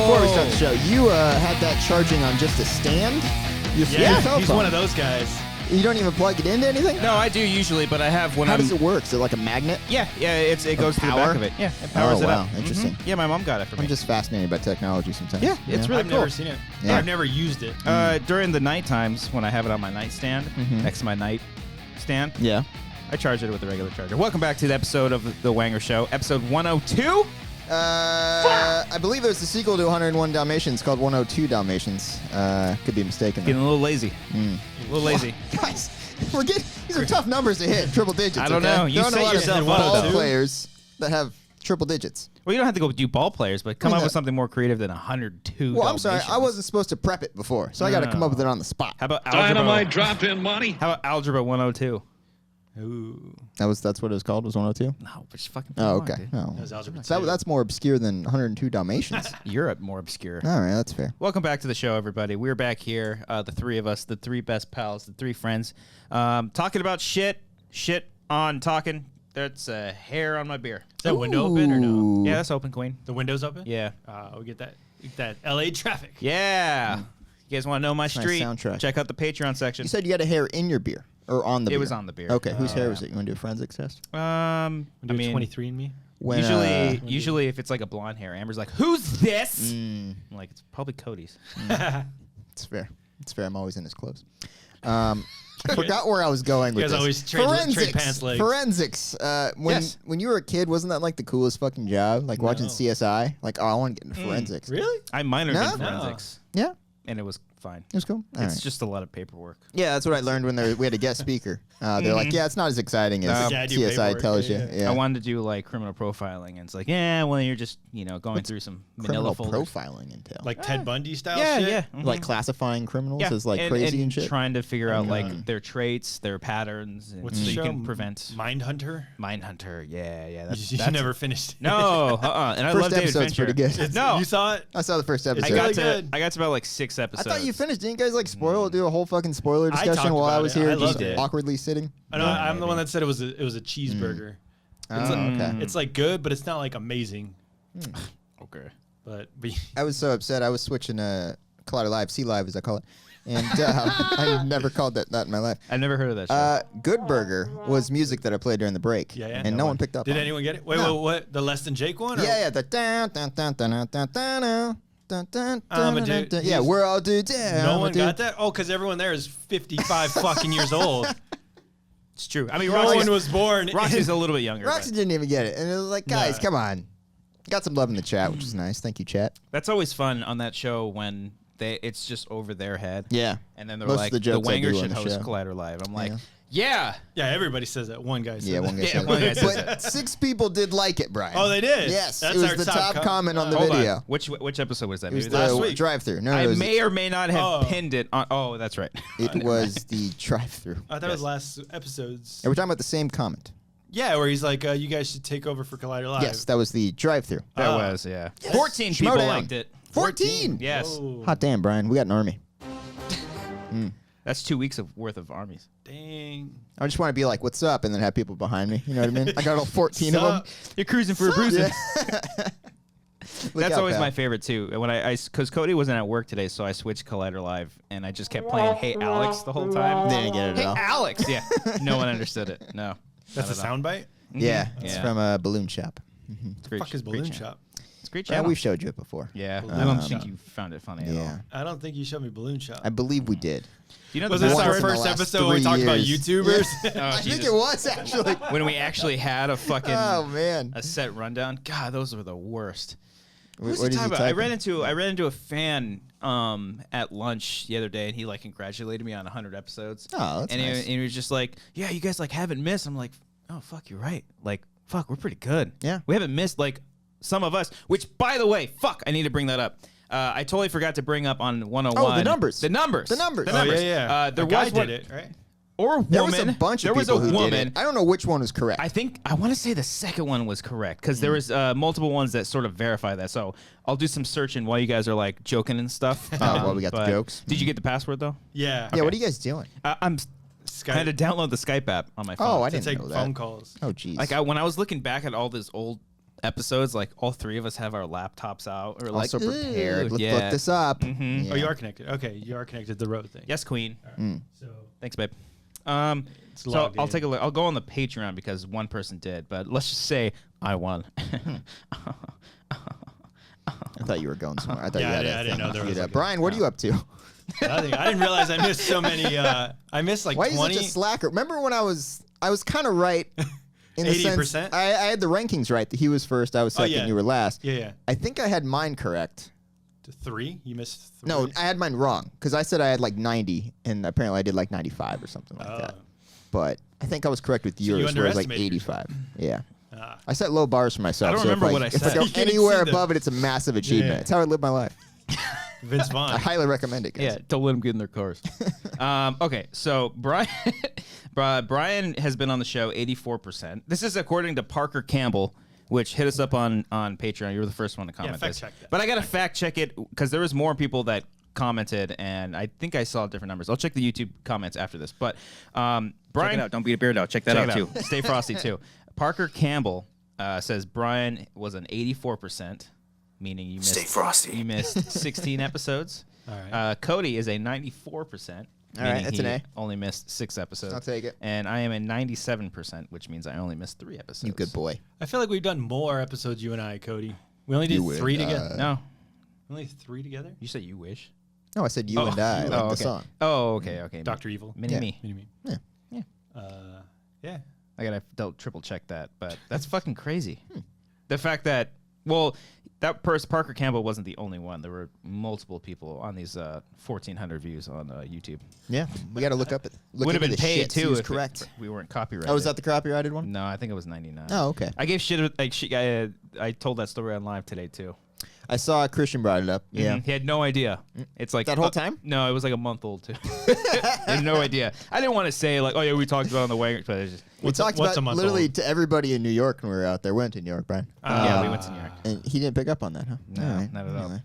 before we start the show, you had that charging on just a stand? Your cell he's phone. one of those guys. You don't even plug it into anything? No, I do usually, but I have when How does it work? Is it like a magnet? Yeah, it goes through the power? back of it. Yeah, it powers it up. Interesting. Yeah, my mom got it for me. I'm just fascinated by technology sometimes. Yeah, it's really I've cool. never seen it. Yeah. I've never used it. During the night times when I have it on my nightstand, next to my nightstand, Yeah. I charge it with a regular charger. Welcome back to the episode of the Wanger Show, episode 102. I believe there's a sequel to 101 Dalmatians called 102 Dalmatians. Could be mistaken. Getting a little lazy. A little lazy. Guys, these are tough numbers to hit, triple digits. I don't okay? know. You there aren't a set lot yourself of up, ball though. players that have triple digits. Well, you don't have to go do ball players, but come I mean, up with something more creative than 102 Well, I'm sorry, I Dalmatians. wasn't supposed to prep it before, so I got to come up with it on the spot. How about algebra? Dynamite drop-in money. How about algebra 102? Ooh. That's what it was called. Was 102? No, but just fucking. Oh, come on, okay. dude. No. That was algebra That's more obscure than 102 Dalmatians. You're more obscure. All right, that's fair. Welcome back to the show, everybody. We're back here, the three of us, the three best pals, the three friends, talking about shit on talking. There's a hair on my beer. Is that window open or no? Yeah, that's open, Queen. The window's open? Yeah. We get that LA traffic. Yeah. You guys want to know my Nice street? soundtrack. Check out the Patreon section. You said you had a hair in your beer or on the beer? It was on the beer. Okay, whose hair was it? You want to do a forensics test? I Do mean, 23andMe? When, usually if it's like a blonde hair, Amber's like, "Who's this?" I'm like, it's probably Cody's. It's fair. It's fair. I'm always in his clothes. I forgot where I was going with You guys this. always trade pants legs. Forensics. When you were a kid, wasn't that like the coolest fucking job? Like watching CSI? Like, oh, I want to get into forensics. Really? I minored No? in forensics, Yeah, and it was fine. it was cool. All It's right. just a lot of paperwork. Yeah, that's what I learned when we had a guest speaker. They're like, yeah, it's not as exciting as Yeah, I do CSI paperwork. tells you. Yeah. Yeah. I wanted to do like criminal profiling, and it's like, yeah, well, you're just going through some criminal manila folders. profiling entail. Like Ted Bundy style Yeah, shit? yeah. Like classifying criminals Yeah, as like crazy and shit. trying to figure out like their traits, their patterns, and What's so the you show? can prevent Mindhunter? Mindhunter. Yeah, You that's never finished. no, and I First love David episode's Fincher. pretty good. No, You saw it? I saw the first episode. really good. I got to about like 6 I episodes. thought you finished. Didn't you guys like do a whole fucking spoiler I discussion talked while I about was it. here, I just loved it. awkwardly sitting? I know, I'm the one that said it was a cheeseburger. Oh, okay. It's like good, but it's not like amazing. Okay. But I was so upset. I was switching Collider Live, C Live as I call it, and I never called that in my life. I never heard of that show. Good Burger was music that I played during the break, yeah. and no one picked up Did on anyone get it? Wait, No. what? The Less Than Jake one? Or? Yeah, the dun dun dun dun dun dun dun dun dun dun dude, dun. Yeah, we're all dudes. Yeah, No one got that? Oh, because everyone there is 55 fucking years old. It's true. I mean, No one was born. Roxy's a little bit younger. Roxy didn't even get it, and it was like, guys, come on. Got some love in the chat, which is nice. Thank you, chat. That's always fun on that show when it's just over their head. Yeah. And then they're Most of like, the the jokes I do Wanger on should the host show. Collider Live. I'm like, Yeah. Yeah, everybody says that. One guy said Yeah, that. one guy Yeah, said one guy that. says But 6 people did like it, Brian. Oh, they did? Yes, That's it was our the top top comment on the Hold video. on. Which episode was that? It was Maybe the week. drive-through. No, I it was, may or may not have Oh. pinned it on. Oh, that's right. it was the drive-through. I thought it was last episodes. And we're talking about the same comment. Yeah, where he's like, you guys should take over for Collider Live. Yes, that was the drive-through. That Oh. was, yeah. 14 people Schmodown. liked it. 14. Yes. Oh, Hot damn, Brian. We got an army. That's 2 weeks worth of armies. dang. I just want to be like, what's up? And then have people behind me. You know what I mean? I got all 14 of them. You're cruising for a bruising. Yeah. Look That's out, always pal. my favorite too. When because Cody wasn't at work today, so I switched Collider Live, and I just kept playing "Hey Alex" the whole time. They didn't get it Hey at all. Alex, yeah. No one understood it. No. That's a not at all. soundbite? Yeah, it's Yeah. from a balloon shop. It's a great. Fuck is great Balloon channel. Shop? It's a great Yeah, channel. we've showed you it before. Yeah, I Balloon don't think Shop. you found it funny at all. Yeah. I don't think you showed me Balloon Shop. I believe we did. Do you know Was the this Once our in the first last episode when we 3 talked about years. YouTubers? Oh, I think Jesus. it was actually. when we actually had a fucking Oh man. a set rundown? God, those were the worst. What What's is he he talking about? I typing? ran into a fan at lunch the other day, and he like congratulated me on 100 episodes. Oh, that's and nice. he was just like, "Yeah, you guys like haven't missed." I'm like, "Oh fuck, you're right. Like, fuck, we're pretty good. Yeah. we haven't missed like some of us." Which, by the way, fuck, I need to bring that up. I totally forgot to bring up on 101. Oh, the numbers. The numbers. The numbers. The Oh, numbers. yeah. There A guy was one, did it, right? or woman. There was a bunch of there was people a who woman. did it. I don't know which one was correct. I want to say the second one was correct because there was multiple ones that sort of verify that. So I'll do some searching while you guys are like joking and stuff. while we got the but jokes. Did you get the password though? Yeah. Yeah, what are you guys doing? I'm trying to download the Skype app on my phone. Oh, I To didn't take know phone that. calls. Oh, geez. Like when I was looking back at all those old episodes, like all three of us have our laptops out. Or like, Also prepared. Let's yeah. look this up. Mhm. Yeah. Oh, you are connected. Okay, you are connected to the road thing. Yes, Queen. So Thanks, babe. So logged I'll in. take a look. I'll go on the Patreon because one person did, but let's just say I won. I thought you were going somewhere. I thought Yeah, you had I didn't know there was queued like up. a- Brian, what are you up to? Nothing. I didn't realize I missed so many. I missed like Why are you 20. such a slacker? Remember when I was kind of right in the 80%? sense I had the rankings right. He was first, I was second, yeah. you were last. Yeah. I think I had mine correct. To 3? You missed 3? No, I had mine wrong because I said I had like 90, and apparently I did like 95 or something like that. But I think I was correct with you yours, where it was like underestimated 85. Yeah. Ah. I set low bars for myself. I don't so remember if what I if I said. go You can anywhere exceed them. above it, it's a massive achievement. Yeah. It's how I live my life. Vince I Vaughn. highly recommend it, guys. Yeah, don't let them get in their cars. Okay, so Brian has been on the show 84%. This is according to Parker Campbell, which hit us up on Patreon. You were the first one to comment fact this. check that. But I got to fact check it because there was more people that commented, and I think I saw different numbers. I'll check the YouTube comments after this. But Brian, Check it out. Don't beat a beard out. Check that check out it too. out. Stay frosty too. Parker Campbell says Brian was an 84%, meaning you missed. Stay frosty. You missed 16 episodes. All right. Cody is a 94%. All right, meaning that's he an A. only missed 6 episodes. I'll take it. And I am a 97%, which means I only missed 3 episodes. You good boy. I feel like we've done more episodes, you and I, Cody. We only did You and 3 together. No, Only 3 together? you said you wish. No, I said you and I, like the okay. song. Oh, okay. Dr. Evil. Mini Yeah. me. Mini-me. Yeah. Yeah. I gotta triple check that, but that's fucking crazy. The fact that that person Parker Campbell wasn't the only one. There were multiple people on these 1,400 views on YouTube. Yeah, we got to look up it. Look Would have into been the paid shit. He too was if correct. we weren't copyrighted. Oh, was that the copyrighted one? No, I think it was 99. Oh, okay. I gave shit like I told that story on live today too. I saw Christian brought it up. Yeah. He had no idea. It's like That whole time? No, it was like a month old too. He had no idea. I didn't want to say like, oh yeah, we talked about it on the Wanger, but it's just We talked what's a about month literally old? to everybody in New York when we were out there. Went to New York, Brian. yeah, we went to New York. And he didn't pick up on that, huh? No, All not at all. Anyway.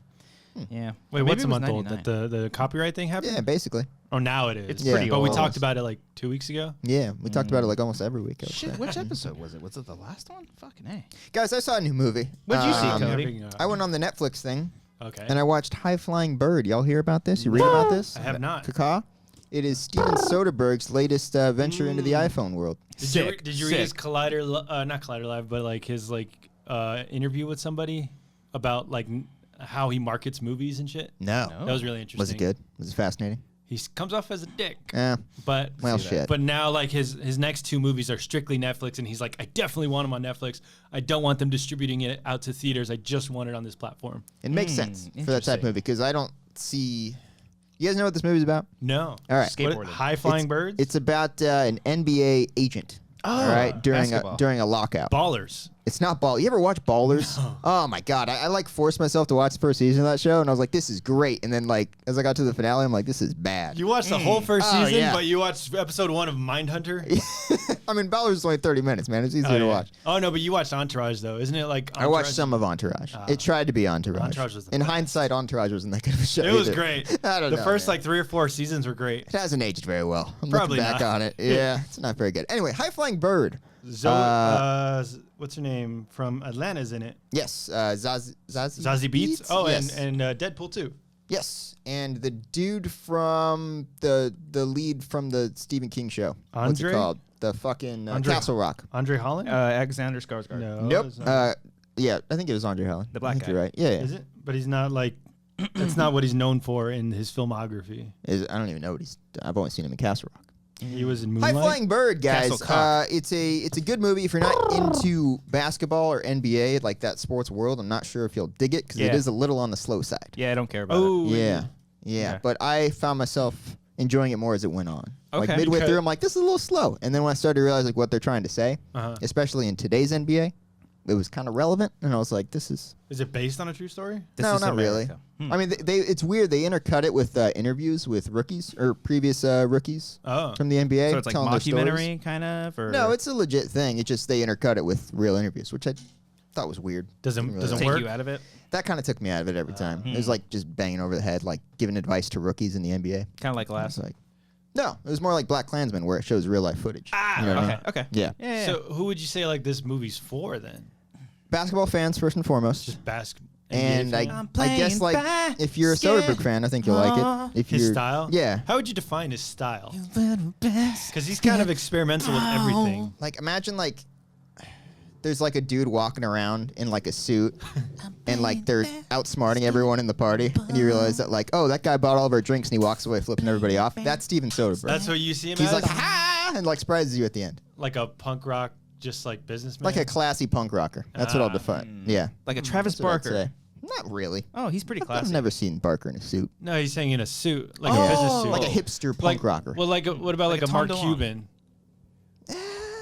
Yeah. Wait, Or what's maybe a it was month old? 99. That the copyright thing happened? Yeah, basically. Oh, now it is. It's Yeah. pretty But old. we talked about it like 2 weeks ago. Yeah, we talked about it like almost every week. I would Shit, say. which episode was it? Was it the last one? Fucking A. Guys, I saw a new movie. What'd you see, Um, Cody? I went on the Netflix thing Okay. and I watched High Flying Bird. Y'all hear about this? You read about this? I have not. Caca? It is Steven Soderbergh's latest venture into the iPhone world. Sick. Did you read his Collider, not Collider Live, but like his interview with somebody about like how he markets movies and shit? No. That was really interesting. Was it good? Was it fascinating? He comes off as a dick, Yeah. but Well, shit. But now like his next 2 movies are strictly Netflix, and he's like, I definitely want them on Netflix. I don't want them distributing it out to theaters. I just want it on this platform. It makes sense for that type of interesting. movie because I don't see. You guys know what this movie's about? No. All right. Skateboarding. High flying birds. It's about an NBA agent. all right, basketball. during a lockout. Ballers. It's not Ball. You ever watch Ballers? No. Oh my god, I like forced myself to watch the first season of that show, and I was like, this is great. And then like as I got to the finale, I'm like, this is bad. You watched the whole first Oh, season, yeah. but you watched episode 1 of Mindhunter. I mean, Ballers is only 30 minutes, man. It's easy to yeah. watch. Oh no, but you watched Entourage though, isn't it? Like I watched Entourage? some of Entourage. It tried to be Entourage. Entourage was the In best. hindsight, Entourage wasn't that good of a show. It was either. great. I don't the know. first man. like 3 or 4 seasons were great. It hasn't aged very well. I'm Probably looking back not. on it. Yeah, it's not very good. Anyway, High Flying Bird. Zoe, what's her name from Atlanta's in it? Yes, Zazie Beetz. Oh, yes. and Deadpool too. Yes, and the dude from the lead from the Stephen King show. What's it Andre? called? The fucking Andre- Castle Rock. Andre Holland. Alexander Skarsgård. no, Nope. it's not. Yeah, I think it was Andre Holland. The black I think guy. You're right. Yeah, yeah. Is it? But he's not like. That's not what he's known for in his filmography. I don't even know what he's. I've only seen him in Castle Rock. He was in High Moonlight. Flying Bird, guys. Castle Cock. It's a good movie if you're not into basketball or NBA, like that sports world. I'm not sure if you'll dig it because it Yeah. is a little on the slow side. Yeah, I don't care about it. Oh Yeah. Yeah. But I found myself enjoying it more as it went on. Like Okay. midway Because- through, I'm like, this is a little slow. And then when I started to realize like what they're trying to say, Uh-huh. especially in today's NBA, it was kind of relevant. And I was like, this is Is it based on a true story? This no, is not really. America. I mean, it's weird. They intercut it with interviews with rookies or previous rookies Oh. from the NBA. So it's like telling their stories. mockumentary kind of? Or No, it's a legit thing. It's just they intercut it with real interviews, which I thought was weird. Doesn't Didn't doesn't take work. you out of it. That kind of took me out of it every time. It was like just banging over the head, like giving advice to rookies in the NBA. Kind of like I last. was like, no, it was more like Black Klansman, where it shows real life footage. You know what I mean? Okay. Yeah. Yeah. So who would you say like this movie's for then? basketball fans first and foremost. Just basketball. And I guess like if you're a Soderbergh fan, I think you'll like it. If his you're, style? Yeah. How would you define his style? Because he's kind of experimental with everything. Like imagine like there's like a dude walking around in like a suit and like they're outsmarting everyone in the party and you realize that like, oh, that guy bought all of our drinks and he walks away flipping everybody off. That's Steven Soderbergh. That's what you see him He's as? like, ha, and like surprises you at the end. Like a punk rock, just like businessman? Like a classy punk rocker. That's what I'll define. Yeah. Like a Travis That's what I'd Barker. say. Not really. Oh, he's pretty I've classy. never seen Barker in a suit. No, he's saying in a suit. Like a business suit. Like a hipster punk Like- rocker. Well, like what about like a Tom Mark DeLonge. Cuban?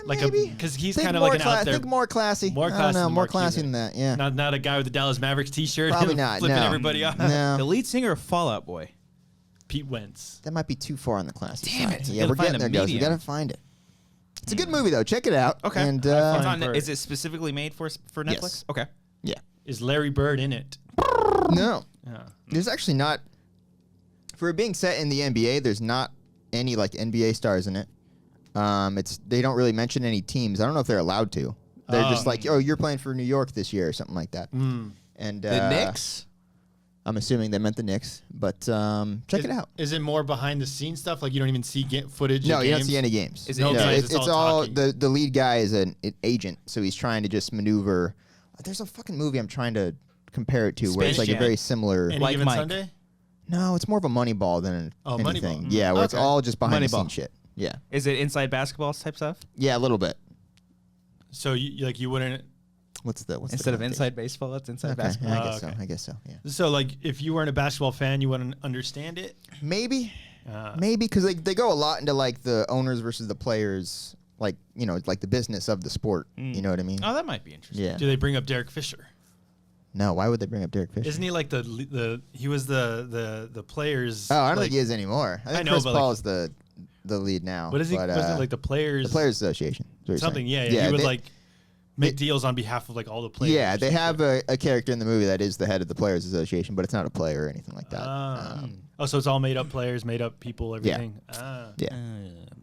Like Maybe. because he's Think kind of more like an out there. Think more classy. More I don't classy know, than more Mark classy Cuban. than that. Yeah. Not a guy with the Dallas Mavericks T-shirt. Probably not. Flipping No. everybody off. The No. lead singer of Fall Out Boy. Pete Wentz. That might be too far on the classy Damn side. it. Yeah, Gotta we're find getting a there, guys. We medium. gotta find it. It's a good movie though. Check it out. Okay. And It's on, Bird. is it specifically made for Netflix? Yes. Okay. yeah. Is Larry Bird in it? No. Yeah. There's actually not. For it being set in the NBA, there's not any like NBA stars in it. They don't really mention any teams. I don't know if they're allowed to. They're just like, oh, you're playing for New York this year or something like that. And The Knicks? I'm assuming they meant the Knicks, but check it out. Is it more behind the scenes stuff? Like you don't even see footage? No, of you games? don't see any games. Is it no, inside? it's all talking. the lead guy is an agent, so he's trying to just maneuver. There's a fucking movie I'm trying to compare it to where it's Space like a Jam. very similar. Any Like given Mike. Sunday? No, it's more of a Moneyball than anything. Moneyball. Yeah, where it's Okay. all just behind the Moneyball. scenes shit. Yeah, Is it inside basketball type stuff? yeah, a little bit. So you wouldn't. What's the Instead of connotation? inside baseball, it's inside Okay, basketball. yeah, I guess okay. so. I guess so. Yeah, So like if you weren't a basketball fan, you wouldn't understand it. maybe because they go a lot into like the owners versus the players, like like the business of the sport. You know what I mean? Oh, that might be interesting. Yeah. Do they bring up Derek Fisher? No, why would they bring up Derek Fisher? Isn't he like he was the players? Oh, I don't like, think he is anymore. I think know, Chris but, like- Paul is the lead now. What is he? But, Wasn't it like the players? the Players Association? is what you're Something. saying. Yeah. He would they- like make deals on behalf of like all the players. Yeah, they have a character in the movie that is the head of the Players Association, but it's not a player or anything like that. Oh, so it's all made up players, made up people, everything. Yeah,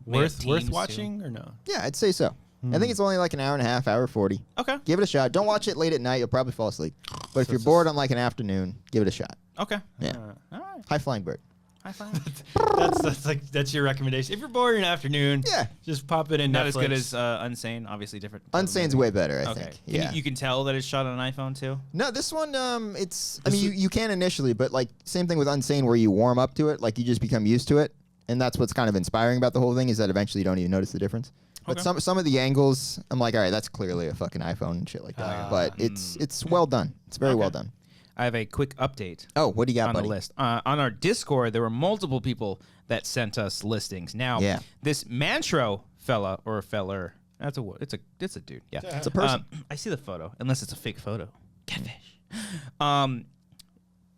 Worth teams, watching or no? yeah, I'd say so. I think it's only like an hour and a half, hour 40. Okay. Give it a shot. Don't watch it late at night; you'll probably fall asleep. But if you're bored on like an afternoon, give it a shot. Okay. Yeah, All right. High Flying Bird. High five. That's your recommendation. If you're bored in the afternoon, Yeah. just pop it in. Not Netflix. as good as Unsane. Obviously different. Unsane's way better, I Okay. think. Can Yeah. you can tell that it's shot on an iPhone too. No, this one, it's. I mean, you can initially, but like same thing with Unsane, where you warm up to it, like you just become used to it, and that's what's kind of inspiring about the whole thing is that eventually you don't even notice the difference. But Okay. some of the angles, I'm like, all right, that's clearly a fucking iPhone and shit like that. But it's well done. It's very well done. I have a quick update. Oh, what do you got, on buddy? the list. On our Discord, there were multiple people that sent us listings. Now, Yeah. this Mantro fella or feller, it's a dude. Yeah, It's a person. I see the photo, unless it's a fake photo. Catfish.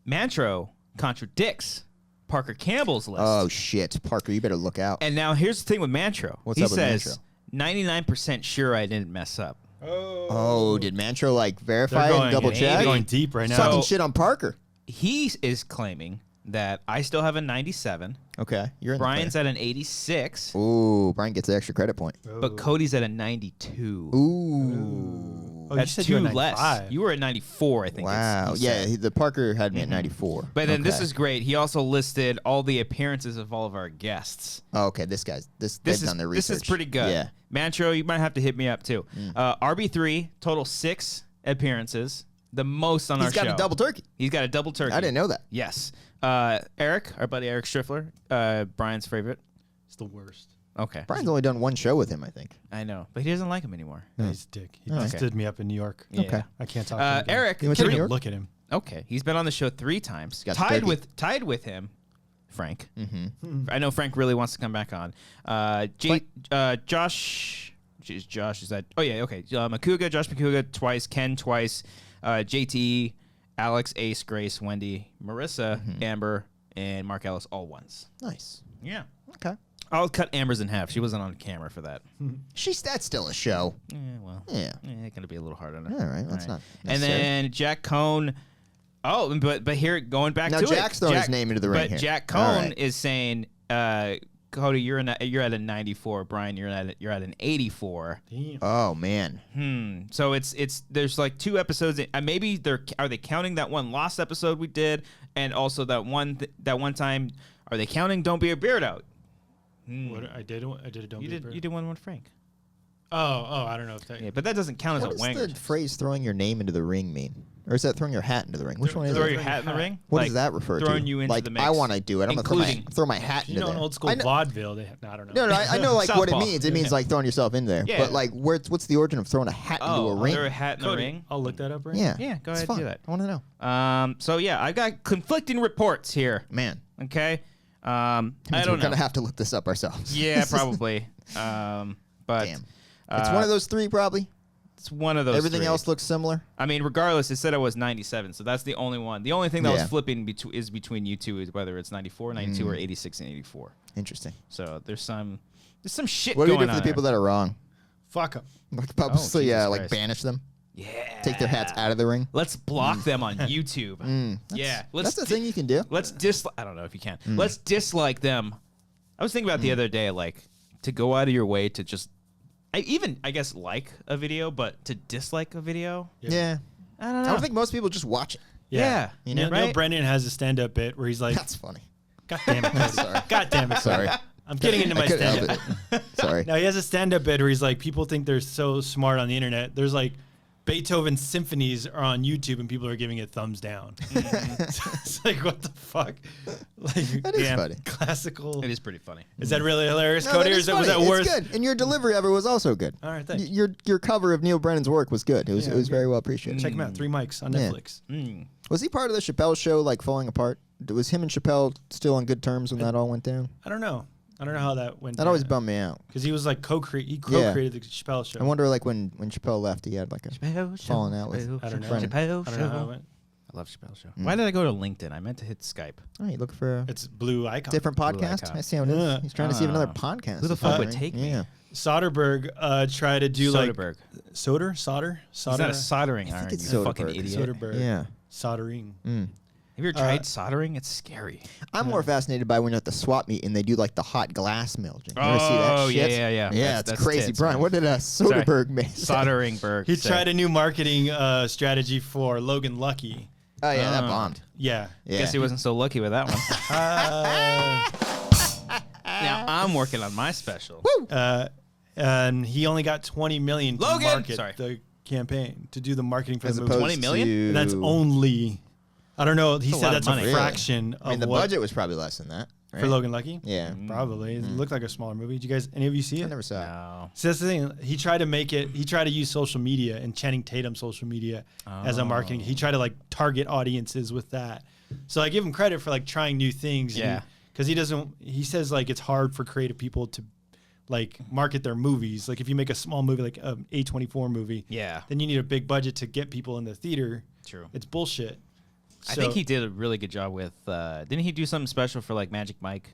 Mantro contradicts Parker Campbell's list. Oh shit, Parker, you better look out. And now here's the thing with Mantro. What's he up with says 99% sure I didn't mess up. Oh, did Mantro like verify They're and going, double they're check? going deep right now. Talking So- shit on Parker. He is claiming that I still have a 97. Okay, you're in Brian's the at an 86. clear. Ooh, Brian gets an extra credit point. But Cody's at a 92. Ooh. Oh, That's you said you were two 95. less. You were at 94, I think. Wow. he Yeah, said. the Parker had me at 94. But then this Okay. is great. He also listed all the appearances of all of our guests. Oh, okay, this guy's This they've is done their this research. is pretty good. Yeah. Mantro, you might have to hit me up too. RB3 total 6 appearances, the most on our He's show. got a double turkey. He's got a double turkey. I didn't know that. Yes. Eric, our buddy Eric Striffler, Brian's favorite. It's the worst. Okay. Brian's only done one show with him, I think. I know, but he doesn't like him anymore. He's a dick. He okay. stood me up in New York. Yeah. Okay. I can't talk to him again. Eric, You went to Can't New even York? look at him. okay, he's been on the show 3 times. Got the Tied turkey. with him, Frank. Mm-hmm. I know Frank really wants to come back on. Josh. Jeez, Josh is that? Oh yeah, okay. Makuga, Josh Makuga twice, Ken twice, JT, Alex, Ace, Grace, Wendy, Marissa, Amber, and Mark Ellis all once. Nice. Yeah. Okay. I'll cut Amber's in half. She wasn't on camera for that. That's still a show. Yeah, well. Yeah. It's gonna be a little hard on her. All right, that's not And necessary. then Jack Cohn. Oh, but here going back Now to Jack's it. throwing his name into the ring But here. Jack All Cohn right. is saying Cody, you're at a 94. Brian, you're at an 84. Damn. Oh man. So it's there's like 2 episodes. Maybe are they counting that one lost episode we did, and also that one time? Are they counting Don't Be a Beardo? What I did a don't. You did one with Frank. Oh, I don't know if that. Yeah, but that doesn't count What as a does Wanger. the phrase "throwing your name into the ring" mean? Or is that throwing your hat into the ring? Which one is Throw it? your hat in the ring. What Like, does that refer to? throwing you into like, the mix. I want to do it. I'm gonna Including- throw my hat You into know, in there. old school I know, vaudeville, they have, I don't know. no, I know like what it Softball. means. It means like throwing yourself in there. Yeah. But like, what's the origin of throwing a hat into a ring? Throw a hat in the Cody, ring. I'll look that up right Yeah. Yeah, go It's ahead, fun. do that. I want to know. So yeah, I got conflicting reports here. Man, Okay. I means don't we're know. gonna have to look this up ourselves. Yeah, probably. But Damn. It's one of those 3 probably. It's one of those. Everything 3. else looks similar. I mean, regardless, it said it was 97, so that's the only one. The only thing that was Yeah. flipping is between you two is whether it's 94, 92, or 86 and 84. Interesting. So there's some shit What do going we do for on the people there. that are wrong? Fuck them. Like purposely, Jesus like Christ. banish them, Yeah. take their hats out of the ring. Let's block them on YouTube. Yeah. That's the thing you can do. Let's dislike. I don't know if you can. Let's dislike them. I was thinking about the other day, like to go out of your way to just, I guess like a video, but to dislike a video. Yeah. I don't I know. don't think most people just watch it. Yeah. You know, right? Neil Brennan has a stand-up bit where he's like, That's funny. God damn it, Cody. Sorry. God damn it, Cody. Sorry. I'm getting into I my couldn't stand-up. help it. Sorry. Now he has a stand-up bit where he's like, people think they're so smart on the internet. There's like Beethoven symphonies are on YouTube and people are giving it thumbs down. It's like, what the fuck? Like, That is funny. classical. It is pretty funny. Is that really hilarious, No, Cody? that Or is was that funny. worth? It's good. And your delivery of it was also good. All right, thanks. Your cover of Neil Brennan's work was good. It was Yeah, it was good. very well appreciated. Check him out. 3 mics on Yeah. Netflix. Was he part of the Chappelle show like falling apart? Was him and Chappelle still on good terms when that all went down? I don't know. I don't know how that went. That always bummed me out. because he was like he co-created the Chappelle show. I wonder like when Chappelle left, he had like a falling out with. I don't know. Brennan. I don't know how it went. I love Chappelle Show. Why did I go to LinkedIn? I meant to hit Skype. Oh, you looking for a It's blue icon. different podcast? icon. I see how it is. Yeah. He's trying to see if another podcast. Who the is fuck would hiring. take me? Yeah. Soderbergh tried to do like Soderbergh. solder. Is that a soldering iron? it's You fucking Soderbergh. idiot. Soderbergh. Yeah. Soldering. Have you ever tried soldering? It's scary. I'm more fascinated by when you're at the swap meet and they do like the hot glass melting. You ever see that Oh, shit? yeah. Yeah, That's it's crazy. tits, Brian, man. what did Soderbergh make? Soldering Berg. He say. tried a new marketing strategy for Logan Lucky. Oh yeah, that bombed. Yeah. Yeah. Guess he wasn't so lucky with that one. Now I'm working on my special. And he only got 20 million to Logan! market Sorry. the campaign to do the marketing for As the movie. opposed 20 million? to- And that's only. I don't know. He That's a said lot that's of a money. fraction I mean, of the what budget was probably less than that. for right? Logan Lucky. Yeah. Probably. It looked like a smaller movie. Did you guys? Any of you see I it? never saw it. No. So that's the thing. He tried to make it. He tried to use social media and Channing Tatum's social media as a marketing. He tried to like target audiences with that. So I give him credit for like trying new things. Yeah. Because he doesn't. He says like it's hard for creative people to like market their movies. Like if you make a small movie like a A24 movie, Yeah. then you need a big budget to get people in the theater. True. It's bullshit. I think he did a really good job with. Didn't he do something special for like Magic Mike?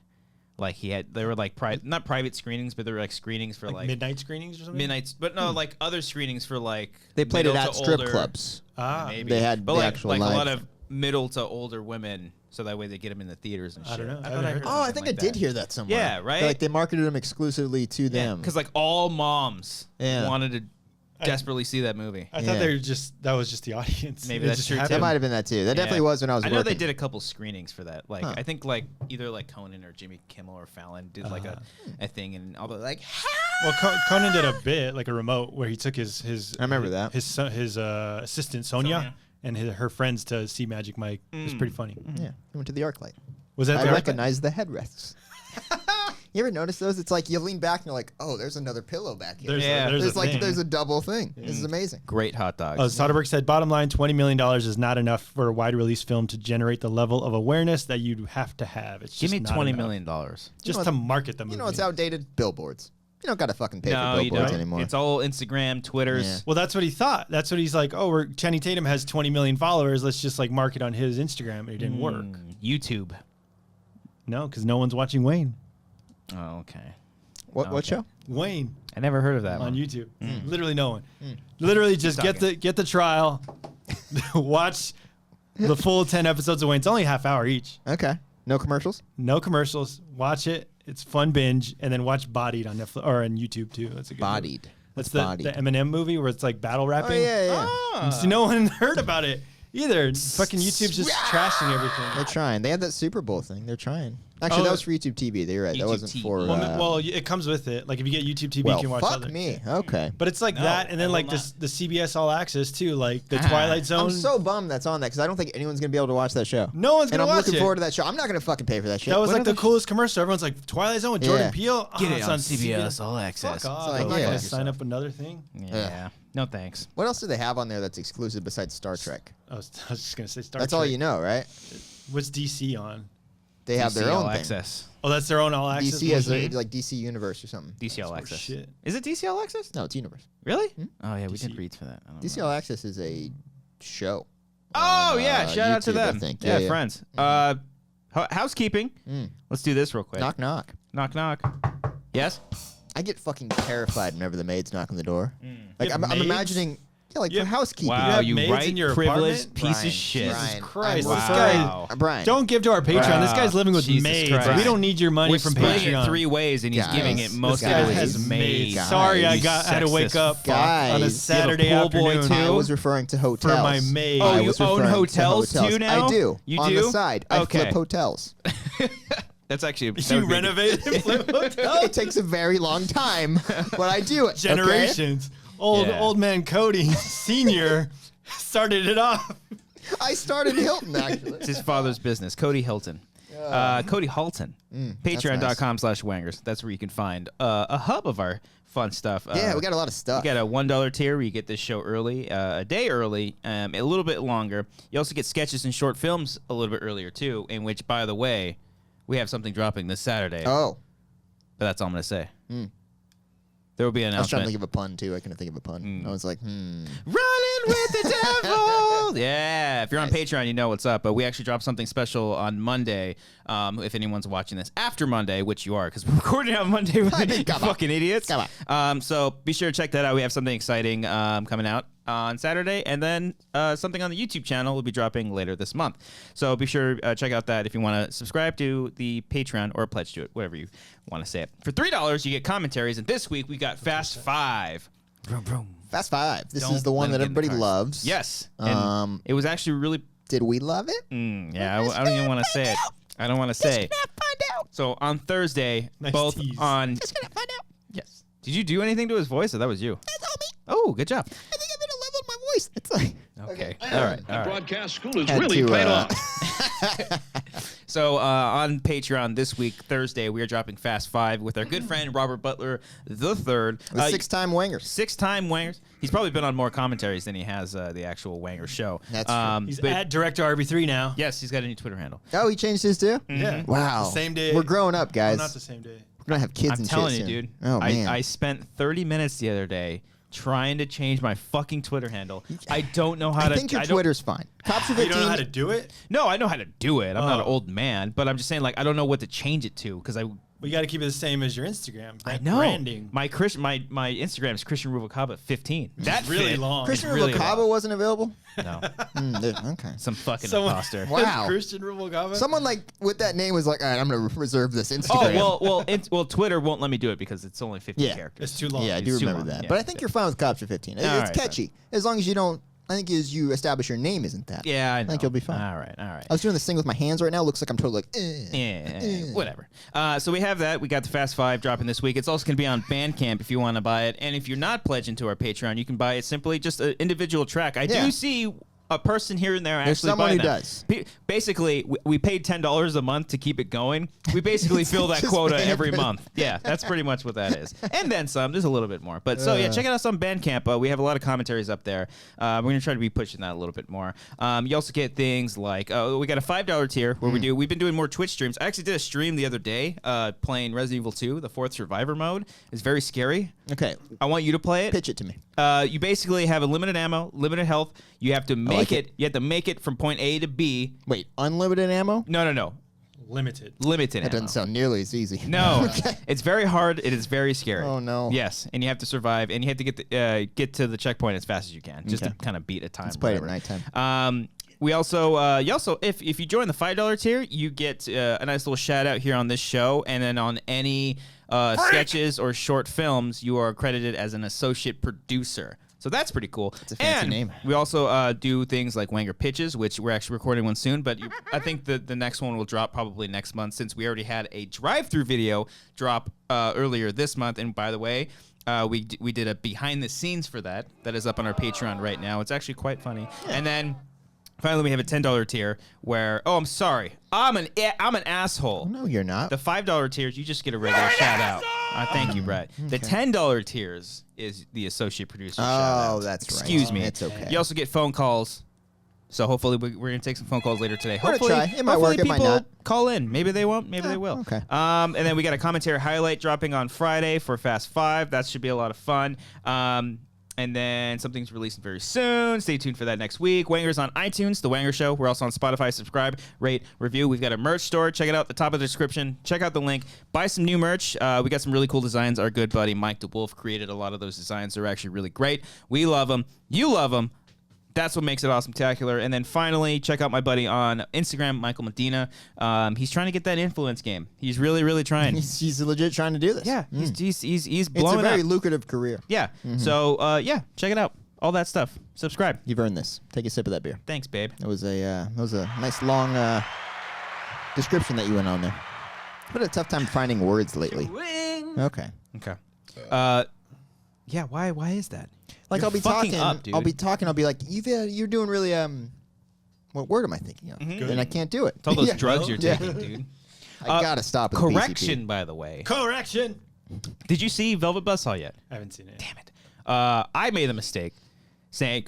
Like they were like not private screenings, but they were like screenings for like midnight screenings or something. midnights, but no, like other screenings for like They played it middle at to strip older- clubs. Maybe They had but the like, actual like a live- lot of middle to older women, so that way they get them in the theaters and shit. I don't know. I thought haven't I heard heard that. Oh, I something think like I did that. hear that somewhere. Yeah, right? Like they marketed them exclusively to them. because like all moms Yeah. wanted to desperately see that movie. I thought Yeah. they were that was just the audience. Maybe It that's just true, happened. that might have been that too. That definitely was when I was I working. know they did a couple screenings for that. Like Huh. I think like either like Conan or Jimmy Kimmel or Fallon did like a thing, and all the like. Well, Conan did a bit like a remote where he took his I remember that. his assistant Sonia and her friends to see Magic Mike. It was pretty funny. Yeah, he went to the ArcLight. Was that I the art- recognize the headrests. You ever notice those? It's like you lean back and you're like, oh, there's another pillow back here. There's a like thing. there's a double thing. This is amazing. Great hot dogs. Soderbergh said, bottom line, $20 million is not enough for a wide release film to generate the level of awareness that you'd have to have. It's Give just me not $20 enough. million. Just know to market the movie. You know what's outdated? Billboards. You don't got to fucking pay No, for you billboards don't. anymore. It's all Instagram, Twitters. Yeah. Well, that's what he thought. That's what he's like, oh, Channing Tatum has 20 million followers. Let's just like market on his Instagram. It didn't work. YouTube. No, because no one's watching Wayne. Oh, okay. What Okay. show? Wayne I never heard of that on one. YouTube. Literally no one. Literally just get the trial, watch the full 10 episodes of Wayne. It's only a half hour each. Okay. No commercials? No commercials. Watch it. It's fun binge, and then watch Bodied on Netflix or on YouTube too. That's a good movie. Bodied. That's What's the Eminem movie where it's like battle Oh, rapping. yeah. So no one heard about it either. Fucking YouTube's just trashing everything. They're trying. They had that Super Bowl thing. They're trying. Actually, that was for YouTube TV. They're right. That YouTube wasn't TV. for. Well, it comes with it. Like if you get YouTube TV, well, you can watch fuck other. me. Okay. But it's like No, that, and then I like will the CBS All Access too, like the Ah. Twilight Zone. I'm so bummed that's on that because I don't think anyone's gonna be able to watch that show. No one's And gonna I'm watch looking it. forward to that show. I'm not gonna fucking pay for that shit. That was What like the other coolest commercial. Everyone's like Twilight Zone with Jordan Yeah. Peele. Get Oh, it it's on CBS All Fuck Access. off. like, I'm not yeah. gonna sign up another thing. Yeah. No thanks. What else do they have on there that's exclusive besides Star Trek? I was just gonna say Star That's Trek. all you know, right? What's DC on? They have their DC own All thing. Access. Oh, that's their own All Access. DC has movie? like DC Universe or something. DC All More Access. shit. Is it DC All Access? No, it's Universe. Really? Oh yeah, we DC. did reads for that. I don't DC know. All Access is a show. Oh on, yeah, shout out to YouTube, I them. think. Yeah, Yeah. friends. Housekeeping. Mm. Let's do this real quick. Knock knock. Knock knock. Yes. I get fucking terrified whenever the maids knock on the door. Like You have I'm maids? imagining, yeah, like You for have- housekeeping. Wow, have you maids right in your privileged apartment? piece Brian, of shit. Jesus Brian, Christ, I'm this sorry. guy. Brian. Don't give to our Patreon. This guy's living with Jesus maids. Christ. We don't need your money We're from splitting it Patreon. 3 ways, and he's Guys, giving it this most guy of it has to his maids. maids. Sorry, I You had to wake sexist up fuck. on a Guys, Saturday you have a pool boy afternoon. I was referring to hotels. For my maid. Oh, I you was own referring to hotels too now? I do. You on do? the side. I Okay. flip hotels. That's actually that You would be- renovate and flip hotels? It takes a very long time, but I do it. okay? Generations. Yeah. Old man Cody Senior started it off. I started Hilton actually. It's his father's business. Cody Hilton. Cody Halton. Patreon.com/Wangers. That's where you can find a hub of our fun stuff. Yeah, we got a lot of stuff. We got a $1 tier where you get this show early, a day early, a little bit longer. You also get sketches and short films a little bit earlier too, in which, by the way, we have something dropping this Saturday. Oh, But that's all I'm going to say. There will be an I was trying to announcement. think of a pun too. I couldn't think of a pun. I was like, Running with the devil. Yeah. If you're on Patreon, you know what's up. But we actually dropped something special on Monday. If anyone's watching this after Monday, which you are, because we're recording on Monday, you Come on. fucking idiots. Come So be sure to check that out. We have something exciting coming out on Saturday, and then something on the YouTube channel will be dropping later this month. So be sure to check out that if you want to subscribe to the Patreon or pledge to it, whatever you want to say it. For $3, you get commentaries, and this week we got Fast 5. Vroom, vroom. Fast Five. This Don't is the one let that him get in the everybody car. loves. Yes. And it was actually really. Did we love it? Yeah, I don't even want to say it. I don't want to say. Find out. So on Thursday, Nice both tease. on. Just gonna find out. Yes. Did you do anything to his voice, or that was you? That's all me. Oh, good job. I think I'm gonna level my voice. It's like Okay. All right. All right. Broadcast school has Had really to, paid off. So on Patreon this week, Thursday, we are dropping Fast 5 with our good friend Robert Butler the Third. the 6-time wingers. 6-time Wangers. He's probably been on more commentaries than he has the actual Wanger Show. That's true. He's but at Director RB3 now. yes, he's got a new Twitter handle. Oh, he changed his too. Yeah. Wow. The same day. We're growing up, Oh, guys. not the same day. We're gonna have kids I'm and telling shit you, soon. dude. Oh man. I spent 30 minutes the other day trying to change my fucking Twitter handle. I don't know how I to. think your don't- Twitter's fine. Cops are You don't know how 15. to do it? No, I know how to do it. I'm not an Oh. old man, but I'm just saying, like, I don't know what to change it to because We got to keep it the same as your Instagram. I That know branding. my Instagram is Christian Rubalcaba 15. That really fit. long. Christian really Rubalcaba wasn't available. No, Okay. some fucking Someone- imposter. Wow. Christian Rubalcaba? Someone like with that name was like, all right, I'm gonna reserve this Oh Instagram. well, Twitter won't let me do it because it's only 50 Yeah. characters. It's too long. Yeah, I It's do too remember long, that. yeah. But I think you're fine with Cops are 15. It's right, catchy as long as you don't. I think as you establish your name isn't that. Yeah, I know. think you'll be fine. All right, all right. I was doing this thing with my hands right now. Looks like I'm totally like. Yeah, whatever. So we have that. We got the Fast 5 dropping this week. It's also going to be on Bandcamp if you want to buy it. And if you're not pledging to our Patreon, you can buy it simply just an individual track. I Yeah. do see a person here and there There's actually someone buy who them. does. Basically, we paid $10 a month to keep it going. We basically fill that Just quota paying every for- month. Yeah, that's pretty much what that is. And then some. There's a little bit more. But so yeah, check out us on Bandcamp. We have a lot of commentaries up there. We're gonna try to be pushing that a little bit more. You also get things like we got a $5 tier where we've been doing more Twitch streams. I actually did a stream the other day playing Resident Evil 2, the 4th Survivor mode. It's very scary. Okay, I want you to play it. pitch it to me. You basically have a limited ammo, limited health. You have to make like it. it. You have to make it from point A to B. Wait, unlimited ammo? No. Limited. Limited That ammo. doesn't sound nearly as easy. No, it's very hard. It is very scary. Oh, no. Yes, and you have to survive, and you have to get to the checkpoint as fast as you can, just Okay. to kind of beat a time. Let's play it at whatever. nighttime. We also, if you join the $5 tier, you get a nice little shout out here on this show, and then on any sketches or short films, you are credited as an associate producer. So that's pretty cool. It's a fancy name. We also do things like Wanger Pitches, which we're actually recording one soon, but I think the next one will drop probably next month, since we already had a drive-through video drop earlier this month. And by the way, we did a behind the scenes for that is up on our Patreon right now. It's actually quite funny. Yeah. And then finally we have a $10 tier where I'm sorry, I'm an asshole. No, you're not. The $5 tiers, you just get a regular shout out. Thank you, Brett. Okay. The $10 tiers is the associate producer shout out. Oh, that's right. Excuse me. It's okay. You also get phone calls. So hopefully we're going to take some phone calls later today. We're Hopefully, try. It might work, it might people not. call in. Maybe they won't. Maybe they will. Okay. And then we got a commentary highlight dropping on Friday for Fast 5. That should be a lot of fun. And then something's releasing very soon. Stay tuned for that next week. Wanger's on iTunes, The Wanger Show. We're also on Spotify. Subscribe, rate, review. We've got a merch store. Check it out at the top of the description. Check out the link. Buy some new merch. We got some really cool designs. Our good buddy Mike DeWolf created a lot of those designs. They're actually really great. We love them. You love them. That's what makes it awesome-tacular. And then finally, check out my buddy on Instagram, Michael Medina. He's trying to get that influence game. He's really, really trying. He's legit trying to do this. Yeah, he's blowing It's a very up. lucrative career. Yeah. So check it out. All that stuff. Subscribe. You've earned this. Take a sip of that beer. Thanks, babe. It was a nice long description that you went on there. I've had a tough time finding words lately. Okay. Okay. Yeah. Why is that? Like You're I'll be fucking talking. up, dude. I'll be like, you're doing really what word am I thinking of? And I can't do it. It's all those Yeah. drugs you're Yeah. taking, dude. I gotta stop. With Correction, by the way. Correction. Did you see Velvet Buzzsaw yet? I haven't seen it. Damn it. I made a mistake saying.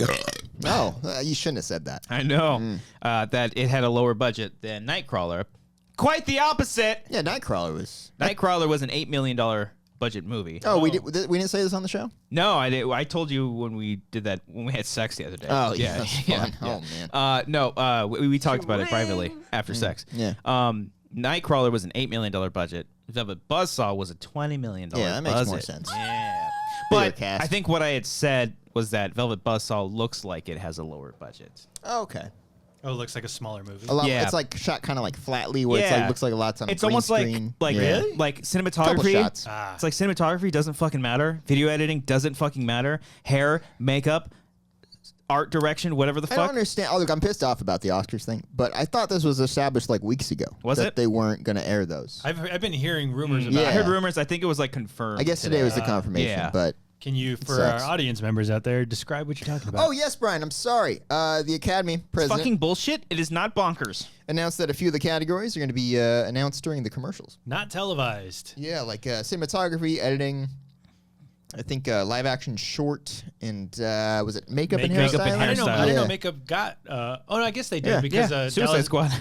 No, you shouldn't have said that. I know that it had a lower budget than Nightcrawler. Quite the opposite. Yeah, Nightcrawler was. Nightcrawler was an $8 million budget movie. Oh, we didn't say this on the show. No, I did. I told you when we did that when we had sex the other day. Oh, yeah, that's yeah, fun. yeah. Oh man. No, we talked about it privately after sex. Yeah. Nightcrawler was an $8 million budget. Velvet Buzzsaw was a $20 million budget. Yeah, that makes more sense. Yeah. Bigger But cast. I think what I had said was that Velvet Buzzsaw looks like it has a lower budget. Oh, okay. Oh, it looks like a smaller movie. A lot. Yeah. It's like shot kind of like flatly, where it's Yeah. like looks like a lot's on. It's green almost screen. like Yeah. like Couple cinematography. shots. It's like cinematography doesn't fucking matter. Video editing doesn't fucking matter. Hair, makeup, art direction, whatever the I don't fuck. understand. Oh, look, I'm pissed off about the Oscars thing, but I thought this was established like weeks ago. Was that it? They weren't going to air those. I've been hearing rumors about I Yeah. heard rumors. I think it was like confirmed. I guess today was the confirmation, yeah. but. Can you, for our sucks. audience members out there, describe what you're talking about? Oh yes, Brian. I'm sorry. The Academy It's president fucking bullshit. It is not bonkers. announced that a few of the categories are going to be announced during the commercials. Not televised. Yeah, like cinematography, editing. I think live action short and was it makeup and Makeup hairstyling? and I didn't know hairstyling. makeup got. Oh no, I guess they did Yeah. because Suicide Dallas, Squad.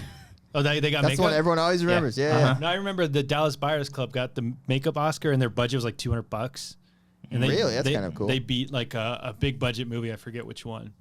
Oh, they got That's makeup. the one everyone always remembers. Yeah, yeah. No, I remember the Dallas Buyers Club got the makeup Oscar, and their budget was like $200. And Really? That's kind of cool. They beat like a big budget movie. I forget which one.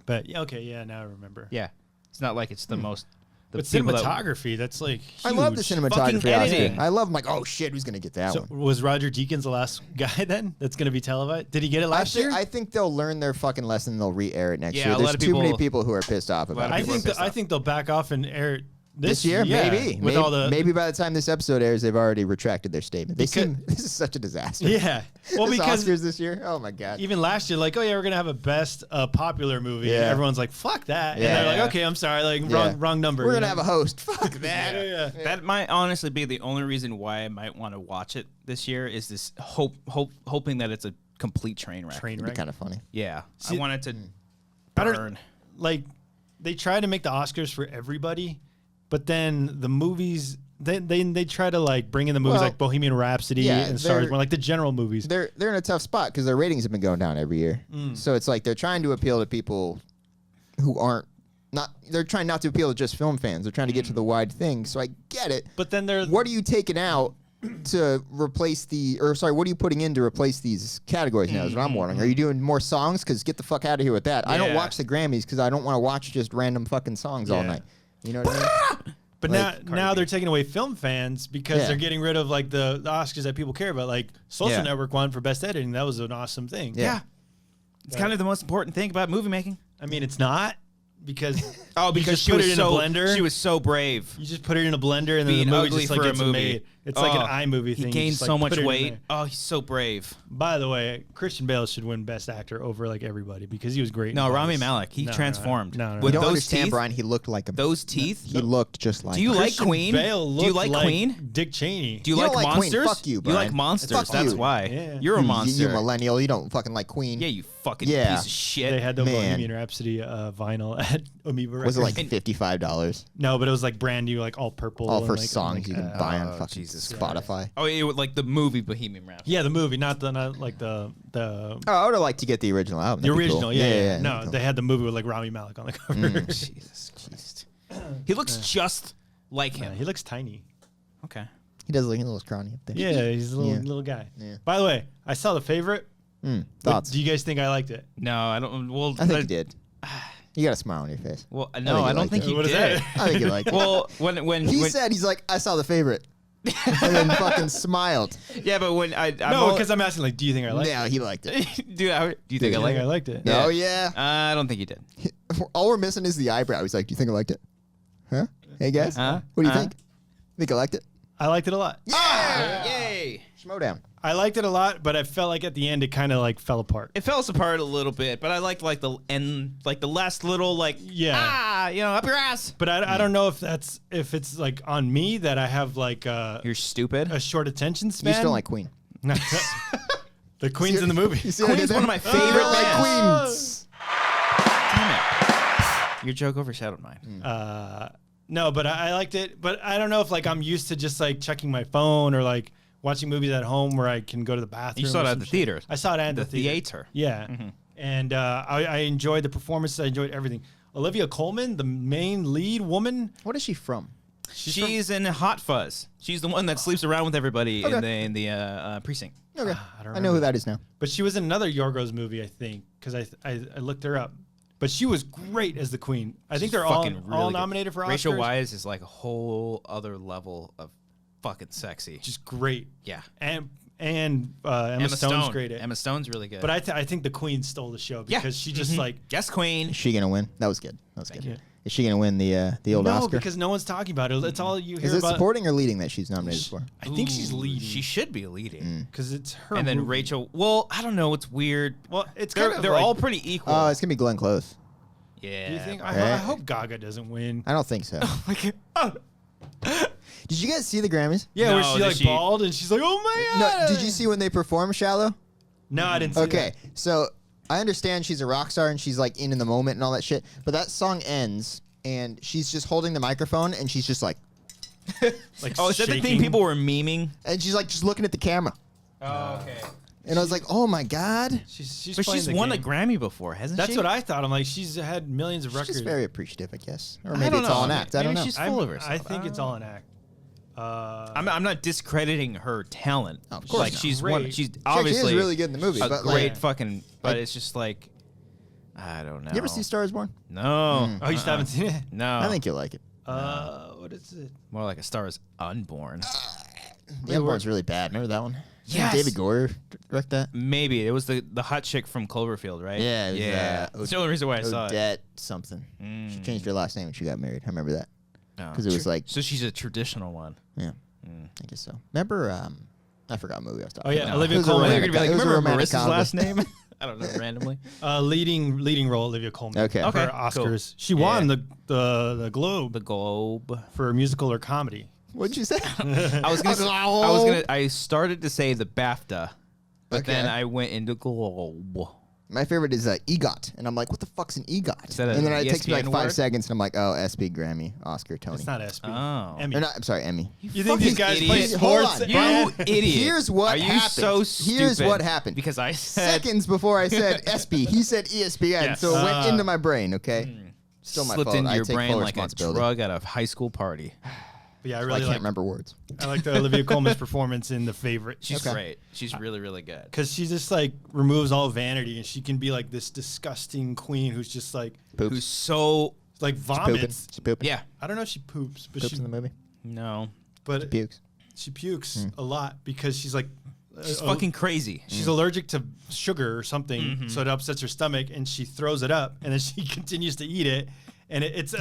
But yeah, okay, yeah, now I remember. Yeah, it's not like it's the most. The But people that- cinematography, that's like huge. I love the Fucking cinematography. editing. Oscar. I love. I'm like, oh shit, who's gonna get that So one? was Roger Deakins the last guy then that's going to be televised? Did he get it last year? I think they'll learn their fucking lesson. And they'll re-air it next Yeah, year. a There's lot of too many people- people who are pissed off about lot it. of people are pissed I off. think they'll back off and air it This year, yeah, maybe. with all the maybe by the time this episode airs, they've already retracted their statement. This is such a disaster. Yeah. Well, This because Oscars this year. Oh my god. even last year, like, oh yeah, we're gonna have a best popular movie. Yeah. And everyone's like, fuck that. Yeah. And they're Yeah. like, okay, I'm sorry, like Yeah. wrong number. We're you gonna know? have a host. Fuck that. Yeah. That might honestly be the only reason why I might want to watch it this year. Is this hoping that it's a complete train wreck. Train It'd be wreck. kind of funny. Yeah, See, I want it to I don't- burn. Like, they try to make the Oscars for everybody, but then the movies. They try to like bring in the movies Well, like Bohemian Rhapsody yeah, and Star they're- Wars, like the general movies. They're in a tough spot because their ratings have been going down every year. So it's like they're trying to appeal to people who aren't not. They're trying not to appeal to just film fans. They're trying to get to the wide thing. So I get it. But then they're What are you taking out to replace what are you putting in to replace these categories now is what I'm wondering. Are you doing more songs? Because get the fuck out of here with that. I don't Yeah. watch the Grammys because I don't want to watch just random fucking songs all Yeah. night. You know what I mean? But Like now they're taking away film fans because Yeah. they're getting rid of like the Oscars that people care about. Like Social Yeah. Network won for best editing. That was an awesome thing. Yeah. It's kind of the most important thing about movie making. I mean, it's not, because because she put was it in so a blender. She was so brave. You just put it in a blender and then Being the movie ugly just like for a gets movie. made. It's like an iMovie thing. He You gained just, like, so much put it in weight. there. Oh, he's so brave. By the way, Christian Bale should win Best Actor over like everybody because he was great. No, in Rami Dallas. Malek. He transformed. No. With You don't those understand, teeth, Brian. He looked like him. Those teeth. He looked just like Do you him. like Christian Queen? Bale Do you looked like Queen? Dick Cheney. Do you, You like don't like Queen. monsters? Fuck you, You like Brian. monsters. Fuck That's you. why. Yeah. You're a monster. You millennial. You don't fucking like Queen. Yeah, you fucking Yeah. piece of shit. They had the Man. Bohemian Rhapsody vinyl at Amoeba Records. Was it like $55? No, but it was like brand new, like all purple. All and, for like, songs you can buy on oh, fucking Jesus Spotify. Oh, it was like the movie Bohemian Rhapsody. Yeah, the movie, not like the Oh, I would have liked to get the original album. the That'd be original. cool. Yeah. No, that'd be they cool. had the movie with like Rami Malek on the cover. Jesus Christ. He looks just like Yeah, him. he looks tiny. Okay. He does look a little scrawny up there. Yeah, he's a little Yeah. little guy. Yeah. By the way, I saw The Favorite. Thoughts? Do you guys think I liked it? No, I don't. Well, I think you did. You got a smile on your face. Well, think no, you I don't liked think it. you What is did. that? I think you liked it. Well, when He said, he's like, I saw The Favorite. And then fucking smiled. yeah, but when I'm No, because I'm asking like, do you think I liked No, he liked it. do you think it? I Do you like think I it? liked it? Oh, yeah. I don't think you did. All we're missing is the eyebrow. He's like, do you think I liked it? Huh? Hey, guys? Huh? What do you Huh? think? Think I liked it? I liked it a lot. Yay! Schmodown. I liked it a lot, but I felt like at the end it kind of like fell apart. It fell apart a little bit, but I liked like the end, like the last little like up your ass. But I don't know if it's like on me that I have like You're stupid. a short attention span. You just don't like Queen. The Queen's in the movie. You see what I Queen's did one of there? my favorite You don't like bands. Queens. Damn it. Your joke overshadowed mine. No, but I liked it. But I don't know if like I'm used to just like checking my phone or like watching movies at home where I can go to the bathroom. You saw it or at some the shit. theater. I saw it at The the theater. theater. Yeah, and I enjoyed the performances. I enjoyed everything. Olivia Colman, the main lead woman. What is she from? She's in Hot Fuzz. She's the one that sleeps around with everybody in the precinct. Okay. I don't I know who remember. that is now. But she was in another Yorgos movie, I think, because I looked her up. But she was great as the Queen. I think She's they're all fucking really good. nominated for Oscars. Rachel Weisz is like a whole other level of fucking sexy. She's great. Yeah. And Emma Stone's great at. Emma Stone's really good. But I think the Queen stole the show because she just like Yes, Queen. Is she gonna win? That was good. That was good. you. Is she gonna win the old no, Oscar? because no one's talking about it. It's all you hear Is it about. supporting or leading that she's nominated for? I think she's leading She should be leading. because it's her. And then movie. Rachel. Well, I don't know. It's weird. Well, it's They're kind of they're like, all pretty equal. Oh, it's gonna be Glenn Close. yeah. Do you think? Okay. I hope Gaga doesn't win. I don't think so. Oh. Did you guys see the Grammys? Yeah, No, where she did like she- bald and she's like, "Oh my No. god!" Did you see when they perform Shallow? No, I didn't see Okay, that. so I understand she's a rock star and she's like in the moment and all that shit, but that song ends and she's just holding the microphone and she's just like, Like, Oh, is that the thing shaking. people were memeing? and she's like just looking at the camera, Oh, okay. and I was like, oh my god, She's But playing she's the won game. a Grammy before, hasn't That's she? what I thought. I'm like, she's had millions of she's records. just very appreciative, I guess, or I maybe don't it's all know. an act. I don't Maybe know. she's full of herself. I think don't it's know. all an act. I'm not discrediting her talent. Oh, of course like not. she's Great. one. She's She obviously is really good in the movie, a but great like, fucking. But I- it's just like I don't know. you ever see Star Is Born? No. Oh, you still haven't seen it? No. I think you'll like it. What is it? more like A Star Is Unborn. The Unborn's really bad. Remember that one? Yes. David Goyer direct that. Maybe it was the hot chick from Cloverfield, right? Yeah, it was, yeah. That's the only reason why I saw it. Odette something. She changed her last name when she got married. I remember that No. because it was like, So she's a traditional one. yeah, I guess so. Remember, I forgot what movie I was talking Oh, yeah, about. Olivia It was a Colman. romantic- You're gonna be like, it was a remember romantic Marissa's comedy. last name? I don't know, randomly. Leading role, Olivia Colman. Okay. For Okay, Oscars. cool. She Yeah. won the Globe The Globe. for musical or comedy. What'd you say? I started to say the BAFTA, but Okay. then I went into Globe. My favorite is EGOT, and I'm like, what the fuck's an EGOT? Is that And then an it takes me like ESPN 5 word? seconds, and I'm like, oh, SP, Grammy, Oscar, Tony. It's not ESPY. Oh. Emmy. Or not, I'm sorry, Emmy. You think these guys idiot. play Please, hold sports? on. You Brian? idiot. Here's what Are you happened. so stupid? Here's what happened. Because I said Seconds before I said SP, he said ESPN, Yes. so it went into my brain, okay? Still my slipped fault. into I your take brain full like a responsibility. drug at a high school party. But yeah, I I really can't like. remember words. I like the Olivia Colman's performance in The Favorite. She's Okay. great. She's really, really good. Because she just like removes all vanity, and she can be like this disgusting queen who's just like Poops. Who's so like Pooping. vomits. She pooping. yeah. I don't know if she poops, but Poops she in the movie. No. but Pukes. she pukes a lot because she's like She's fucking crazy. she's allergic to sugar or something, so it upsets her stomach, and she throws it up, and then she continues to eat it, and it's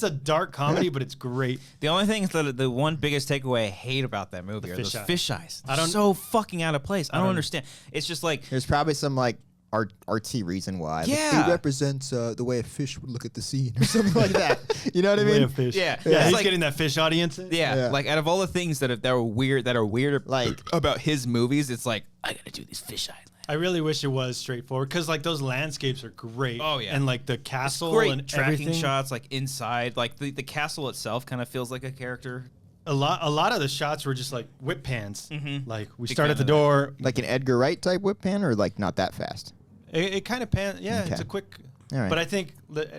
a dark comedy, but it's great. The only thing is that the one biggest takeaway I hate about that movie are those fish eyes. I don't so fucking out of place. I don't understand. It's just like There's probably some like artsy reason why. Yeah. Like, it represents the way a fish would look at the scene or something like that. You know what I Way mean? of fish. Yeah. yeah. He's like- getting that fish audience. yeah, like out of all the things that are weird Like- about his movies, it's like I gotta do these fish eyes. I really wish it was straightforward because like those landscapes are great. Oh, yeah. and like the castle Great and tracking everything. shots, like inside, like the castle itself kind of feels like a character. A lot of the shots were just like whip pans. Like we Big start fan at the of that. door. Like an Edgar Wright type whip pan, or like not that fast. It kind of pan. Yeah, Okay. it's a quick. All right. But I think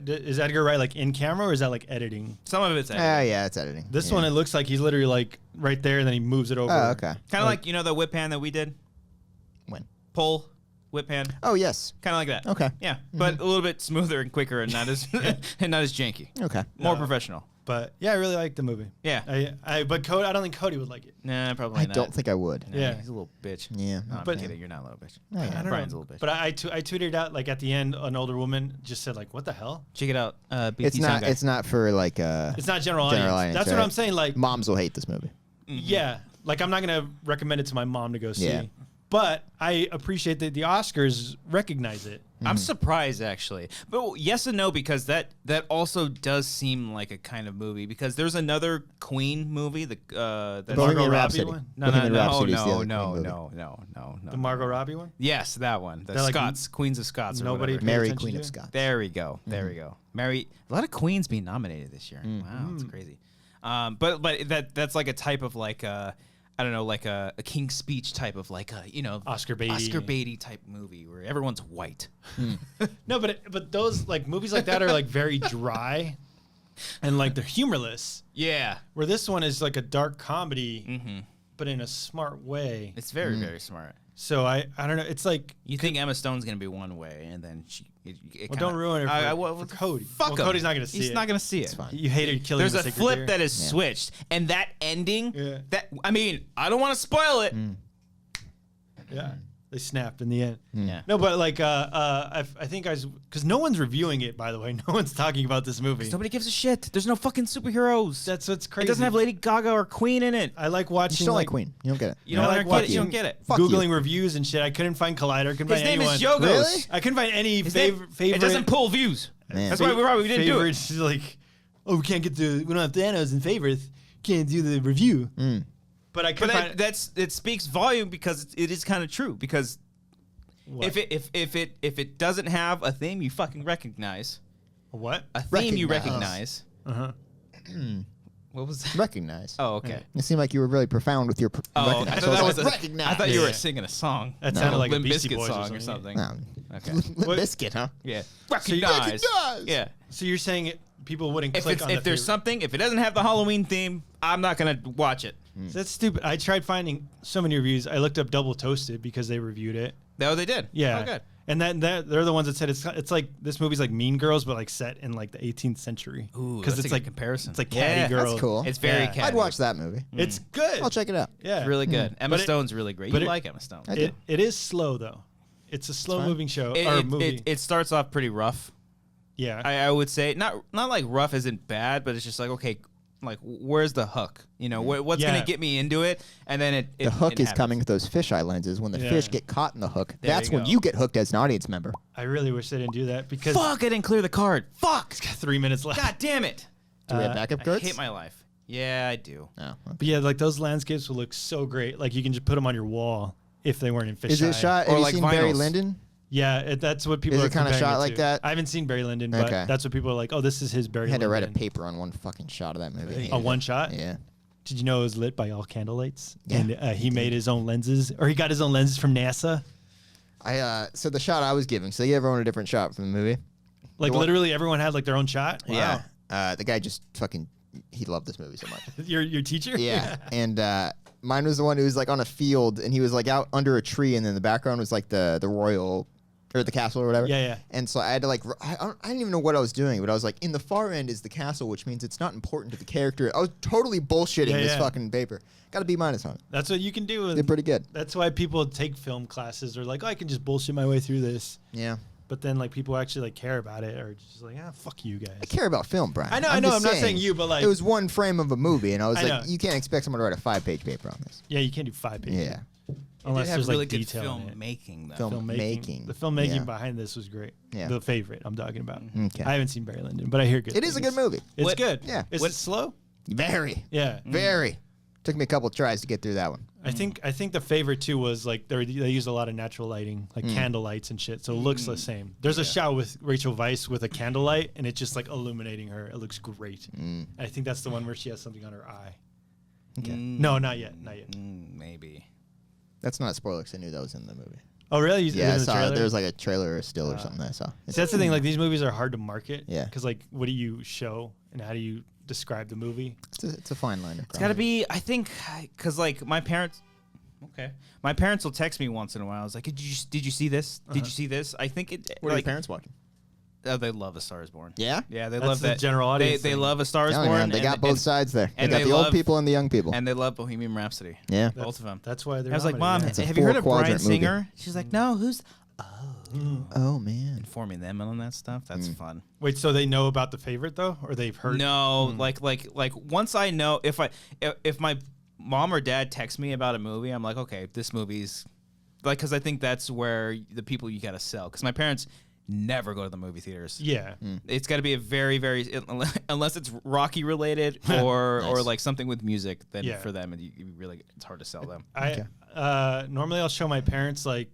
is Edgar Wright like in camera or is that like editing? Some of it's Yeah, it's editing. This Yeah. one, it looks like he's literally like right there, and then he moves it over. Oh, okay. kind of like the whip pan that we did. When? Pull whip pan. Oh, yes. Kind of like that. Okay. Yeah, but a little bit smoother and quicker, and not as and not as janky. Okay. More professional. But yeah, I really like the movie. Yeah. But Cody, I don't think Cody would like it. Nah, probably I not. don't think I would. Nah, Yeah. he's a little bitch. Yeah. No, I'm But- kidding. You're not a little bitch. Oh, yeah. I don't Brian's know. a little bitch. But I tweeted out like at the end, an older woman just said like, "What the hell?" Check it out. BT It's Sound not. Guy. It's not for like It's not general General audience. audience, That's what right. I'm saying. Like, moms will hate this movie. yeah, like I'm not gonna recommend it to my mom to go see. Yeah. But I appreciate that the Oscars recognize it. I'm surprised actually, but yes and no because that also does seem like a kind of movie because there's another Queen movie that's Margot Bohemian Robbie Rhapsody. one? no Bohemian Rhapsody is the other no Queen movie. no. The Margot Robbie one. Yes, that one. The They're like Scots, Queens of Scots. Or nobody whatever. paid Mary, attention Queen to of it? Scots. There we go. There we go. Mary. A lot of queens being nominated this year. Mm. Wow, that's crazy. But that's like a type of like I don't know, like a King's Speech type of like a Oscar Beatty. Oscar Beatty type movie where everyone's white. No, but those like movies like that are like very dry, and like they're humorless. Yeah, Where this one is like a dark comedy, but in a smart way. it's very very smart. So I don't know. It's like You think Emma Stone's gonna be one way, and then well, don't ruin it for Cody. Fuck Well, him. Cody's not gonna see He's it. not gonna see it. It's fine. You hated killing. There's the a Sacred flip Deer. that is switched, and that ending. Yeah. That I mean, I don't want to spoil it. Yeah, they snapped in the end. Yeah. No, but like I think because no one's reviewing it. By the way, no one's talking about this movie. Nobody gives a shit. There's no fucking superheroes. That's what's crazy. It doesn't have Lady Gaga or Queen in it. I like You watching. just don't like Queen. You don't get it. You don't I like like get it. You watching- don't get it. Fuck Googling you. reviews and shit. I couldn't find Collider. Couldn't His find name anyone. is Yogos. Really? I couldn't find any His favorite. It doesn't pull views. Man. That's why we didn't do it. favorites. Like, oh, we can't get the. We don't have Thanos in favorites. Can't do the review. But I But couldn't find. it speaks volume because it is kind of true. Because What? if it doesn't have a theme you fucking recognize, What? a theme you Recognize. recognize. Uh-huh. What was that? Recognize. Oh, okay. It seemed like you were really profound with your Oh, recognize. I So thought that was was like, a, recognize. I thought you were Yeah. singing a song. That sounded like a Limp Beastie Bizkit Boys song or or something. something. No. Okay. What? Biscuit, huh? Yeah. So you- Recognize. Recognize. Yeah. So you're saying people wouldn't If click it's on if the there's favorite- something, if it doesn't have the Halloween theme, I'm not gonna watch it. That's stupid. I tried finding so many reviews. I looked up Double Toasted because they reviewed it. No, they did. Yeah. Oh, good. And then they're the ones that said it's like this movie's like Mean Girls, but like set in like the 18th century. Ooh, because that's it's a like good comparison. It's like Yeah, Catty that's Girl. cool. It's very Yeah. catty. I'd watch that movie. It's good. I'll check it out. Yeah, It's really good. Emma But it- Stone's really great. but You it- like Emma Stone. I do. it is slow though. It's a slow moving show or movie. It starts off pretty rough. yeah. I would say not like rough isn't bad, but it's just like okay, like where's the hook? You know, what's Yeah. gonna get me into it? And then The hook is happens. coming with those fisheye lenses. When the Yeah. fish get caught in the hook, There that's you when go. you get hooked as an audience member. I really wish they didn't do that because Fuck! I didn't clear the card. Fuck! 3 minutes left. God damn it! Do we have backup I cards? hate my life. Yeah, I do. Oh, okay. But yeah, like those landscapes will look so great. Like you can just put them on your wall if they weren't in fisheye. Is it shot? Or Have you like seen Barry vinyls. Lyndon? Yeah, that's what people Is are it kinda comparing shot it like to. that? I haven't seen Barry Lyndon, but Okay. that's what people are like. Oh, this is his Barry I had to Lyndon. write a paper on one fucking shot of that movie. A one shot? Yeah. Did you know it was lit by all candlelights? Yeah, And he made his own lenses, or he got his own lenses from NASA. So the shot I was giving. So you everyone a different shot from the movie. Like The one- literally everyone had like their own shot. Wow. Yeah. The guy just fucking he loved this movie so much. Your teacher? Yeah. And mine was the one who was like on a field and he was like out under a tree and then the background was like the royal or the castle or whatever. Yeah, yeah. And so I had to like I didn't even know what I was doing, but I was like in the far end is the castle, which means it's not important to the character. I was totally bullshitting Yeah, this yeah. fucking paper. Got a B- on it. That's what you can do. Did pretty good. That's why people take film classes. They're like, oh, I can just bullshit my way through this. Yeah. but then like people actually like care about it, or just like, fuck you guys. I care about film, Brian. I know. I'm I'm not saying you, but like it was one frame of a movie, and I was I like, know. you can't expect someone to write a 5-page paper on this. yeah, you can't do 5 pages. Yeah, Unless have there's really like good detail in it. filmmaking though. Film making. The filmmaking Yeah. behind this was great. Yeah. The favorite I'm talking about. Okay. I haven't seen Barry Lyndon, but I hear good. It is a good things. movie. It's What- good. Yeah. Is it slow? Very, Yeah. very. Took me a couple tries to get through that one. I think the favorite too was like they use a lot of natural lighting, like candle lights and shit, so it looks the same. There's a shot with Rachel Weisz with a candlelight, and it's just like illuminating her. It looks great. I think that's the one where she has something on her eye. Okay. No, not yet, not yet. Maybe. That's not a spoiler because I knew that was in the movie. Oh, really? Yeah, I the saw trailer? there was like a trailer or still or something that I saw. See, that's the thing. Like these movies are hard to market. Yeah. Because like, what do you show and how do you describe the movie? It's a fine line. It's got to be, I think, because like my parents. Okay. My parents will text me once in a while. I was like, did you see this? Did you see this? I think it. What are like, your parents watching? Oh, they love A Star Is Born. Yeah? Yeah, they That's love the that. general audience They thing. love A Star Is Telling you, Born. man, they got both sides there. They and got they the old love- people and the young people. And they love Bohemian Rhapsody. Yeah. Both of them. That's why they're. I was like, Mom, nominated, a have you heard of Bryan four-quadrant movie. Singer? She's like, no, who's Oh man. informing them on that stuff? That's fun. Wait, so they know about the favorite though, or they've heard? No, like once I know if my mom or dad text me about a movie, I'm like, okay, this movie's like, because I think that's where the people you gotta sell. Because my parents never go to the movie theaters. Yeah. It's got to be a very, very unless it's Rocky related or Nice. like something with music. Then Yeah. for them, it's hard to sell them. Normally I'll show my parents like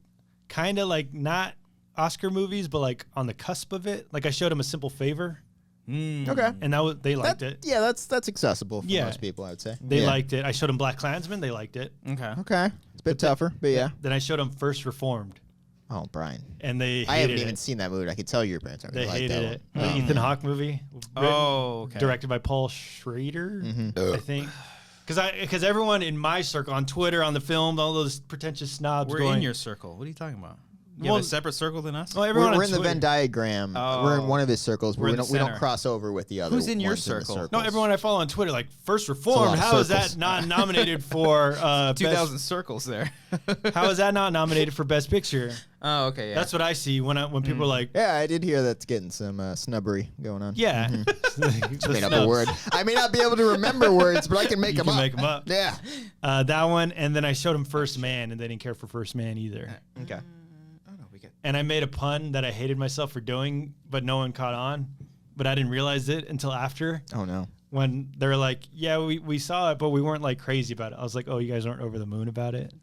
kind of like not Oscar movies, but like on the cusp of it. Like I showed them A Simple Favor, Okay. and they liked it. Yeah, that's accessible for Yeah. most people, I would say. They Yeah. liked it. I showed them Black Klansman. They liked it. Okay. Okay. It's a bit tougher, but yeah. Then I showed them First Reformed, Oh, Brian. and they hated I haven't it. even seen that movie. I could tell your parents aren't They gonna like hated that it. one. The Ethan Hawke movie. Oh, okay. Directed by Paul Schrader, Mm-hmm. I think. Because everyone in my circle, on Twitter, on the film, all those pretentious snobs We're going, in your circle. What are you talking about? You Well, have a separate circle than us? well, everyone We're on in the Twitter- Venn diagram. Oh. We're in one of his circles, but We're we in the don't center. cross over with the other. Who's in your ones the circle? circles. No, everyone I follow on Twitter, like First lot Reformed. of How is circles. that not nominated for 2,000 circles there. How is that not nominated for Best Picture? Oh, okay. Yeah. That's what I see when people are like, Yeah, I did hear that's getting some snubbery going on. yeah, Just made up a word. I may not be able to remember words, but I can make You them can up. make 'em up. Yeah. That one, and then I showed them First Man, and they didn't care for First Man either. Okay. And I made a pun that I hated myself for doing, but no one caught on. But I didn't realize it until after, Oh no. when they were like, yeah, we saw it, but we weren't like crazy about it. I was like, oh, you guys aren't over the moon about it?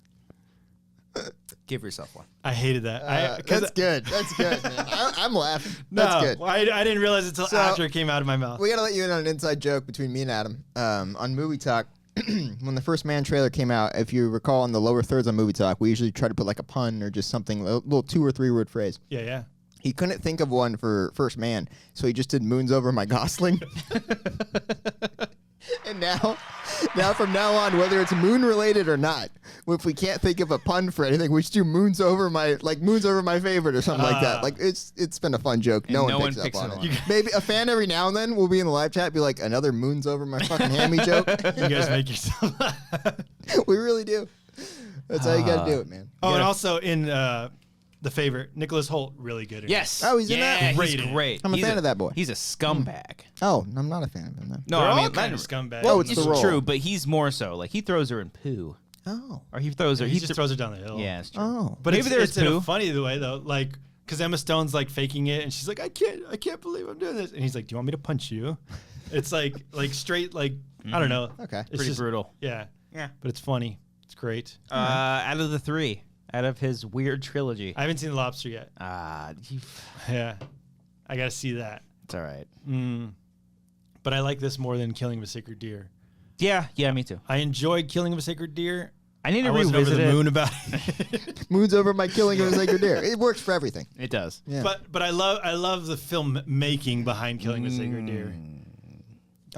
Give yourself one. I hated that. That's good. That's good, man. I'm laughing. No, That's good. I didn't realize it until So- after it came out of my mouth. We gotta let you in on an inside joke between me and Adam. On Movie Talk, when the First Man trailer came out, if you recall in the lower thirds on Movie Talk, we usually try to put like a pun or just something, a little 2 or 3 word phrase. Yeah. He couldn't think of one for First Man, so he just did Moons Over My Gosling. And now from now on, whether it's moon related or not, if we can't think of a pun for anything, we just do Moons Over My favorite or something like that. Like it's been a fun joke. No one picks up on it. Maybe a fan every now and then will be in the live chat, be like, another Moons Over My fucking hammy joke. You guys make yourself laugh. We really do. That's how you gotta do it, man. Oh, and also in The Favorite, Nicholas Holt, really good. Yes. Oh, he's in that? Yeah, he's Rated. great. I'm a He's fan of that boy. He's a scumbag. Oh, I'm not a fan of him then. No, They're I all mean, kind of scumbags. Oh, it's the role. true, but he's more so. Like he throws her in poo, Oh. or he throws her. He just throws it down the hill. Yeah, it's true. Oh. But Maybe maybe there's it's in poo. a funny way though, like because Emma Stone's like faking it, and she's like, I can't believe I'm doing this, and he's like, do you want me to punch you? It's like straight like I don't know. Okay. It's Pretty just- brutal. Yeah, Yeah. but it's funny. It's great. Out of the 3, out of his weird trilogy. I haven't seen The Lobster yet. Yeah, I gotta see that. It's all right. But I like this more than Killing of a Sacred Deer. Yeah, me too. I enjoyed Killing of a Sacred Deer. I need to I wasn't over revisit the it. moon about it. Moons Over My Killing of a Sacred Deer. It works for everything. It does. Yeah. But I love the film making behind Killing of a Sacred Deer.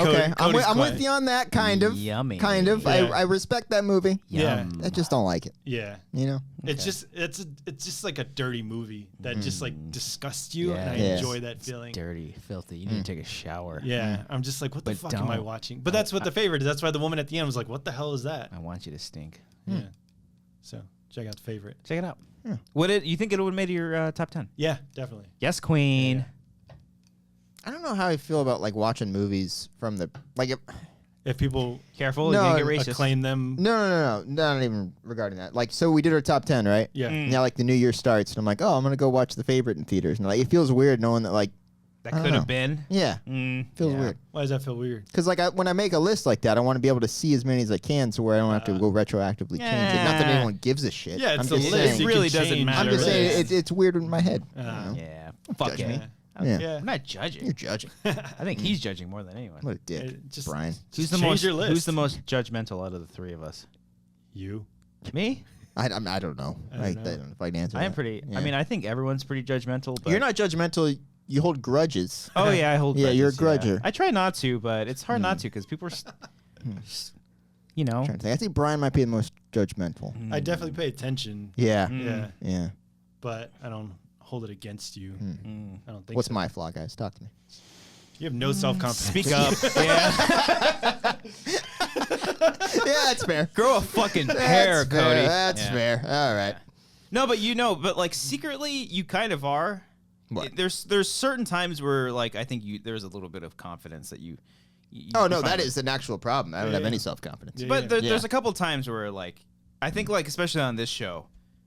Okay, Cody's I'm quiet. with you on that, kind of. Yummy. Kind of. Yeah. I respect that movie. Yeah. I just don't like it. Yeah. You know? It's just like a dirty movie that just like disgusts you, and I Yeah. enjoy that feeling. Dirty, filthy. You need to take a shower. Yeah, I'm just like, what the But fuck am I don't. watching? But that's what The Favorite is. That's why the woman at the end was like, what the hell is that? I want you to stink. Yeah. So check out The Favorite. Check it out. You think it would have made your top 10? Yeah, definitely. Yes, Queen. I don't know how I feel about like watching movies from the like. If people Careful, No, you get racist. acclaim them. No, not even regarding that. Like, so we did our top 10, right? Yeah. Now, like the new year starts, and I'm like, oh, I'm gonna go watch The Favorite in theaters, and like it feels weird knowing that like That I don't could have know. been. yeah, feels yeah. weird. Why does that feel weird? Because like when I make a list like that, I want to be able to see as many as I can, so where I don't have to go retroactively change it. Not that Yeah. anyone gives a shit. Yeah, it's I'm the just list. saying. It You really can doesn't change matter. I'm just the saying list. it's weird in my head. you know? Yeah. Fuck judge it. me. Yeah. Yeah. I'm not judging. You're judging. I think he's judging more than anyone. What a dick, Just Brian. Who's the change most? your list. Who's the most judgmental out of the three of us? You. Me? I don't know. I don't know. don't know if I can answer. I am that. pretty. Yeah. I mean, I think everyone's pretty judgmental. But You're not judgmental. You hold grudges. Oh yeah, I hold. Yeah, you're a grudges, grudger. I try not to, but it's hard not to because people are, you know. I'm trying to think. I think Brian might be the most judgmental. I definitely pay attention. Yeah. Yeah. Yeah. But I don't hold it against you. I don't think What's so. my flaw, guys? Talk to me. You have no self-confidence. Speak up. Yeah. Yeah, that's fair. Grow a fucking pair, That's fair. Cody. That's Yeah. fair. All right. No, but like secretly, you kind of are. What? There's certain times where like I think there's a little bit of confidence that you Oh no, find that it. is an actual problem. I don't have any self confidence. Yeah. But there's Yeah. a couple times where like I think like especially on this show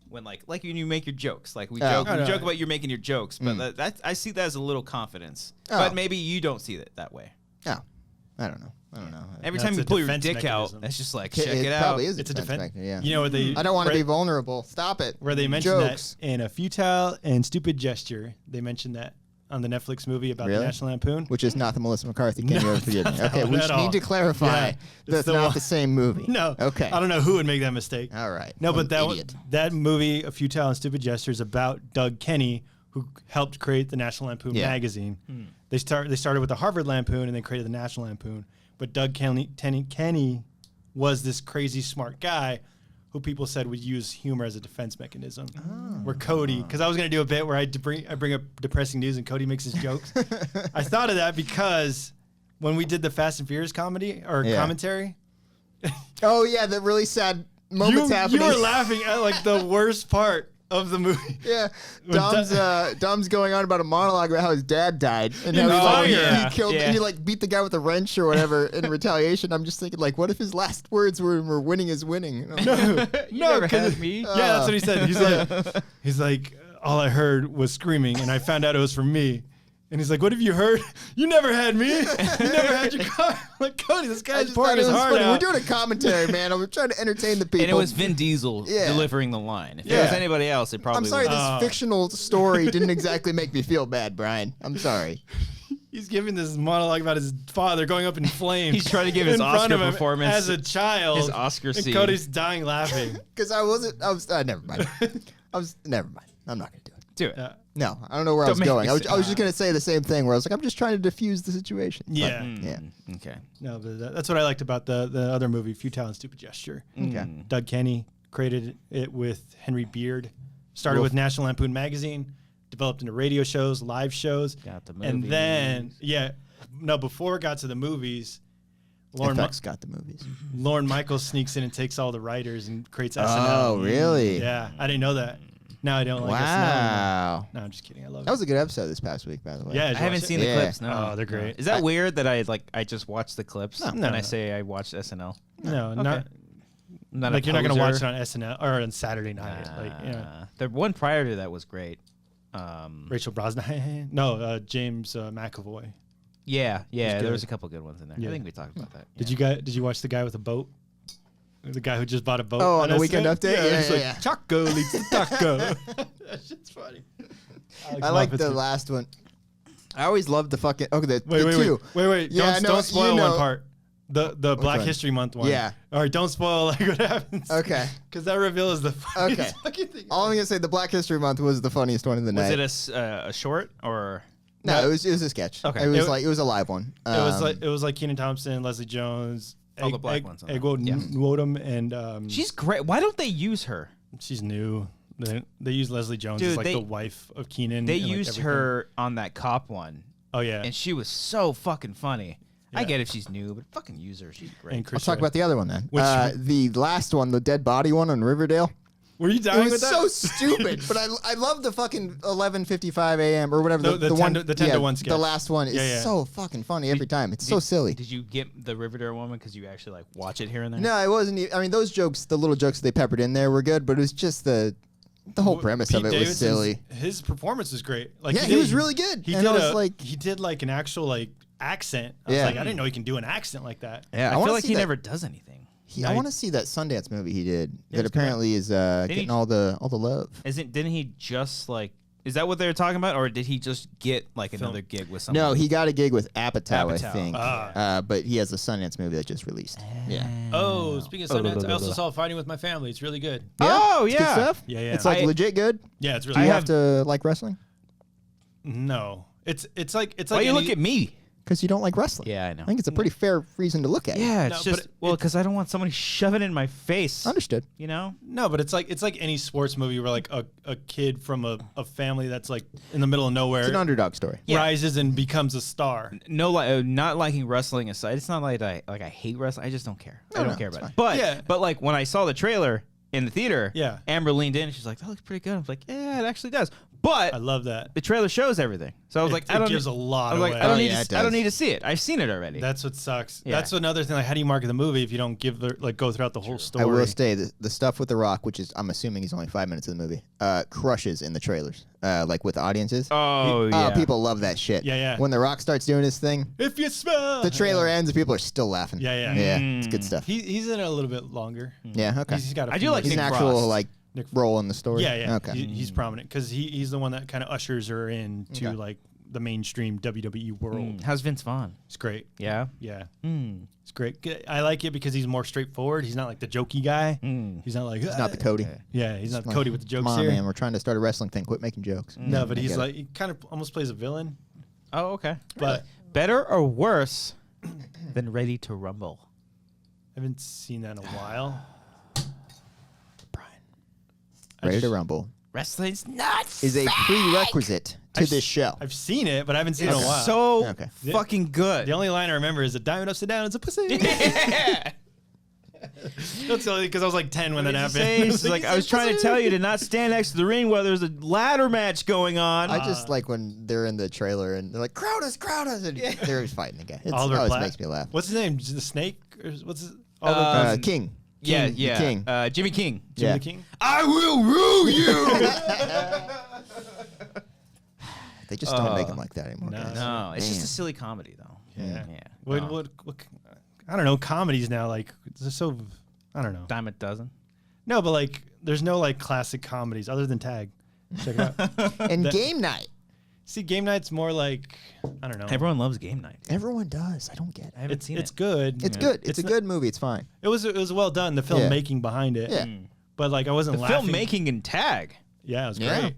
when like when you make your jokes like we joke Oh, no. about you making your jokes but that I see that as a little confidence Oh. but maybe you don't see it that way. Oh, I don't know. Every That's time you a pull your defense dick mechanism. out, it's just like It- check it, it out. probably is It's a defense defense. mechanism, yeah. You know what they? I don't want to where- be vulnerable. Stop it. Where they mentioned Jokes. that in a futile and stupid gesture. They mentioned that on the Netflix movie about Really? the National Lampoon. Which is not the Melissa McCarthy. Can you No, ever forgive me? not Okay, that we at just all. need to clarify Yeah, that's it's the not one- the same movie. No. Okay. I don't know who would make that mistake. All right. No, What but an that idiot. that movie, A Futile and Stupid Gesture, is about Doug Kenny, who helped create the National Lampoon Yeah. magazine. They started with the Harvard Lampoon and then created the National Lampoon. But Doug Kenny was this crazy smart guy who people said would use humor as a defense mechanism. Where Cody, because I was going to do a bit where I bring up depressing news and Cody makes his jokes. I thought of that because when we did the Fast and Furious comedy or Yeah. commentary, Oh yeah, the really sad moments happening. you were laughing at like the worst part of the movie. Yeah, When Dom's going on about a monologue about how his dad died and how In fire. he killed Yeah. and he like beat the guy with a wrench or whatever in retaliation. I'm just thinking like, what if his last words were "winning is winning"? And I'm like, You No, never 'cause had me. Yeah, that's what he said. He's like, all I heard was screaming, and I found out it was from me. And he's like, what have you heard? You never had me. You never had your car. I'm like, Cody, this I guy's just pouring thought it his was heart funny. out. We're doing a commentary, man. I'm trying to entertain the people. And it was Vin Diesel Yeah. delivering the line. If it Yeah. was anybody else, it probably I'm sorry, would. this fictional story didn't exactly make me feel bad, Brian. I'm sorry. He's giving this monologue about his father going up in flames. He's trying to give his in front Oscar of him performance, as a child. his Oscar and scene. Cody's dying laughing. Because never mind. Never mind. I'm not going to do it. Do it. No, I don't know where I Don't was make going. me I was sad. just going to say the same thing where I was like, I'm just trying to diffuse the situation. But, Yeah. yeah. Okay. No, but that's what I liked about the other movie, Futile and Stupid Gesture. Okay. Doug Kenny created it with Henry Beard. Started Wolf. with National Lampoon magazine, developed into radio shows, live shows, Got the and movies. then before it got to the movies, FX got the movies. Lorne Michaels sneaks in and takes all the writers and creates SNL. Oh, really? Yeah, I didn't know that. Now I don't like SNL. Wow. No, I'm just kidding. I love That it. was a good episode this past week, by the way. Yeah, I haven't seen the Yeah. clips. No. Oh, they're great. Is that weird that I just watched the clips No. and No. I say I watched SNL? No, Okay. not Not like a you're not gonna watch poser. it on SNL or on Saturday night. Like, yeah. The one prior to that was great. Rachel Brosnahan. No, James McAvoy. Yeah, good. there was a couple good ones in there. Yeah. I think we talked about that. Did you watch the guy with the boat? The guy who just bought a boat. Oh, on the SNL? Weekend Update? Yeah, he's yeah, like, yeah. Chaco leads the taco. That shit's funny. I like the Muppets. last one. I always loved the fucking. Okay, the Wait. two. Yeah, Don't spoil you one know- part. The Black one? History Month one. Yeah. All right, don't spoil like what happens. Okay. Because that reveal is the funniest Okay. fucking thing. All I'm gonna say, the Black History Month was the funniest one of the Was night. it a short or? No, it was a sketch. Okay. It was a live one. It was like Kenan Thompson, Leslie Jones, All the black ones on there. Eggo Nwodum, and She's great. Why don't they use her? she's new. They use Leslie Jones Dude, as like they- the wife of Kenan. They and, like, used everything. her on that cop one, Oh yeah, and she was so fucking funny. I Yeah. get if she's new, but fucking use her. She's great. and I'll Chris talk Rock. about the other one then. Which- The last one, the dead body one on Riverdale. Were you dying It with was that? so stupid, but I love the fucking 11:55 a.m. or whatever The 10 to 1 sketch. The last one is Yeah. so fucking funny every time. It's so silly. Did you get the Riveter woman because you actually like watch it here and there? No, it wasn't. I mean, those jokes, the little jokes they peppered in there were good, but it was just the whole premise of it was silly. His performance was great. Like Yeah, he was really good. He And did I was like- he did like an actual like accent. I was Yeah. like, I didn't know he can do an accent like that. Yeah, I wanna feel like see he that. never does anything. I want to see that Sundance movie he did that it's apparently is getting he- all the love. Didn't he just like? Is that what they were talking about, or did he just get like another gig with someone? No, he got a gig with Apatow, I Apatow. think. But he has a Sundance movie that just released. Yeah. Oh, speaking of Sundance, I also saw Fighting with My Family. It's really good. Oh, It's good yeah. stuff? Yeah, yeah. It's like legit good. Yeah, it's Do really you good. have to like wrestling? No. It's like Why you look at me? Because you don't like wrestling. Yeah, I know. I think it's a pretty fair reason to look at. Yeah, No, it's but just because I don't want somebody shoving it in my face. Understood. You know? No, but it's like any sports movie where like a kid from a family that's like in the middle of nowhere It's an underdog story. rises and becomes a star. No, not liking wrestling aside, it's not like I hate wrestling. I just don't care. I don't care it's about fine. it. But like when I saw the trailer in the theater, Yeah. Amber leaned in and she's like, "That looks pretty good." I was like, "Yeah, it actually does." But I love that. the trailer shows everything, so I was like, It "I don't." gives a lot I was like, away. "I don't Oh, need. yeah, to, it I don't does. need to see it. I've seen it already." That's what sucks. Yeah. That's another thing. Like, how do you market the movie if you don't give the like go throughout the whole story? I will say the stuff with The Rock, which is I'm assuming he's only 5 minutes of the movie, crushes in the trailers, like with audiences. Oh yeah. People love that shit. Yeah, yeah. When The Rock starts doing his thing, If you smell the trailer ends and people are still laughing. Yeah, yeah. Yeah, it's good stuff. He's in it a little bit longer. Yeah, okay. He's got a I few do like He's more- an Nick actual Frost. like Nick- role in the story. Yeah, yeah. Okay. He's prominent because he's the one that kind of ushers her into Okay. like the mainstream WWE world. How's Vince Vaughn? It's great. Yeah. Yeah, Mm. it's great. I like it because he's more straightforward. He's not like the jokey guy. He's not like He's not the Cody. Yeah, he's not Like, Cody with the jokes Come on, here. man. We're trying to start a wrestling thing. Quit making jokes. No, but I he's get it. like he kind of almost plays a villain. Oh, okay. But Better or worse than Ready to Rumble? I haven't seen that in a while. Brian. I Ready to just- Rumble Wrestling's nuts. is a prerequisite to I've this s- show. I've seen it, but I haven't seen it in a while. So Okay. fucking good. The only line I remember is "The diamond upside down is a pussy." That's only because I was like 10 when that happened. It's like I was trying to tell you to not stand next to the ring while there's a ladder match going on. I just like when they're in the trailer and they're like, crowd us, and they're fighting the guy. It Oliver always Platt. makes me laugh. What's his name? The Snake? Or what's his? King. yeah, King, the yeah. King. Jimmy King. Jimmy Yeah. the King? I will rule you. They just don't make him like that anymore. No. guys. No, it's just Man. a silly comedy though. Yeah. Yeah. What, Oh. what, I don't know. Comedies now, like, they're so, I don't know. Dime a dozen. No, but like, there's no like classic comedies other than Tag. Check it out. And That- Game Night. See, Game Night's more like, I don't know. Everyone loves Game Night. Everyone does. I don't get it. I haven't seen It's it. good. It's good. It's a not- good movie. It's fine. It was well done. The Yeah. filmmaking behind it. Yeah. But like, I wasn't The laughing. filmmaking in Tag. Yeah, it was Yeah. great.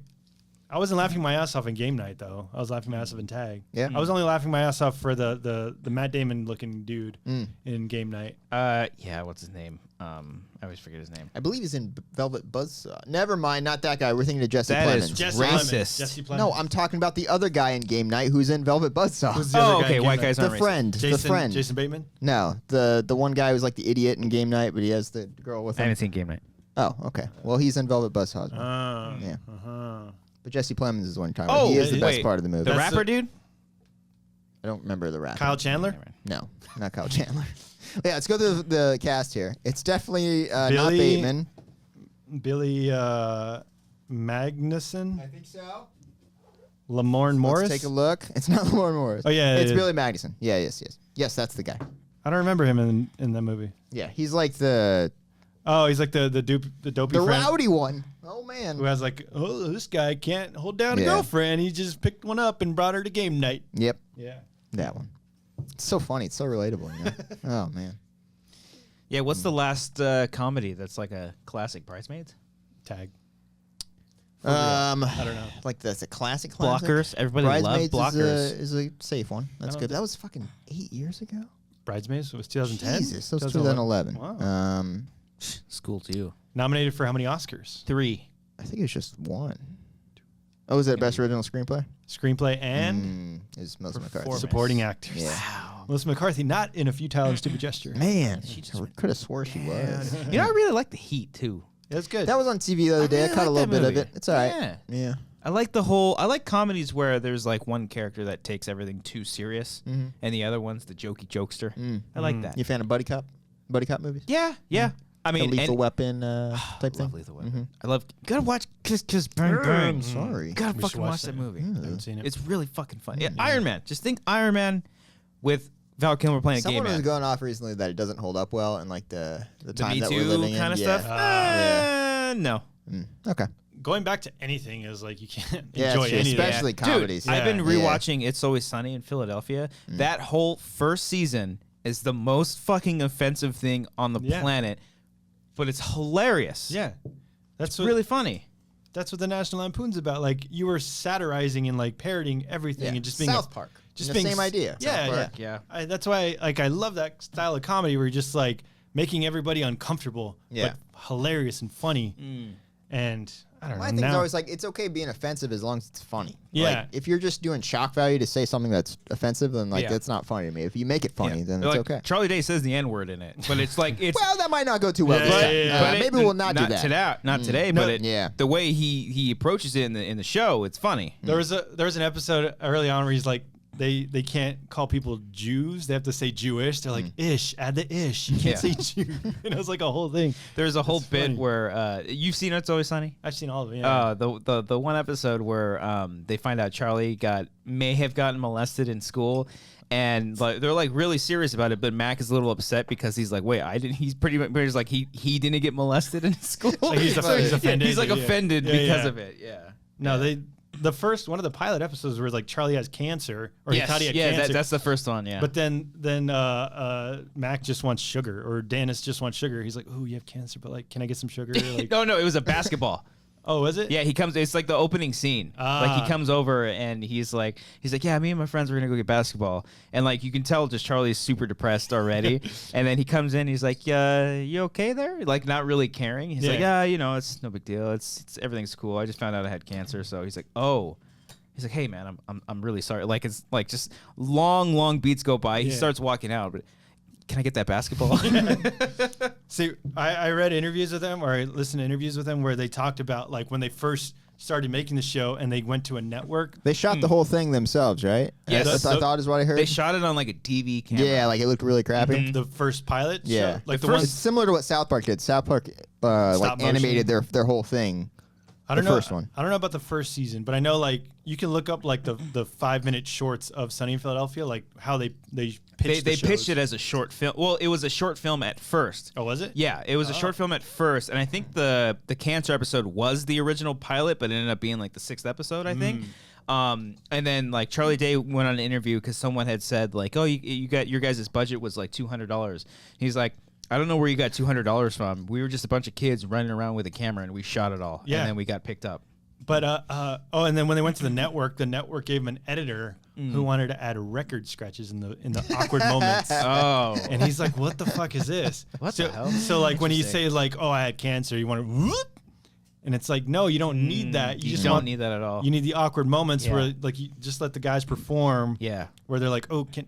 I wasn't laughing my ass off in Game Night though. I was laughing my ass off in Tag. Yeah. I was only laughing my ass off for the Matt Damon looking dude Mm. in Game Night. Yeah, what's his name? I always forget his name. I believe he's in Velvet Buzzsaw. Never mind. Not that guy. We're thinking of Jesse That is Plemons. Jesse Racist. Plemons. Jesse Plemons. No, I'm talking about the other guy in Game Night who's in Velvet Buzzsaw. Who's the other Oh, guy okay. in Game White Night? guys The aren't racist. friend. Jason, the friend. Jason Bateman. No, the one guy who's like the idiot in Game Night, but he has the girl with I him. haven't seen Game Night. Oh, okay. Well, he's in Velvet Buzzsaw. as well. Yeah. Uh-huh. But Jesse Plemons is the one you're talking about. He is the best wait, part of the movie. The That's rapper the- dude? I don't remember the rap. Kyle Chandler. No, not Kyle Chandler. Yeah, let's go through the cast here. It's definitely not Billy- Bateman. Billy Magnuson. think so. Lamorne Morris. Let's take a look. It's not Lauren Morris. Oh, yeah, It's it is. Billy Magnuson. Yeah, yes, that's the guy. I don't remember him in that movie. Yeah, he's like the Oh, he's like the dopey friend rowdy one. Oh man. who has like, oh, this guy can't hold down a Yeah. girlfriend. He just picked one up and brought her to Game Night. Yep, Yeah. that one. It's so funny. It's so relatable. You know? Oh man. Yeah, what's the last comedy that's like a classic? Bridesmaids? Tag. I don't know. Like that's a classic. Blockers. Everybody loves Bridesmaids Blockers. is a safe one. That's I good. don't- That was fucking 8 years ago. Bridesmaids. It was 2010. Jesus, that was 2011. Wow. School too. Nominated for how many Oscars? 3. I think it was just one. Oh, was that best original screenplay? Screenplay and Is Melissa McCarthy. Performance. supporting actors. Yeah. Melissa McCarthy not in A Futile and Stupid Gesture. Man, could have swore she was. You know, I really like The Heat too. It's good. That was on TV the other day. I really caught a like little that bit of movie. it. It's all right. Yeah. Yeah. I like comedies where there's like one character that takes everything too serious, and the other one's the jokey jokester. I like that. You a fan of buddy cop movies? Yeah. I The mean, Lethal Weapon type thing. love Lethal Weapon. I love. Gotta watch Kiss Bang Bang. Sorry. Gotta We fucking should watch watch that that. movie. I haven't seen it. It's really fucking fun. Yeah, Iron Man. Just think Iron Man with Val Kilmer playing a gay Someone was man. going off recently that it doesn't hold up well in like the The time Me that we're Too living in. kind of Yeah. stuff. No. Okay. Going back to anything is like you can't Yeah, enjoy true, any especially of that. comedies. Dude, I've been Yeah. rewatching It's Always Sunny in Philadelphia. That whole first season is the most fucking offensive thing on the planet, but it's hilarious. Yeah, that's It's really funny. That's what the National Lampoon's about. Like you were satirizing and like parroting everything Yeah. and just being South Park. just The being same idea. Yeah, South yeah, Park. Yeah. That's why I love that style of comedy where you're just like making everybody uncomfortable, Yeah. but hilarious and funny. And I don't My know. thing's Now, always like it's okay being offensive as long as it's funny. Yeah. Like, if you're just doing shock value to say something that's offensive, then like Yeah. that's not funny to me. If you make it funny, then it's Like, okay. Charlie Day says the N-word in it, but it's like it's Well, that might not go too well. Yeah, this yeah, time. yeah, but Maybe we'll not do that. Not today, No, but it, yeah. the way he approaches it in the show, it's funny. there was an episode early on where he's like they can't call people Jews. They have to say Jewish. They're like ish. Add the ish. You can't say Jew. And it was like a whole thing. There's a whole It's bit funny. where you've seen It's Always Sunny. I've seen all of it. Yeah. The one episode where they find out Charlie may have gotten molested in school, and like they're like really serious about it. But Mac is a little upset because he's like, wait, I didn't. He's pretty much like he didn't get molested in school. Like he's offended. He's like Yeah. offended Yeah, because yeah. of it. Yeah. No, the first one of the pilot episodes was like Charlie has cancer or he thought he had cancer. That's the first one. Yeah. But then Mac just wants sugar or Dennis just wants sugar. He's like, "Oh, you have cancer, but like, can I get some sugar?" Like, no, it was a basketball. oh, was it? Yeah, he comes. It's like the opening scene. Like he comes over and he's like, yeah, me and my friends were gonna go get basketball, and like you can tell, just Charlie's super depressed already. And then he comes in, he's like, you okay there? Like not really caring. He's like, Yeah. it's no big deal. It's everything's cool. I just found out I had cancer, so he's like, oh. He's like, hey man, I'm really sorry. Like it's like just long beats go by. He Yeah. starts walking out, but can I get that basketball? See, I read interviews with them or I listened to interviews with them where they talked about like when they first started making the show and they went to a network. They shot the whole thing themselves, right? Yes. That's what I thought is what I heard. They shot it on like a DV camera. Yeah, like it looked really crappy. The first pilot Yeah, show, like the it's ones similar to what South Park did. South Park like motion. animated their whole thing. I don't the know. first one. I don't know about the first season, but I know like you can look up like the 5-minute shorts of Sunny in Philadelphia, like how they pitched They the pitched shows. it as a short film. Well, it was a short film at first. Oh, was it? Yeah, it was a short film at first, and I think the cancer episode was the original pilot, but it ended up being like the 6th episode, I think. And then like Charlie Day went on an interview because someone had said like, oh, you got your guys' budget was like $200. He's like, I don't know where you got $200 from. We were just a bunch of kids running around with a camera, and we shot it all. Yeah. And then we got picked up. But and then when they went to the network gave him an editor who wanted to add record scratches in the awkward moments. Oh. And he's like, "What the fuck is this?" What so, the hell? So like when you Interesting. say like, "Oh, I had cancer," you want to whoop, and it's like, no, you don't need that. You just don't want, need that at all. You need the awkward moments Yeah. where like you just let the guys perform. Yeah. Where they're like, "Oh, can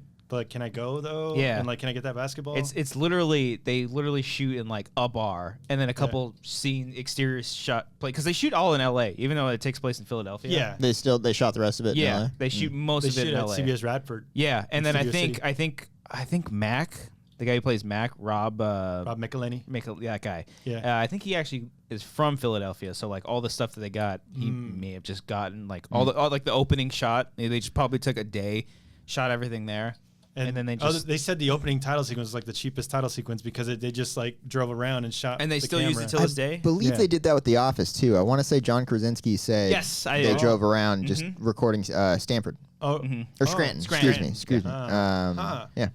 I go though?" Yeah. And like, can I get that basketball? It's literally they literally shoot in like a bar and then a couple scene exterior shot play because they shoot all in L.A. even though it takes place in Philadelphia. yeah. They shot the rest of it. Yeah, in LA? they shoot most They of it shoot in at L.A. CBS Radford. Yeah, and then I Studio think City. Mac, the guy who plays Mac, Rob McElhenney. that guy. Yeah. I think he actually is from Philadelphia, so like all the stuff that they got, he may have just gotten like all like the opening shot. They just probably took a day, shot everything there. And then they just they said the opening title sequence was like the cheapest title sequence because they just like drove around and shot. and they the still use camera. it till this day. believe Yeah. they did that with The Office too. I want to say John Krasinski said Yes, they drove around just recording Stanford Oh, or Scranton. Scranton. Excuse me. Yeah.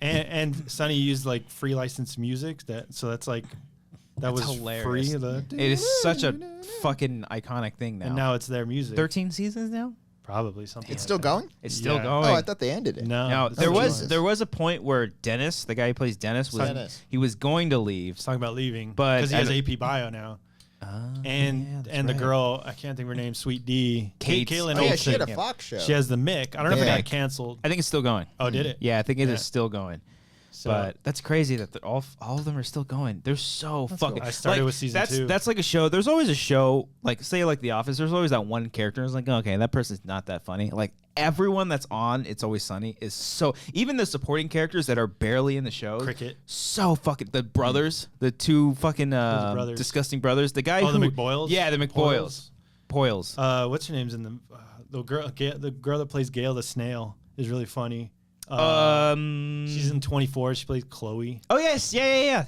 And Sonny used like free licensed music so that's like that That's was hilarious. free. It is such a fucking iconic thing now. And now it's their music. 13 seasons now. Probably something. It's like still that. going? It's still Yeah. going. Oh, I thought they ended it. No, Now that's there what it was a point where Dennis, the guy who plays Dennis, was Dennis. he was going to leave. He's talking about leaving, But because he I has don't- AP Bio now, yeah, and that's the right. girl I can't think of her name, Sweet D, Kate's- Caitlin Oh yeah, Olsen. she had a Yeah. Fox show. She has the Mick. I don't know if it Yeah. got canceled. I think it's still going. Oh, did it? Yeah, I think it is Yeah. still going. So but that's crazy that all of them are still going. They're so fucking. cool. I started with season 2. That's like a show. There's always a show, like say like The Office. There's always that one character. It's like, okay, that person's not that funny. Like everyone that's on It's Always Sunny is so. Even the supporting characters that are barely in the show, Cricket. so fucking. The brothers, the two fucking brothers? disgusting brothers. The guy Oh, who the McBoyles? Yeah, the McBoyles. Poyles. What's her name's in the girl that plays Gail the snail is really funny. She's in 24. She plays Chloe. Oh yes, yeah.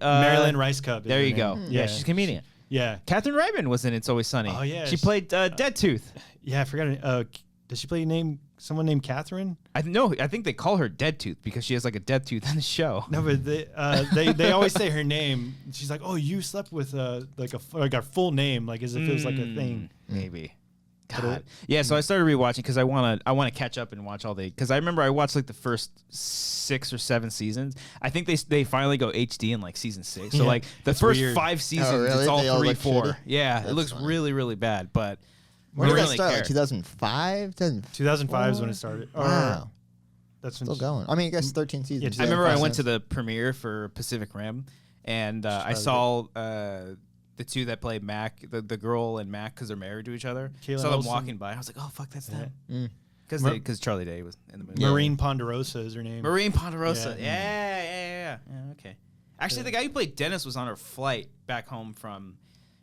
Marilyn Rice Cup. There you go. Yeah, she's a comedian. Yeah. Catherine Reitman was in It's Always Sunny. Oh, yeah. She played Dead Tooth. Yeah, I forgot. Does she play someone named Catherine? I think they call her Dead Tooth because she has like a dead tooth in the show. No, but they always say her name. She's like, oh, you slept with like a full name, like as if it was like a thing. Maybe. God. Yeah, so I started rewatching because I want to catch up and watch all because I remember I watched like the first 6 or 7 seasons. I think they finally go HD in like season 6. So like the first weird. 5 seasons, really? it's all They all 3, look 4. shitty? Yeah, it That's looks funny. really, really bad. But When we did that really start? care. Like 2005? 2005 is when it started. Wow. That's when Still going. I mean, I guess 13 seasons. I remember I went to 2005 the premiere for Pacific Rim, and I saw the two that play Mac, the girl and Mac, because they're married to each other. Kayla Saw them Olsen. walking by. I was like, oh fuck, that's them. Mar- Because Charlie Day was in the movie. Marine Ponderosa is her name. Marine Ponderosa. Yeah. Yeah, okay. Actually, the guy who played Dennis was on our flight back home from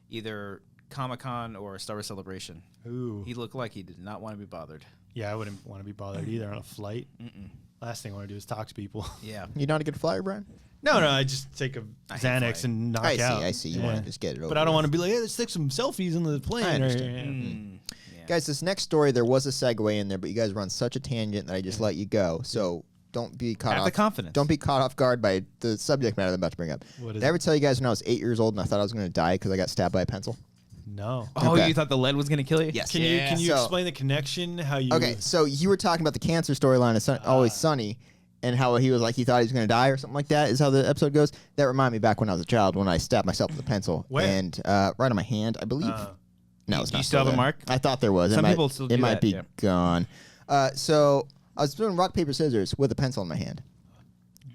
either Comic-Con or Star Wars Celebration. Ooh. He looked like he did not want to be bothered. Yeah, I wouldn't want to be bothered either on a flight. Last thing I want to do is talk to people. Yeah. You not a good flyer, Brian? No, I just take a hate Xanax flying. and knock I out. see. You want to just get it over. But I don't want with. to be like, hey, let's take some selfies in the plane. I or- understand. Yeah. Guys, this next story, there was a segue in there, but you guys were on such a tangent that I just let you go. So don't be caught Have off. the confidence. Don't be caught off guard by the subject matter I'm about to bring up. What Did is I ever it? tell you guys when I was 8 years old and I thought I was going to die because I got stabbed by a pencil? No. Oh, Okay. you thought the lead was going to kill you? Yes. Can you So- explain the connection? How you? Okay, so you were talking about the cancer storyline of Always Sunny and how he was like he thought he was going to die or something like that is how the episode goes. That reminded me back when I was a child when I stabbed myself with a pencil. Where? And right on my hand, I believe. No, it's Do you not still have a there. mark? I thought there was. Some it people might, still It do might that, be yeah. gone. So I was doing rock, paper, scissors with a pencil in my hand.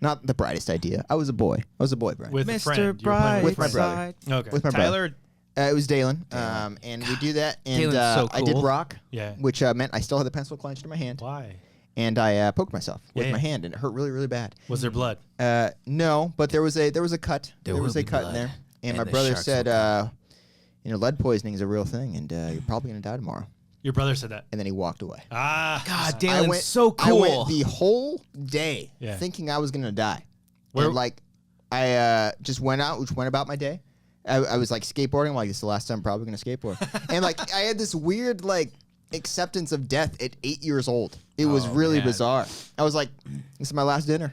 Not the brightest idea. I was a boy. Brian. With a friend. Mr. You were playing With my a brother. friend. Okay. With my brother. Tyler. It was Dalen. And we do that. And Dalen's so I did cool. rock, Yeah. which meant I still had the pencil clenched in my hand. Why? And I poked myself with Yeah. my hand, and it hurt really, really bad. Was there blood? No, but there was a cut. There was will a be cut in blood, there. And and my the brother sharks said, will lead poisoning is a real thing, and you're probably going to die tomorrow. Your brother said that. And then he walked away. Ah. God, I Dalen's went, so I cool. went the whole day Yeah. thinking I was going to die. Where- And, I just went about my day. I was, skateboarding. I'm like, this is the last time I'm probably going to skateboard. And, I had this weird, acceptance of death at 8 years old. It was really man. bizarre. I was like, this is my last dinner.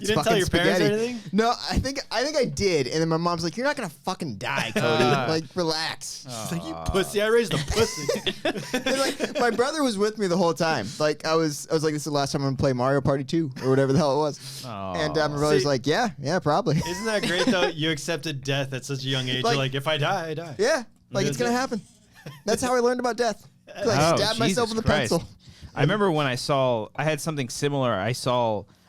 You didn't tell your parents or anything? No, I think I did. And then my mom's like, you're not going to fucking die, Cody. Relax. It's like, you pussy. I raised a pussy. And, my brother was with me the whole time. I was like, this is the last time I'm going to play Mario Party 2 or whatever the hell it was. And my brother's See- like, yeah, probably. Isn't that great, though? You accepted death at such a young age. You're like, if I die, I die. Yeah, it's going to happen. That's how I learned about death. I stabbed myself Jesus with a Christ. pencil. I remember when I had something similar.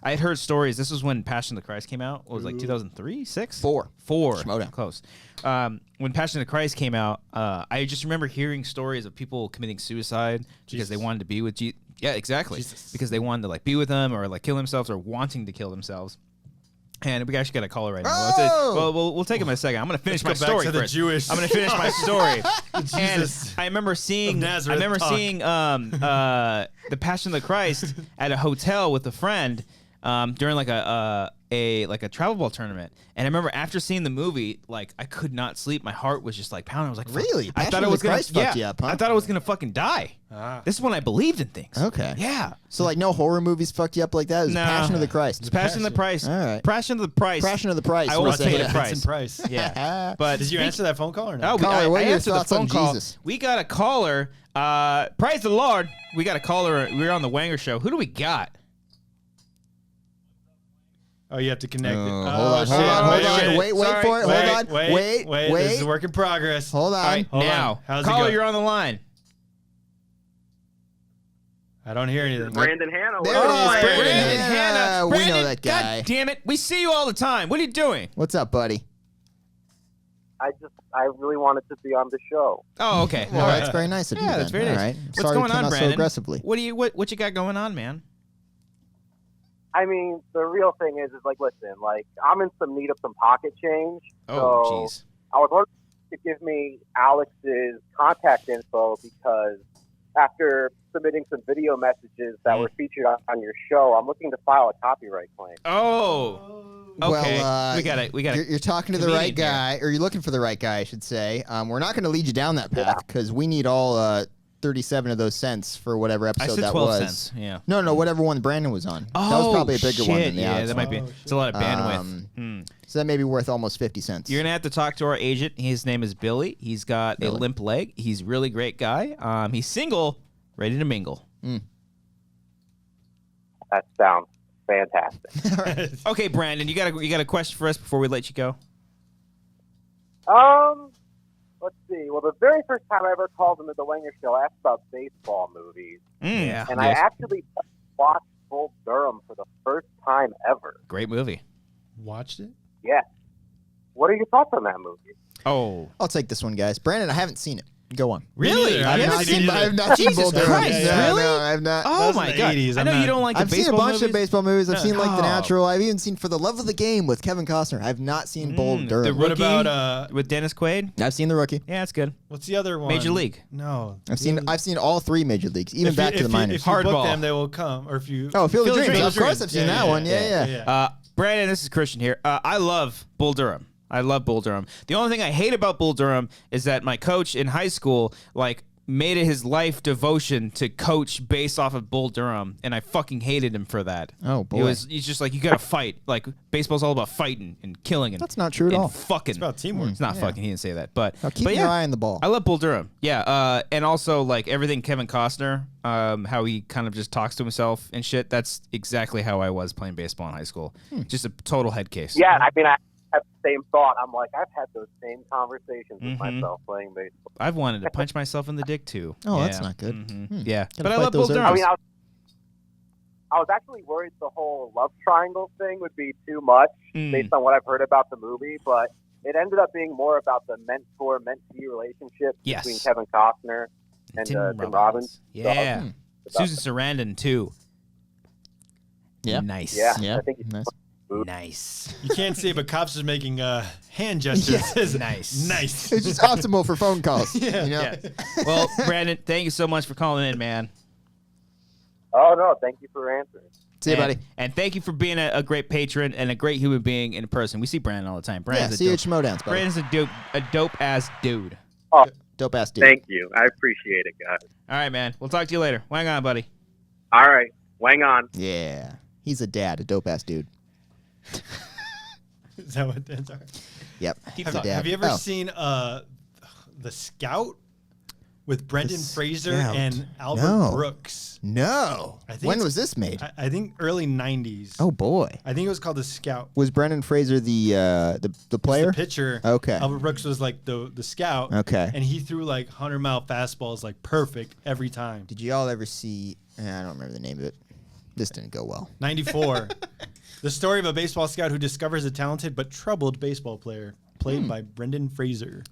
I had heard stories. This was when Passion of the Christ came out. What was it, 2003, 6? 4. Schmodown. Close. When Passion of the Christ came out, I just remember hearing stories of people committing suicide because they wanted to be with Jesus. Yeah, exactly. Jesus. Because they wanted to be with them or kill themselves or wanting to kill themselves. And we actually got a caller right now. Oh! We'll take him in a second. I'm going to finish my Let's go back story to the first. Jewish- I'm going to finish my story. Jesus And I remember seeing of Nazareth talk. the Passion of the Christ at a hotel with a friend during a travel ball tournament. And I remember after seeing the movie, I could not sleep. My heart was just pounding. I was like, Really? I Passion thought I of was the gonna Christ fucked you up, huh? I thought I was gonna fucking die. This is when I believed in things. Okay. Yeah. So, no horror movies fucked you up like that? It was No. Passion of the Christ. It's Passion of the Price. All right. Passion of the Price. Passion of the Price. I always We'll pay say the that. price. Vincent Price. Yeah. But Did you answer that phone call or Oh, not? Caller, what are I your answered the thoughts on phone call. Jesus? We got a caller. Praise the Lord. We got a caller. We're on the Wanger Show. Who do we got? Oh, you have to connect it. hold on, shit. hold on. Wait Sorry. for it. Wait, Hold on. wait. This is a work in progress. Hold on. All right, Hold on. now. How's it Caller, going? you're on the line. I don't hear anything. Brandon Hanna. There it is, Brandon Hanna. We know that guy. God damn it. We see you all the time. What are you doing? What's up, buddy? I really wanted to be on the show. Oh, okay. Well, All right. that's very nice of you. Yeah, that's then. very nice. All right. What's Sorry going we on, came out Brandon? so aggressively. What you got going on, man? I mean, the real thing is like, listen, like, I'm in some need of some pocket change. Oh, so jeez. I was wondering if you could give me Alex's contact info, because after submitting some video messages that were featured on your show, I'm looking to file a copyright claim. Oh. Okay. Well, we got it. You're talking to the right guy, or you're looking for the right guy, I should say. We're not going to lead you down that path because we need all 37 of those cents for whatever I episode said that 12 was. cents. Yeah. No, whatever one Brandon was on. Oh, that was probably a bigger shit. one than the Yeah, Alex that one. might be. It's a lot of bandwidth. So that may be worth almost 50 cents. You're gonna have to talk to our agent. His name is Billy. He's got a limp leg. He's a really great guy. He's single, ready to mingle. That sounds fantastic. Okay, Brandon, you got a question for us before we let you go? Let's see. Well, the very first time I ever called into the Wanger Show, I asked about baseball movies. Yeah. And I actually watched Bull Durham for the first time ever. Great movie. Watched it? Yeah. What are your thoughts on that movie? Oh. I'll take this one, guys. Brandon, I haven't seen it. Go on. Really? I I've not seen Bull Jesus Durham. Christ, No, really? No, I've not. Oh Those my are the god! 80s. I know I'm you not- don't like. I've the seen a baseball bunch of movies? baseball movies. I've seen like The Oh. Natural. I've even seen For the Love of the Game with Kevin Costner. I've not seen Bull The Durham. What Rookie about with Dennis Quaid? I've seen The Rookie. Yeah, it's good. what's the other one? Major League. No. I've seen all three major leagues, even back to the minors. If you book Hardball. them, they will come. Or if you Oh, Field of Dreams. Field Of course, I've seen that one. Yeah. Brandon, this is Christian here. I love Bull Durham. I love Bull Durham. The only thing I hate about Bull Durham is that my coach in high school made it his life devotion to coach based off of Bull Durham, and I fucking hated him for that. Oh, boy. He's just like, you gotta fight. Like, baseball's all about fighting and killing. And That's not true at and all. Fucking. It's about teamwork. It's not fucking. He didn't say that, but Now keep but your yeah. eye on the ball. I love Bull Durham. Yeah, and also like everything Kevin Costner, how he kind of just talks to himself and shit. That's exactly how I was playing baseball in high school. Just a total head case. Yeah, I mean, I have the same thought. I'm like, I've had those same conversations with myself playing baseball. I've wanted to punch myself in the dick too. Oh, Yeah. that's not good. Yeah, Gotta but I fight love Bull those Durham. I urges. mean, I was actually worried the whole love triangle thing would be too much based on what I've heard about the movie, but it ended up being more about the mentor-mentee relationship Yes. between Kevin Costner and Tim Robbins. Yeah. Susan Sarandon too. Yeah. Nice. Yeah, Yeah. I think it's Nice. Nice. You can't see it, but Cops is making hand gestures. Nice. Nice. It's just optimal for phone calls. Yeah. You know? Yeah. Well, Brandon, thank you so much for calling in, man. Oh, no, thank you for answering. See you, buddy. And thank you for being a great patron and a great human being in person. We see Brandon all the time. Yeah, Brandon's see you a at dope, Schmoedowns, buddy. Brandon's a dope ass dude. Oh, Dope ass dude. thank you. I appreciate it, guys. All right, man. We'll talk to you later. Hang on, buddy. All right, wang on. Yeah. He's a dad, a dope ass dude. Is that what that's? Yep. He's a dad. Have you ever Oh. seen The Scout with Brendan Fraser Scout. and Albert No. Brooks? No. I think When it's- was this made? I think early 90s. Oh boy. I think it was called The Scout. Was Brendan Fraser the player? The pitcher. Okay. Albert Brooks was like the scout. Okay. And he threw like 100-mile fastballs like perfect every time. Did you all ever see? I don't remember the name of it. This didn't go well. 94. The story of a baseball scout who discovers a talented but troubled baseball player, played by Brendan Fraser.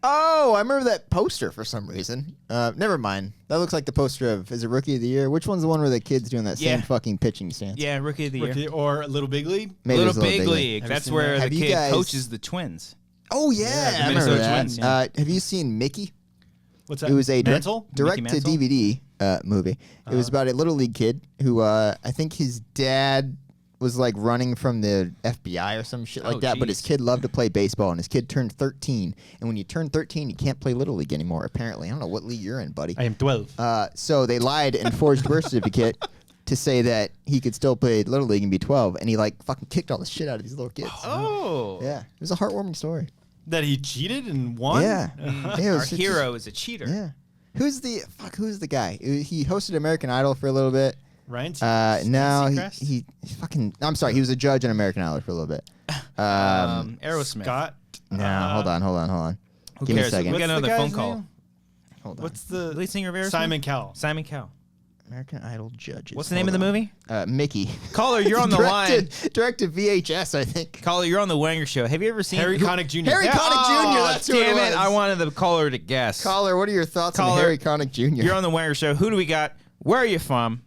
Oh, I remember that poster for some reason. Never mind. That looks like the poster of, is it Rookie of the Year? Which one's the one where the kid's doing that Yeah. same fucking pitching stance? Yeah, Rookie of the Year. Rookie, or Little Big League. Maybe it was Little a Big League. Have you That's seen where that? the Have you kid guys- coaches the Twins. Oh, yeah. the I remember Minnesota that. Twins, yeah. Have you seen Mickey? What's that? It was a Mantle? direct Mickey to Mantle? DVD movie. It was about a little league kid who I think his dad was like running from the FBI or some shit like Oh, that. But his jeez. kid loved to play baseball, and his kid turned 13. And when you turn 13, you can't play little league anymore. Apparently, I don't know what league you're in, buddy. I am 12. So they lied and forged a birth certificate to say that he could still play little league and be 12, and he like fucking kicked all the shit out of these little kids. Oh. Yeah, it was a heartwarming story. That he cheated and won? Yeah, Uh-huh. Yeah, it Our was just- hero is a cheater. Yeah, who's the guy? He hosted American Idol for a little bit. Ryan No, Seacrest? he fucking. I'm sorry, he was a judge on American Idol for a little bit. Aerosmith. Scott. No, hold on. Who Give me a cares? second. We got What's the another phone guy's call. name? Hold on. What's the Lead singer of Aerosmith? Simon Cowell. Simon Cowell. American Idol judges. What's the name of the movie? Mickey. Caller, you're on the line. Direct to VHS, I think. Caller, you're on the Wanger Show. Have you ever seen Harry Connick Jr.? Harry Connick Jr. That's who it was. I wanted the caller to guess. Caller, what are your thoughts on Caller, Harry Connick Jr.? You're on the Wanger Show. Who do we got? Where are you from?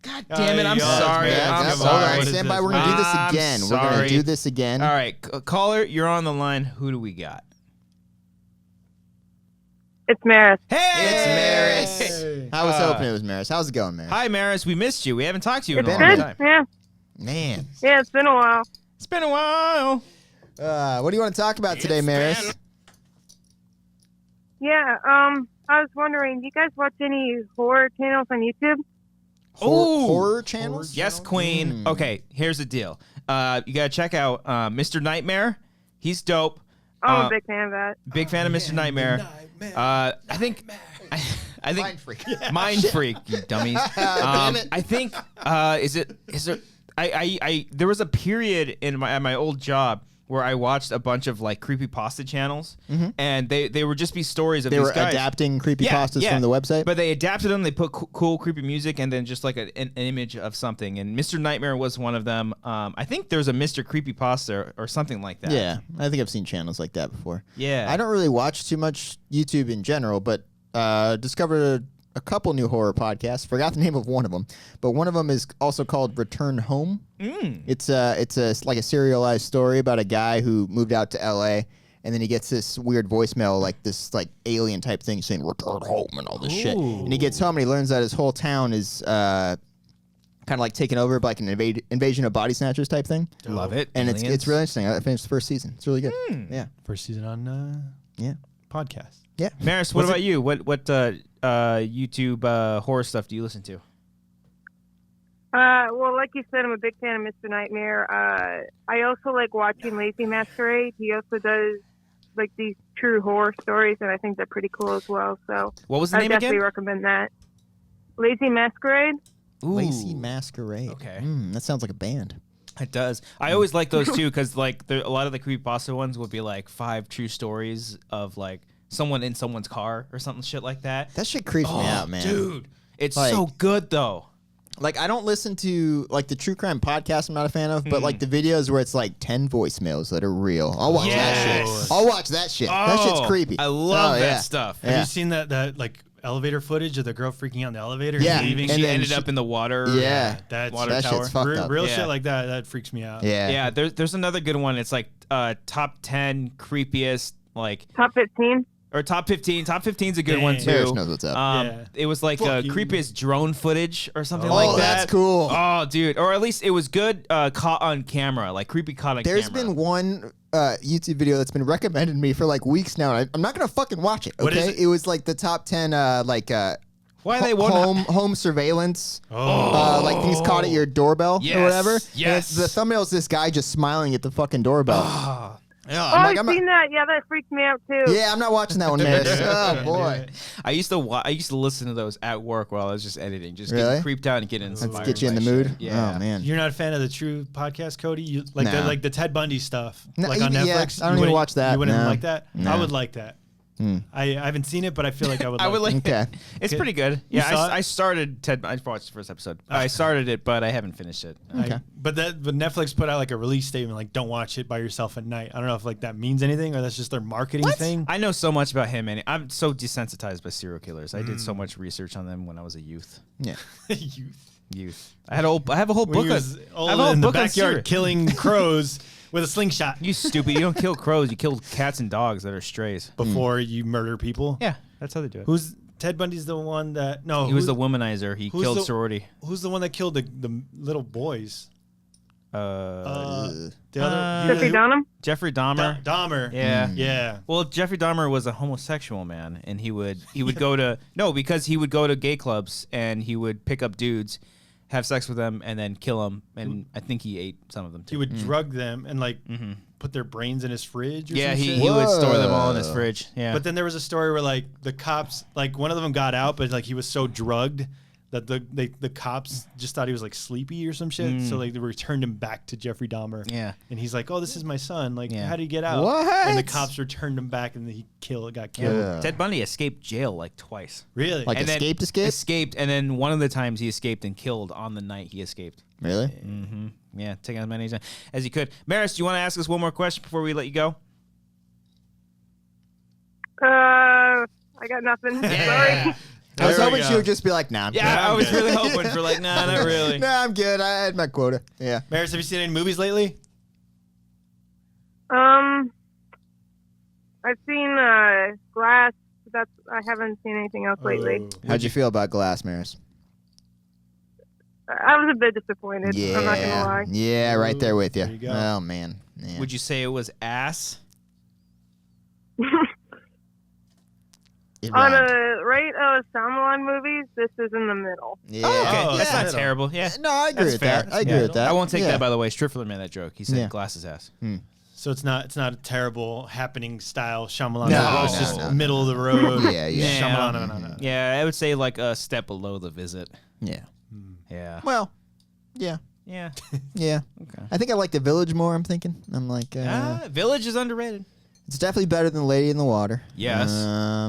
God damn it! I'm sorry. I'm Hold sorry. on, stand by. We're gonna do this again. We're gonna do this again. All right, caller, you're on the line. Who do we got? It's Maris. Hey, It's Maris. I was hoping it was Maris. How's it going, Maris? Hi, Maris. We missed you. We haven't talked to you in a long Good. time. Yeah. Man. Yeah, it's been a while. It's been a while. What do you want to talk about today, Maris? Yeah, I was wondering, do you guys watch any horror channels on YouTube? Horror channels? Yes, Queen. Okay, here's the deal. You gotta check out Mr. Nightmare. He's dope. I'm a big fan of that. Big fan of Mr. Nightmare. I think Mind Freak. Mind Freak, you dummies. Damn it. I think there was a period in my old job where I watched a bunch of like creepypasta channels, and they would just be stories of They these were guys. adapting creepypastas from the website? But they adapted them. They put cool, creepy music and then just like an image of something. And Mr. Nightmare was one of them. I think there's a Mr. Creepypasta or something like that. Yeah, I think I've seen channels like that before. Yeah. I don't really watch too much YouTube in general, but discovered a couple new horror podcasts. Forgot the name of one of them, but one of them is also called Return Home. It's like a serialized story about a guy who moved out to LA, and then he gets this weird voicemail, like this like alien type thing saying "Return home" and all this shit. And he gets home and he learns that his whole town is kind of like taken over by like an invasion of body snatchers type thing. Love it. And Aliens. it's really interesting. I finished the first season. It's really good. Yeah. First season on podcast. Yeah. Maris, what about you? What YouTube horror stuff do you listen to? Well, like you said, I'm a big fan of Mr. Nightmare. I also like watching Lazy Masquerade. He also does like these true horror stories, and I think they're pretty cool as well. So What was the I name definitely again? recommend that. Lazy Masquerade. Lazy Masquerade. Okay. That sounds like a band. It does. I always like those too because like a lot of the creepypasta ones would be like 5 true stories of like someone in someone's car or something shit like that. That shit creeps me out, man. Dude, it's Like- so good though. Like, I don't listen to, like, the true crime podcast I'm not a fan of, but, like, the videos where it's, like, 10 voicemails that are real. I'll watch that shit. I'll watch that shit. That shit's creepy. I love that yeah. stuff. Have Yeah. you seen that like elevator footage of the girl freaking out in the elevator Yeah. and leaving? She And then ended she- up in the water. Yeah. That's Water that tower. shit's fucked up. real Yeah. shit like that freaks me out. Yeah. Yeah, there's another good one. It's like top 10 creepiest, like, Top 15. or top 15. Top 15's a good one Dang. Maris too. knows what's up. Yeah. It was like Fuck you. creepiest drone footage or something Oh, like that. that's cool. Oh, dude. Or at least it was good caught on camera, like creepy caught on There's camera. been one YouTube video that's been recommended to me for, like, weeks now, and I'm not going to fucking watch it, okay? What is it? It was, like, the top 10, Why are they one? home surveillance, Oh. like things caught at your doorbell Yes, or whatever. And yes. the thumbnail is this guy just smiling at the fucking doorbell. Yeah, Oh, I've seen that. Yeah, that freaked me out too. Yeah, I'm not watching that one, Maris. Oh boy, I used to listen to those at work while I was just editing, just Really? getting creeped out and getting inspired. let's get you in by the mood. shit. Yeah. Oh man. You're not a fan of the true podcast, Cody? You like No. the Ted Bundy stuff, No, like on Netflix? yeah, I don't You even wouldn't- watch that, You wouldn't no. like that? No. I would like that. I haven't seen it, but I feel like I would. I would like. Okay. It's Okay. pretty good. You Yeah, saw it? I started Ted. I watched the first episode. I started it, but I haven't finished it. Okay. But Netflix put out like a release statement, like don't watch it by yourself at night. I don't know if like that means anything or that's just their marketing thing. I know so much about him, and I'm so desensitized by serial killers. I did so much research on them when I was a youth. Yeah. Youth. I have a whole When book. he was I have all a whole in the book on backyard serial- killing crows with a slingshot You stupid! You don't kill crows. You kill cats and dogs that are strays. before you murder people. Yeah, that's how they do it. Who's Ted Bundy's the one that no? He was who's- the womanizer. He who's killed the- sorority. Who's the one that killed the little boys? Uh, The other Jeffrey Dahmer. Jeffrey Dahmer. Dahmer. Yeah. Yeah. Well, Jeffrey Dahmer was a homosexual man, and he would go to because he would go to gay clubs and he would pick up dudes, have sex with them, and then kill them. And I think he ate some of them He too. would drug them and like put their brains in his fridge. Or Yeah, some he shit. would store them all in his Whoa. fridge. Yeah, But then there was a story where like the cops, like one of them got out, but like he was so drugged that the cops just thought he was like sleepy or some shit. So like they returned him back to Jeffrey Dahmer. Yeah. And he's like, "Oh, this is my son. Like, Yeah. how did he get out?" What? And the cops returned him back, and he got killed. Yeah. Ted Bundy escaped jail like twice. Really? Like And then escaped? And then one of the times he escaped and killed on the night he escaped. Really? Mm-hmm. Yeah, taking as many as he could. Maris, do you want to ask us one more question before we let you go? I got nothing. Sorry. I was There we hoping go. she would just be like, nah, I'm good. Yeah, I was good. really hoping for like, nah, not really. Nah, I'm good. I had my quota. Yeah. Maris, have you seen any movies lately? I've seen Glass. I haven't seen anything else lately. Oh. How'd you feel about Glass, Maris? I was a bit disappointed. Yeah. I'm not gonna lie. Yeah, right there with you. There you go. Oh, man. Yeah. Would you say it was ass? It On rhymed. a rate of Shyamalan movies, this is in the middle. Yeah. Oh, That's yeah. not terrible. Yeah. No, I agree That's with fair. that. I agree with that. I won't take Yeah. that, by the way. Striffler made that joke. He said Yeah. Glass's ass. So it's not a terrible happening style Shyamalan. No, it's no, just no. middle of the road. Yeah, yeah. Shyamalan. No. Yeah, I would say like a step below The Visit. Yeah. Yeah. Well, yeah. Yeah. Yeah. Okay. I think I like The Village more, I'm thinking. I'm like, Village is underrated. it's definitely better than Lady in the Water. Yes.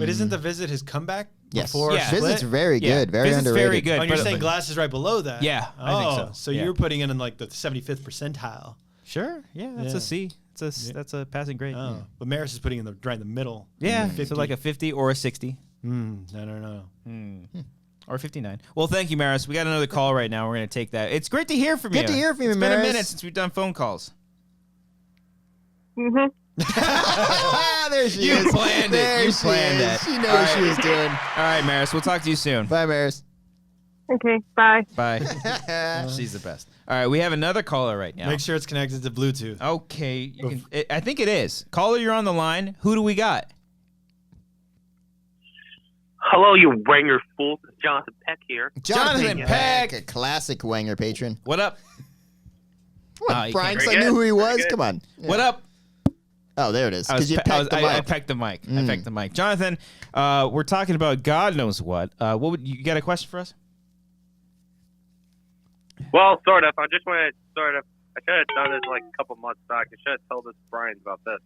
But isn't The Visit his comeback? Yes. Before Yeah. Split? Visit's very Yeah. good. Very Visit's underrated. very good. Oh, and you're but- saying Glass is right below that? Yeah, I think so. So Yeah. you're putting it in like the 75th percentile. Sure. Yeah, that's Yeah. a C. That's a passing grade. Oh, but Maris is putting in right in the middle. Yeah. 50. So like a 50 or a 60. No. Or 59. Well, thank you, Maris. We got another call right now. We're going to take that. It's great to hear from you. Good to hear from you, It's been a Maris. minute since we've done phone calls. Mhm. There she You is. planned it. There You she planned is. that. She knows All what she right. was doing. All right, Maris. We'll talk to you soon. Bye, Maris. Okay. Bye. Bye. She's the best. All right, we have another caller right now. Make sure it's connected to Bluetooth. Okay, I think it is. Caller, you're on the line. Who do we got? Hello, you Wanger fools. It's Jonathan Peck here. Jonathan Peck. A classic Wanger patron. What up? What, you Brian? can't- I knew who he was? good. Come on. Yeah. What up? Oh, there it is. I was Because you pe- pecked the I mic. pecked the mic. I pecked the mic. Jonathan, we're talking about God knows what. What would you got a question for us? Well, sort of. I just want to I should have done this like a couple months back. I should have told this Brian about this.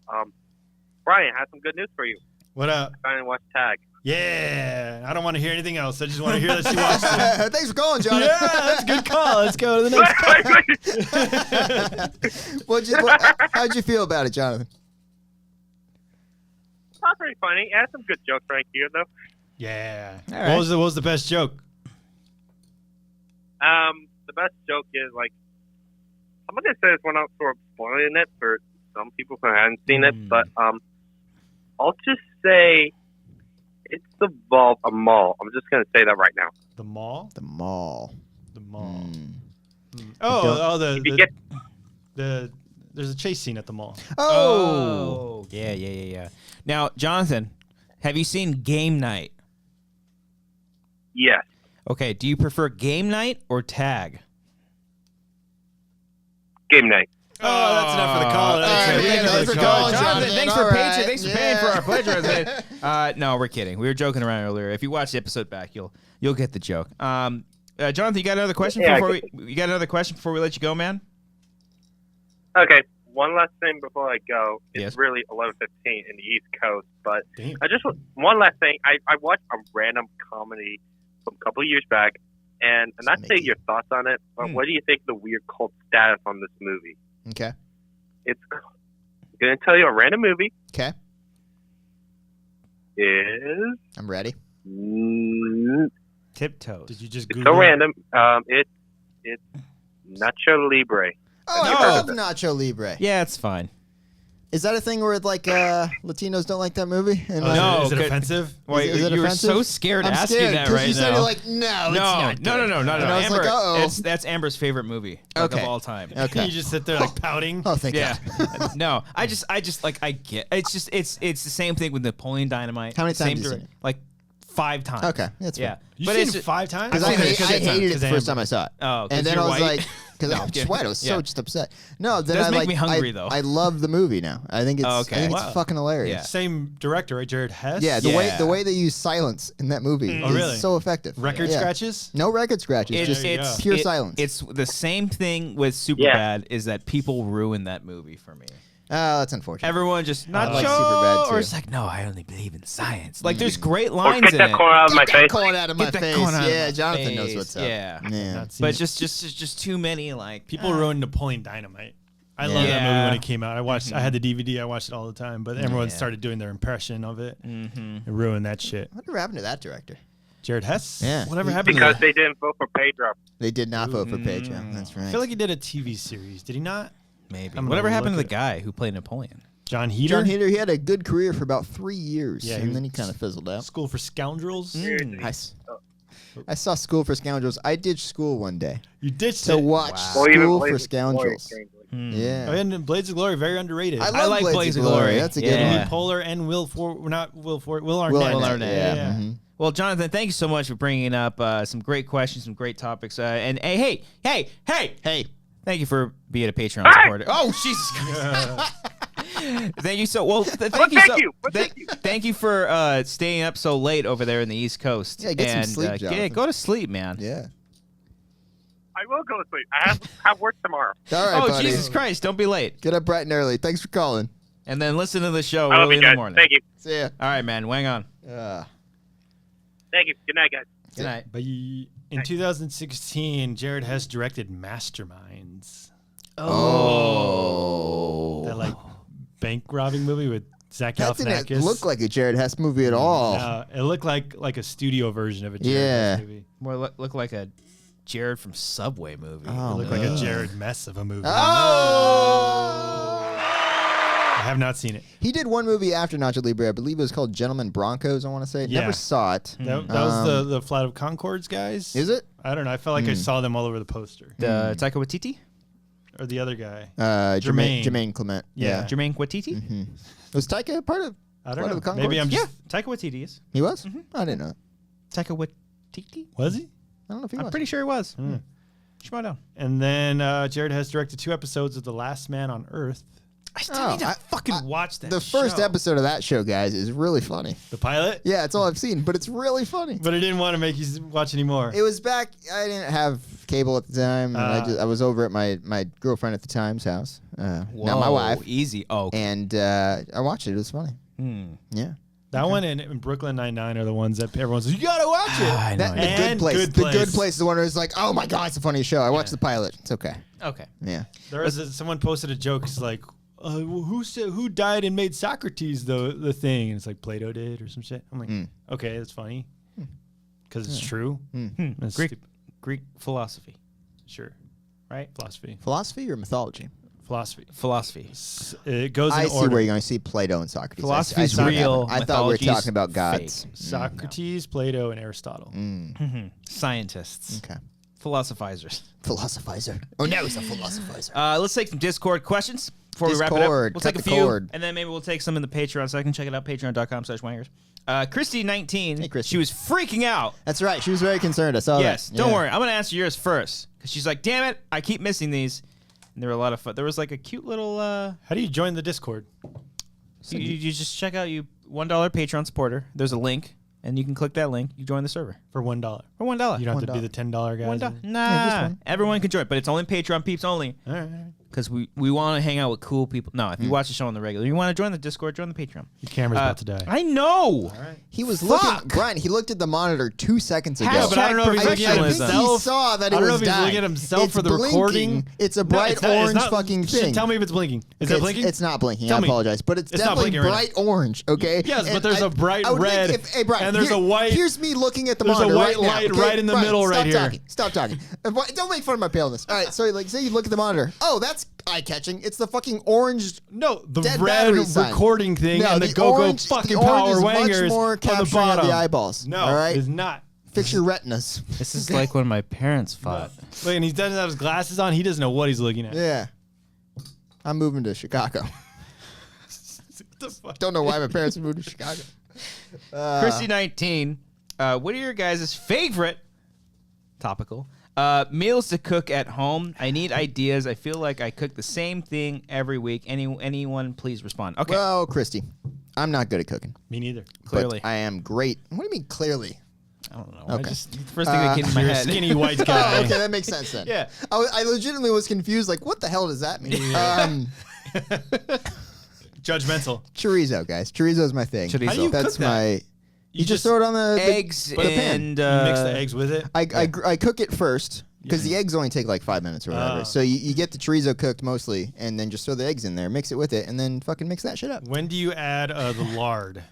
Brian, I have some good news for you. What up? I finally watched Tag. Yeah. I don't want to hear anything else. I just want to hear that she watched it. Thanks for calling, Jonathan. Yeah, that's a good call. Let's go to the next How'd you feel about it, Jonathan? Not very funny. It had some good jokes right here, though. Yeah. All right. What was the best joke? The best joke is like I'm gonna say this without sort of spoiling it for some people who haven't seen it, but I'll just say it's involved a mall. I'm just gonna say that right now. The mall? The mall. The mall. Don't- The If you get there's a chase scene at the mall. Oh. Yeah. Now, Jonathan, have you seen Game Night? yes, Okay, do you prefer Game Night or Tag? Game Night. Oh, that's enough for the call. all right, yeah, thanks for calling, Jonathan. Thanks All for right, Thanks for paying for yeah. our pleasure. No, we're kidding. We were joking around earlier. If you watch the episode back, you'll get the joke. Jonathan, you got another question Yeah, before we let you go, man? Okay, one last thing before I go. It's Yes. really 11:15 in the East Coast, but Damn. I just one last thing. I watched a random comedy from a couple of years back, and not say Mickey. your thoughts on it, but what do you think the weird cult status on this movie? Okay. I'm gonna tell you a random movie Okay. is I'm ready. Tiptoes. Did you just it's Google so it? random. It's Nacho Libre. Oh, you I heard love of it? Nacho Libre. Yeah, it's fine. Is that a thing where like Latinos don't like that movie? And, Oh, No, is it good- offensive? Wait, is it you were offensive? so scared I'm asking scared that because right you said now. you're like, no, it's not. No. And I was Amber, like, uh-oh. that's Amber's favorite movie like, Okay. of all time. Okay. You just sit there like pouting. Oh, thank Yeah. God. No, I just like I get. It's the same thing with Napoleon Dynamite. How many Same times have you direct- seen it? Like 5 times. Okay, that's Yeah. fine. You've But seen it's it 5 times? Because I've seen I it a shit ton, hated it 'cause the I first am- time I saw it. Oh, 'cause and then you're I was white? like, because I was Yeah. sweat. I was so Yeah. just upset. No, then Does I make like me hungry, though. I love the movie now. I think it's Oh, okay. I think Wow. it's fucking hilarious. Yeah. Same director, right? Jared Hess? Yeah, the Yeah. way they use silence in that movie Oh, is really? so effective. Record Yeah. scratches? No record scratches, It's, just There you it's go. pure it- silence. It's the same thing with Superbad Yeah. is that people ruin that movie for me. Oh, that's unfortunate. Everyone just not like Joe, Superbad, too. or it's like, no, I only believe in science. Like, there's great Or lines get in that it. corn out of my Get that face. corn out of my Get that face. corn out of Yeah, my Jonathan knows face. what's up. Yeah. Yeah. Not seen But it. just too many like People ruined Napoleon Dynamite. I love that Yeah. movie when it came out. I watched. I had the DVD. I watched it all the time. But everyone Yeah. started doing their impression of it. Mm-hmm. It ruined that shit. Whatever happened to that director? Jared Hess. Yeah. Whatever happened Because to that? they didn't vote for Pedro. They did not vote for Pedro. That's right. I feel like he did a TV series. Did he not? Maybe. I'm gonna Whatever happened to the look guy who played Napoleon? John Heater. John Heder, he had a good career for about 3 years, Yeah, he and was- then he kind of fizzled out. School for Scoundrels. I saw School for Scoundrels. I ditched school one day You ditched to it. watch Or even School Blades for of Glory, Scoundrels. strangely. Yeah. Oh, and Blades of Glory, very underrated. I I love like Blades of Glory. That's a good Yeah. one. Amy Poehler and Will Arnett. Will Arnett, Yeah. mhm. Well, Jonathan, thank you so much for bringing up some great questions, some great topics. And hey, thank you for being a Patreon supporter. Oh, Jesus Christ. Thank you so well. Thank Well, you thank so. you. Well, thank you. Thank you for staying up so late over there in the East Coast. Yeah, get some and, sleep, yeah, Jonathan. go to sleep, man. Yeah. I will go to sleep. I have work tomorrow. All right, Oh, buddy. Jesus Christ! Don't be late. Get up bright and early. Thanks for calling. And then listen to the show I love early you in the guys. morning. Thank you. See ya. All right, man. Wang on. Thank you. Good night, guys. Good night. But in 2016, Jared Hess directed Masterminds. Oh. That like bank robbing movie with Zach That didn't Galifianakis. look like a Jared Hess movie at all. It looked like a studio version of a Jared Yeah. Hess movie. More look like a Jared from Subway movie. Oh, It looked like a Jared mess of a movie. Oh! I have not seen it. He did one movie after Nacho Libre. I believe it was called Gentlemen Broncos, I want to say. Yeah. Never saw it. That was the Flight of Conchords guys. Is it? I don't know. I felt like I saw them all over the poster. Taika Waititi? Or the other guy. Jermaine Clement. Yeah. Jermaine Waititi? Hmm. Was Taika a part of I don't Flight know. of the Maybe I'm Conchords? just. Taika Waititi is. He was? I didn't know that. Taika Waititi? Was he? I don't know if he I'm was. pretty sure he was. Shut down. And then Jared has directed 2 episodes of The Last Man on Earth. I still need to fucking watch that The first show. episode of that show, guys, is really funny. The pilot? Yeah, it's all I've seen, but it's really funny. But I didn't want to make you watch anymore. It was back. I didn't have cable at the time, and I was over at my girlfriend at the time's house, not my Whoa, wife, Easy. Oh, okay. and I watched it. It was funny. Yeah, That one and Brooklyn Nine-Nine are the ones that everyone's like, you gotta watch it. I know. that, the And Good Place. Good The Place. Good Place is the one where it's like, oh my god, it's the funniest show. I watched the pilot. It's okay. Okay. Yeah. There was someone posted a joke. It's like, who died and made Socrates the thing? And it's like Plato did or some shit. I'm like, okay, that's funny because it's true. That's Greek philosophy. Sure, Right? Philosophy or mythology? Philosophy. Philosophy. It goes I in see order. where you're going to see Plato and Socrates. Philosophy I is see what real. happened. I thought we were mythology is talking about gods. fake. Socrates, Plato, and Aristotle. Scientists. Okay. Philosophizers. Philosophizer. Oh no, he's a philosophizer. Let's take some Discord questions before we wrap it up. Discord. We'll Cut take a the few, cord. and then maybe we'll take some in the Patreon second. Check it out, patreon.com/wangers. Christy19, Hey, Christy. she was freaking out. That's right. She was very concerned. I saw Yes, that. don't Yeah. worry. I'm going to answer yours first. Because she's like, damn it, I keep missing these. And there were a lot of fun. There was like a cute little... How do you join the Discord? you just check out you $1 Patreon supporter. There's a link, and you can click that link. You join the server. For $1. For $1. You don't have to be $1. the $10 guys. $1. Nah, Yeah, just one. everyone can join, but it's only Patreon peeps only. All right. Because we want to hang out with cool people. No, if you watch the show on the regular, you want to join the Discord, join the Patreon. Your camera's about to die. I know. He was Fuck. looking. Brian, he looked at the monitor 2 seconds ago. Yeah, but I don't know if he's looking at I think himself. he saw that I it don't know was if he's dying. looking at himself It's for the blinking. recording. It's a No, bright it's not- it's orange not- fucking shit, thing. Tell me if it's blinking. Is it blinking? It's not blinking. Tell I me. apologize, but it's It's not definitely blinking right bright orange. Okay. Yes, but And there's a bright I would think red, hey, Brian, and there's a white- Here's me looking at the there's a monitor white right now, light okay? right in the Brian, middle right here. Stop talking. Don't make fun of my paleness. All right. So like, say you look at the monitor. Oh, that's eye catching. It's the fucking orange. No, the Dead red battery sign. recording thing No, and the the go-go orange- fucking the orange power is much wangers more on the capturing of bottom. the eyeballs. No, all right? it's not. Fix your retinas. This is like when my parents fought. Look, and he doesn't have his glasses on. He doesn't know what he's looking at. Yeah. I'm moving to Chicago. The fuck? Don't know why my parents moved to Chicago. Christy19, what are your guys' favorite topical meals to cook at home? I need ideas. I feel like I cook the same thing every week. Anyone, please respond. Okay. Well, Christy, I'm not good at cooking. Me neither. Clearly. But I am great. What do you mean clearly? I don't know. Okay. The first thing that came to my You're a head. skinny white guy. Okay, that makes sense then. Yeah. I legitimately was confused. Like, what the hell does that mean? Judgmental. Chorizo, guys. Chorizo is my thing. Chorizo. How do you That's cook that? my. You just throw it on the Eggs the pan. and You mix the eggs with it. I cook it first because the eggs only take like 5 minutes or whatever. So you get the chorizo cooked mostly, and then just throw the eggs in there, mix it with it, and then fucking mix that shit up. When do you add the lard?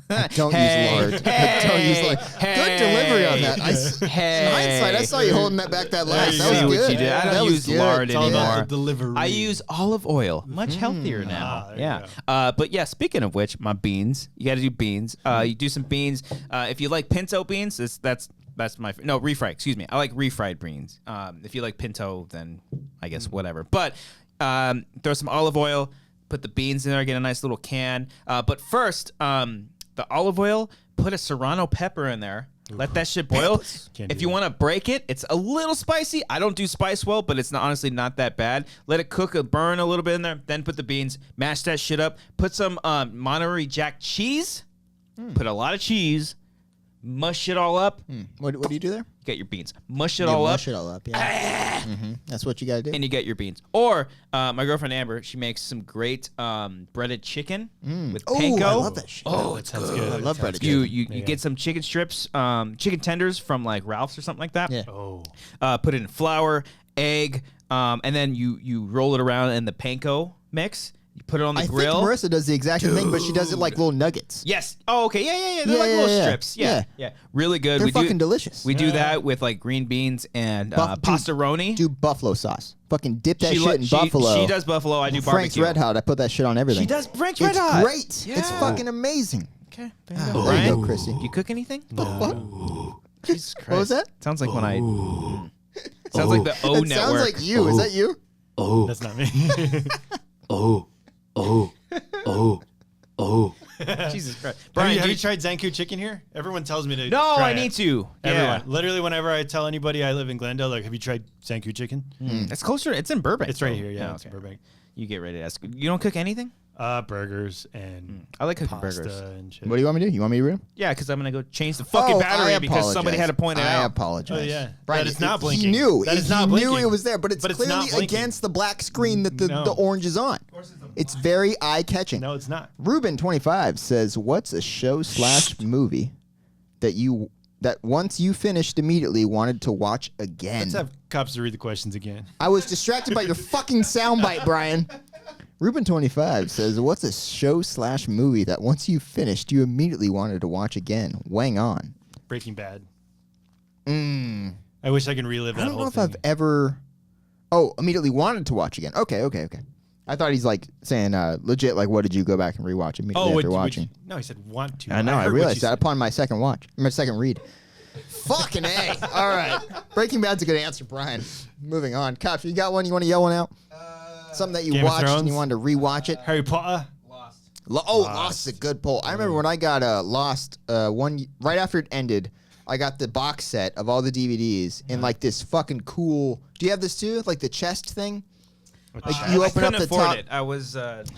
Don't use lard. Don't use lard. Good delivery on that. In hindsight, I saw you holding that back that last. you That was see what good. you did. I don't That was use good. lard It's all about anymore. the delivery. I use olive oil. Much healthier now. there you Yeah. But yeah, speaking of which, my beans. You got to do beans. You do some beans. If you like pinto beans, that's my refried. Excuse me. I like refried beans. If you like pinto, then I guess whatever. But throw some olive oil. Put the beans in there. Get a nice little can. But first, the olive oil. Put a serrano pepper in there. Let that shit boil. Can't If do you that. want to break it, it's a little spicy. I don't do spice well, but it's honestly not that bad. Let it cook, burn a little bit in there. Then put the beans, mash that shit up. Put some Monterey Jack cheese. Put a lot of cheese. Mush it all up. What do you do there? Get your beans. Mush it all up. Mush it all up. Yeah. That's what you gotta do. And you get your beans. Or my girlfriend Amber, she makes some great breaded chicken with panko. I love that shit. Oh, That it's sounds good. good. I love breaded You chicken. you get some chicken strips, chicken tenders from like Ralph's or something like that. Yeah. Oh. Put it in flour, egg, and then you roll it around in the panko mix. You put it on the I grill. think Marissa does the exact same thing, but she does it like little nuggets. Yes. Oh, okay. Yeah. They're Yeah, like yeah, little yeah. strips. Yeah. Yeah. Really good. They're we fucking do, delicious. We do that with like green beans and Dude, pastaroni. Do buffalo sauce. Fucking dip that She shit li- in she- buffalo. She does buffalo. I do Frank's barbecue. Red Hot. I put that shit on everything. She does Frank's Red It's Hot. great. It's Yeah. fucking amazing. Okay. There you go, Chrissy. Do you cook anything? What? Jesus Christ. What was that? Sounds like when I. Sounds like the O It network. sounds like you. Is that you? That's not me. Jesus Christ. Have Brian, you do you tried Zanku chicken here? Everyone tells me to. No, try I it. need to. Everyone. Yeah. Literally, whenever I tell anybody I live in Glendale, like, have you tried Zanku chicken? It's closer. It's in Burbank. It's right though. here. Yeah, it's okay. in Burbank. You get ready to ask. You don't cook anything? Burgers and I like cooking pasta burgers. and shit. What do you want me to do? You want me to read them? Yeah, because I'm gonna go change the fucking battery because somebody had to point it I out. apologize. Oh, yeah. Brian, That is not He blinking. knew. That is he not knew blinking. it was there, but it's But it's not clearly blinking. against the black screen that the No. orange is on. It's very eye-catching. No, it's not. Ruben25 says, "What's a show / movie that once you finished immediately wanted to watch again?" Let's have cops to read the questions again. I was distracted by your fucking soundbite, Brian. Ruben25 says, "What's a show / movie that once you finished you immediately wanted to watch again?" Wang on. Breaking Bad. I wish I could relive that I don't whole know if thing. I've ever. Oh, immediately wanted to watch again. Okay. I thought he's like saying legit, like, what did you go back and rewatch immediately after watching? no, he said want to. I know. I heard what realized you that said. upon my second read. Fucking A. All right. Breaking Bad's a good answer, Brian. Moving on. Cops, you got one? You want to yell one out? Something that you Game of watched and Thrones? you wanted to rewatch it? Harry Potter. Lost is a good poll. I remember when I got Lost right after it ended, I got the box set of all the DVDs in like this fucking cool. Do you have this too? Like the chest thing? Like you I open up couldn't the afford top. it. I was. It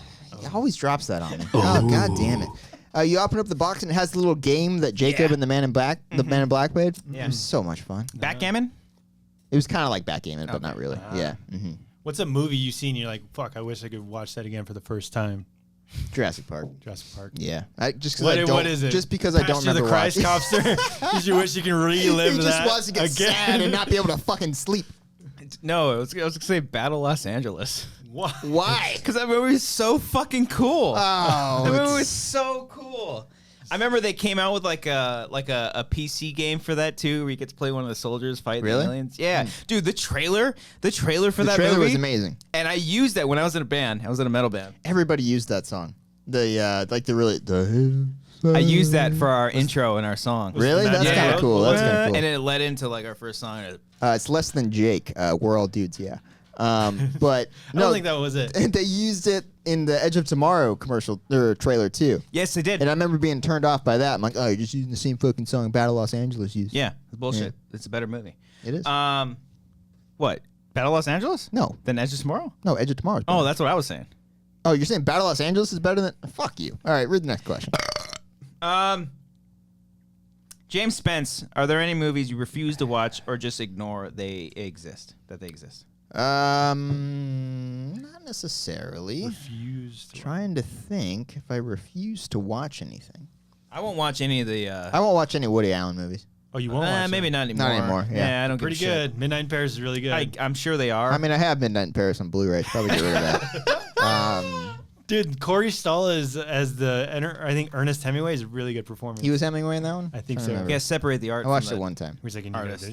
always drops that on me. Oh god damn it! You open up the box and it has the little game that Jacob and the Man in Black, played. Yeah. It was so much fun. Backgammon? It was kind of like backgammon, but not really. Yeah. What's a movie you've seen? You're like, fuck, I wish I could watch that again for the first time. Jurassic Park. Jurassic Park. Yeah. Just because What, I don't. what is it? Just because I don't Pasture remember the Christ watching. Copster? Did you wish you can relive He just that wants to get again? sad and not be able to fucking sleep. No, I was gonna say Battle Los Angeles. What? Why? Because that movie is so fucking cool. Oh, that movie it's- was so cool. I remember they came out with like a PC game for that too, where you get to play one of the soldiers fighting Really? the aliens. Yeah, dude, the trailer for The that trailer movie was amazing. and I used that when I was in a band. I was in a metal band. Everybody used that song. The I used that for our intro and our song. Really? That's Yeah. kind of cool. That's kind of cool. And then it led into like our first song. It's Less Than Jake. We're all dudes. Yeah. But I don't think that was it. They used it in the Edge of Tomorrow commercial or trailer too. Yes, they did. And I remember being turned off by that. I'm like, oh, you're just using the same fucking song Battle Los Angeles used. Yeah, it's bullshit. It's a better movie. It is. What? Battle Los Angeles? No. Then Edge of Tomorrow? No, Edge of Tomorrow. Oh, that's what I was saying. Oh, you're saying Battle Los Angeles is better than? Fuck you. All right, read the next question. James Spence, are there any movies you refuse to watch or just ignore that they exist? Not necessarily. Refused. Trying to think if I refuse to watch anything. I won't watch any of the. I won't watch any Woody Allen movies. Oh, you won't watch maybe that? not anymore. Not anymore, yeah. I don't Pretty give a shit. good. Midnight in Paris is really good. I'm sure they are. I mean, I have Midnight in Paris on Blu-ray. Probably get rid of that. Dude, Corey Stoll as I think Ernest Hemingway is a really good performance. He was Hemingway in that one? I think I so. remember. Yeah, separate the art. I watched from it the one time. He's like, Artist.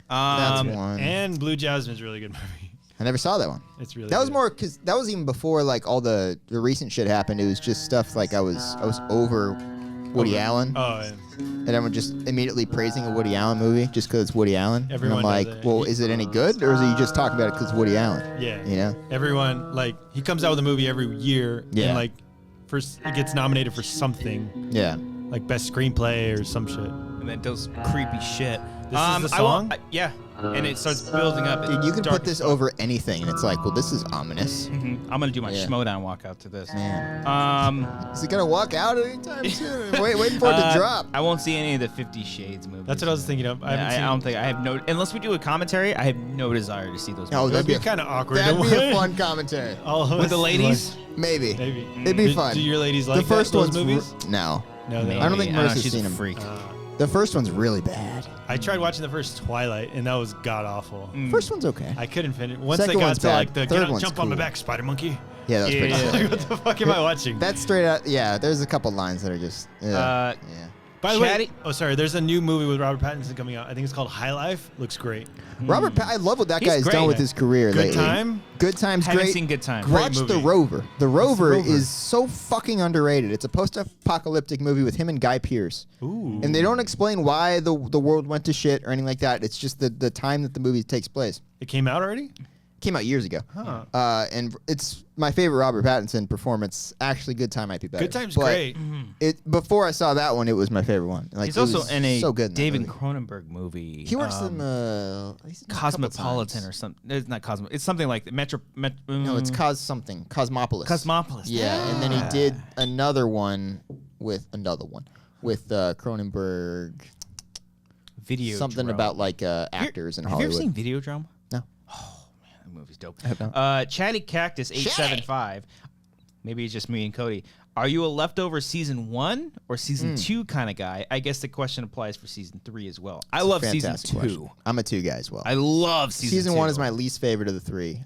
That's one. and Blue Jasmine is a really good movie. I never saw that one. It's really That was good. more because that was even before like all the recent shit happened. It was just stuff like I was over Woody Allen, Oh, yeah. and everyone just immediately praising a Woody Allen movie just because it's Woody Allen. Everyone and I'm does like, it. well, is it any good, or is he just talking about it because Woody Allen? Yeah. You know? Everyone, like, he comes out with a movie every year. Yeah. And, like, first it gets nominated for something, Yeah. like Best Screenplay or some shit. and then does creepy shit. This is the I won't- song? yeah, and it starts building up. Dude, you can Dark put this as fuck. over anything, and it's like, well, this is ominous. I'm gonna do my Yeah. Schmodown walkout to this. Man. Is he gonna walk out anytime soon? Waiting for it to drop. I won't see any of the 50 Shades movies. That's what I was thinking of. I haven't I seen don't think I have no. Unless we do a commentary, I have no desire to see those. Oh, movies. that'd be kind of awkward. That'd be a What? fun commentary. All of With us, the ladies. Maybe. Maybe. It'd be Do- fun. Do your ladies like the first those one's movies? No. No, they I don't think Marissa's she's seen a them. freak. The first one's really bad. I tried watching the first Twilight, and that was god awful. First one's okay. I couldn't finish. Once Second they got one's to bad. like the Third get up, one's jump on my cool. back, Spider Monkey. Yeah, that was pretty Yeah. silly. What the fuck am I watching? That's straight out. Yeah, there's a couple lines that are just. Yeah. By the way, Chatty- sorry. There's a new movie with Robert Pattinson coming out. I think it's called High Life. Looks great. I love what that He's guy's great. done with his career Good lately. Time. Good Time's Haven't great. seen Good Time. Great Watch The movie. Rover. The Rover Rover? is so fucking underrated. It's a post-apocalyptic movie with him and Guy Pearce. Ooh. And they don't explain why the world went to shit or anything like that. It's just the time that the movie takes place. It came out already. Came out years ago. Huh. And it's my favorite Robert Pattinson performance. Actually, Good Time might be better. Good Time's But great. Before I saw that one, it was my favorite one. Like, He's it also was in a so good in that David movie. Cronenberg movie. He works in the he's in a couple Cosmopolitan times. or something. It's not Cosmo. It's something like Metro. No, it's Cosmopolis. Cosmopolis. Yeah, and then he did another one with Cronenberg. Video. Something about like actors in Have Hollywood. you ever seen Videodrome? No. Oh man, that movie's dope. I have not. Chatty Cactus 875. Maybe it's just me and Cody. Are you a leftover season 1 or season 2 kind of guy? I guess the question applies for season 3 as well. I love season 2. Fantastic question. I'm a 2 guy as well. I love season 2. 1 is my least favorite of the 3.